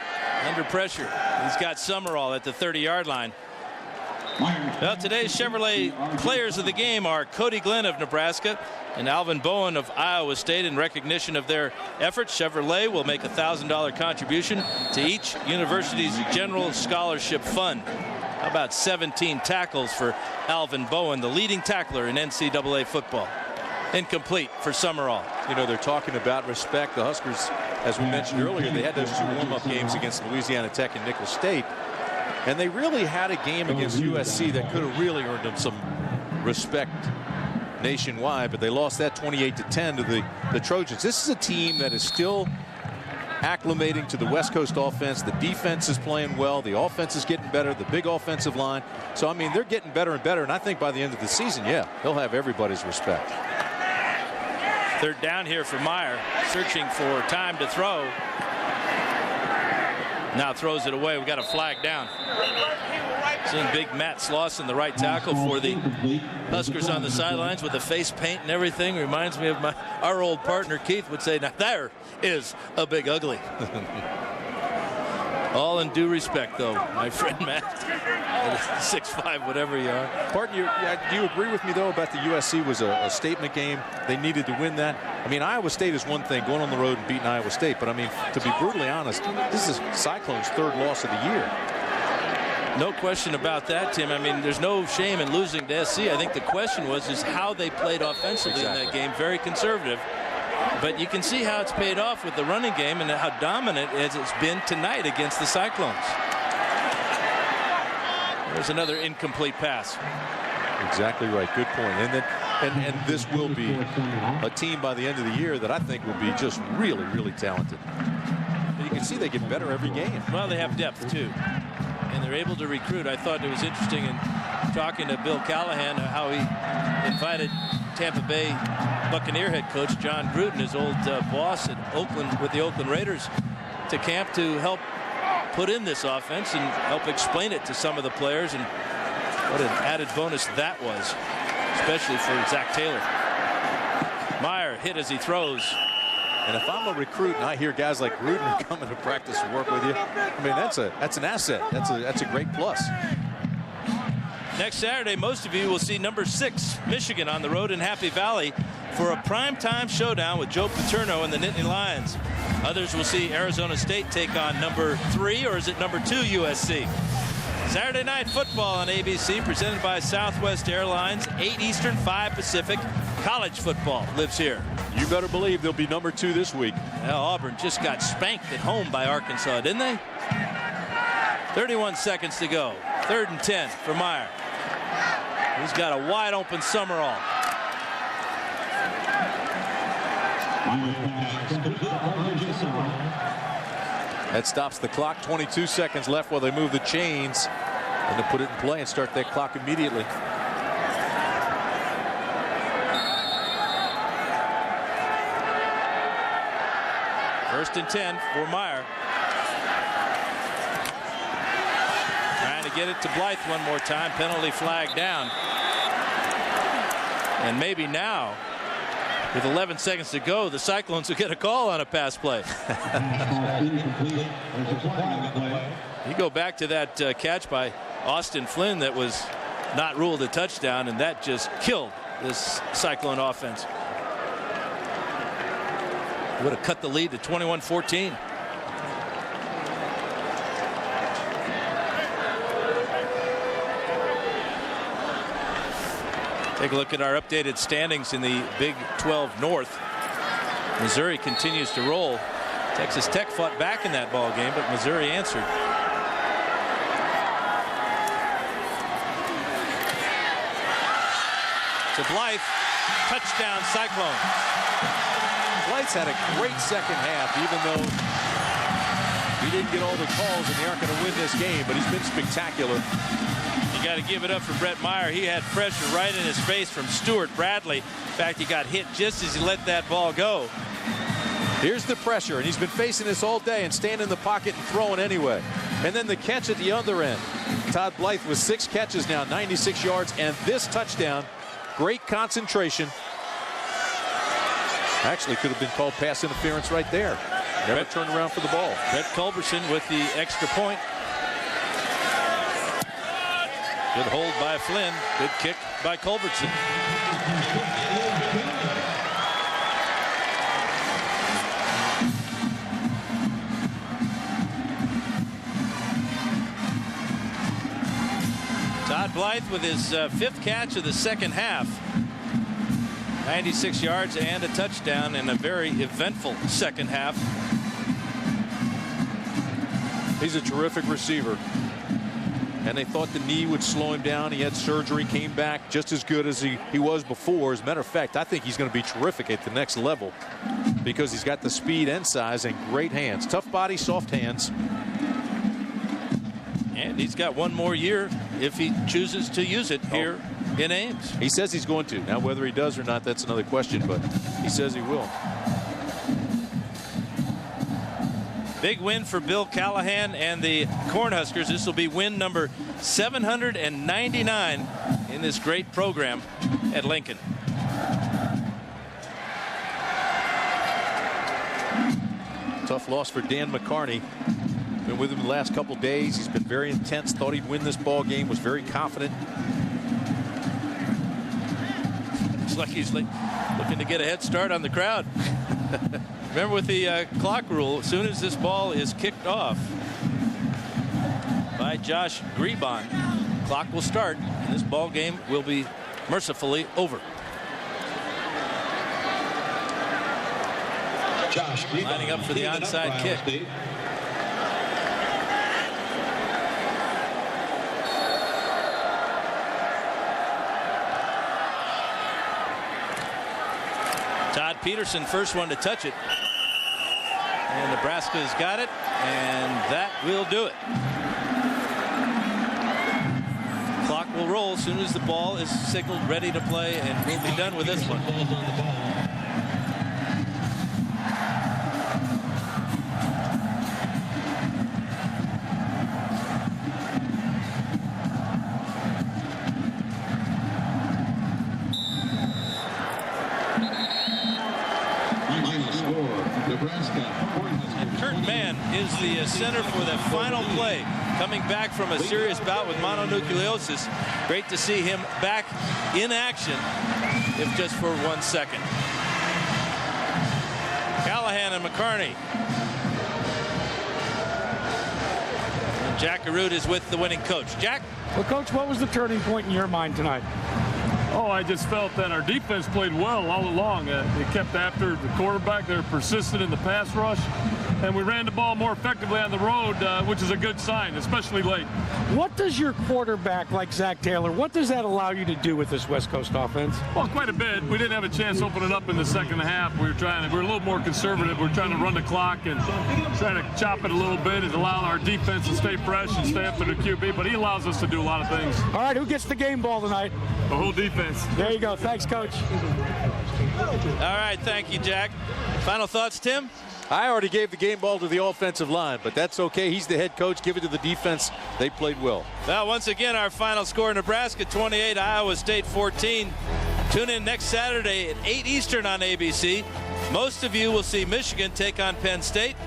under pressure. He's got Summerall at the 30-yard line. Well, today's Chevrolet players of the game are Cody Glenn of Nebraska and Alvin Bowen of Iowa State. In recognition of their efforts, Chevrolet will make a $1,000 contribution to each university's general scholarship fund. How about 17 tackles for Alvin Bowen, the leading tackler in NCAA football? Incomplete for Summerall. You know, they're talking about respect. The Huskers, as we mentioned earlier, they had those 2 warm-up games against Louisiana Tech and Nicholls State. And they really had a game against USC that could have really earned them some respect nationwide, but they lost that 28-10 to the Trojans. This is a team that is still acclimating to the West Coast offense. The defense is playing well. The offense is getting better. The big offensive line. So, I mean, they're getting better and better. And I think by the end of the season, yeah, they'll have everybody's respect. Third down here for Meyer, searching for time to throw. Now throws it away. We got a flag down. Seeing big Matt Slauson, the right tackle for the Huskers on the sidelines with the face paint and everything. Reminds me of our old partner Keith would say, now there is a big ugly. All in due respect, though, my friend Matt. 6'5", whatever you are. Pardon you, do you agree with me, though, about the USC was a statement game? They needed to win that. I mean, Iowa State is one thing, going on the road and beating Iowa State. But, I mean, to be brutally honest, this is Cyclones' 3rd loss of the year. No question about that, Tim. I mean, there's no shame in losing to SC. I think the question is how they played offensively in that game. Very conservative. But you can see how it's paid off with the running game and how dominant as it's been tonight against the Cyclones. There's another incomplete pass. Exactly right. Good point. And this will be a team by the end of the year that I think will be just really, really talented. And you can see they get better every game. Well, they have depth, too. And they're able to recruit. I thought it was interesting in talking to Bill Callahan how he invited Tampa Bay Buccaneer head coach John Gruden, his old boss at Oakland with the Oakland Raiders, to camp to help put in this offense and help explain it to some of the players. And what an added bonus that was, especially for Zach Taylor. Meyer hit as he throws. And if I'm a recruit and I hear guys like Gruden coming to practice and work with you, I mean, that's an asset. That's a great plus. Next Saturday, most of you will see number 6 Michigan on the road in Happy Valley for a primetime showdown with Joe Paterno and the Nittany Lions. Others will see Arizona State take on number 3, or is it number 2 USC? Saturday Night Football on ABC, presented by Southwest Airlines, 8 Eastern, 5 Pacific. College football lives here. You better believe they'll be number 2 this week. Well, Auburn just got spanked at home by Arkansas, didn't they? 31 seconds to go. 3rd and 10 for Meyer. He's got a wide open Summerall. That stops the clock. 22 seconds left while they move the chains and to put it in play and start that clock immediately. First and 10 for Meyer. Trying to get it to Blythe one more time. Penalty flag down. And maybe now, with 11 seconds to go, the Cyclones will get a call on a pass play. You go back to that catch by Austin Flynn that was not ruled a touchdown, and that just killed this Cyclone offense. Would have cut the lead to 21-14. Take a look at our updated standings in the Big 12 North. Missouri continues to roll. Texas Tech fought back in that ball game, but Missouri answered. To Blythe, touchdown Cyclone. Blythe's had a great second half, even though he didn't get all the calls and they aren't going to win this game, but he's been spectacular. You got to give it up for Brett Meyer. He had pressure right in his face from Stuart Bradley. In fact, he got hit just as he let that ball go. Here's the pressure, and he's been facing this all day and staying in the pocket and throwing anyway. And then the catch at the other end. Todd Blythe with 6 catches now, 96 yards, and this touchdown. Great concentration. Actually could have been called pass interference right there. Never turned around for the ball. Brett Culberson with the extra point. Good hold by Flynn. Good kick by Culbertson. Todd Blythe with his fifth catch of the second half. 96 yards and a touchdown in a very eventful second half. He's a terrific receiver. And they thought the knee would slow him down. He had surgery, came back just as good as he was before. As a matter of fact, I think he's going to be terrific at the next level because he's got the speed and size and great hands. Tough body, soft hands. And he's got one more year if he chooses to use it here in Ames. He says he's going to. Now, whether he does or not, that's another question, but he says he will. Big win for Bill Callahan and the Cornhuskers. This will be win number 799 in this great program at Lincoln. Tough loss for Dan McCarney. Been with him the last couple days. He's been very intense. Thought he'd win this ball game. Was very confident. Looks like he's looking to get a head start on the crowd. Remember with the clock rule, as soon as this ball is kicked off by Josh Grebon, clock will start and this ball game will be mercifully over. Josh Grebon lining up for the onside kick. State. Todd Peterson, first one to touch it. And Nebraska's got it, and that will do it. Clock will roll as soon as the ball is signaled ready to play, and we'll be done with this one. And Kurt Mann is the center for the final play, coming back from a serious bout with mononucleosis. Great to see him back in action, if just for 1 second. Callahan and McCarney. And Jack Arute is with the winning coach. Jack? Well, Coach, what was the turning point in your mind tonight? Oh, I just felt that our defense played well all along. They kept after the quarterback. They were persistent in the pass rush. And we ran the ball more effectively on the road, which is a good sign, especially late. What does your quarterback, like Zach Taylor, what does that allow you to do with this West Coast offense? Well, quite a bit. We didn't have a chance to open it up in the second half. We were a little more conservative. We were trying to run the clock and trying to chop it a little bit and allow our defense to stay fresh and stay after the QB. But he allows us to do a lot of things. All right, who gets the game ball tonight? The whole defense. There you go. Thanks, Coach. All right, thank you, Jack. Final thoughts, Tim? I already gave the game ball to the offensive line, but that's okay. He's the head coach. Give it to the defense. They played well. Well, once again, our final score, Nebraska 28, Iowa State 14. Tune in next Saturday at 8 Eastern on ABC. Most of you will see Michigan take on Penn State.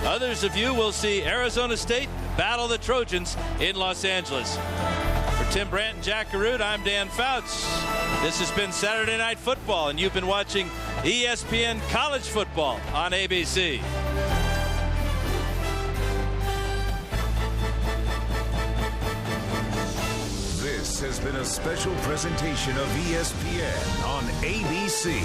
Others of you will see Arizona State battle the Trojans in Los Angeles. For Tim Brandt and Jack Arute, I'm Dan Fouts. This has been Saturday Night Football, and you've been watching ESPN College Football on ABC. This has been a special presentation of ESPN on ABC.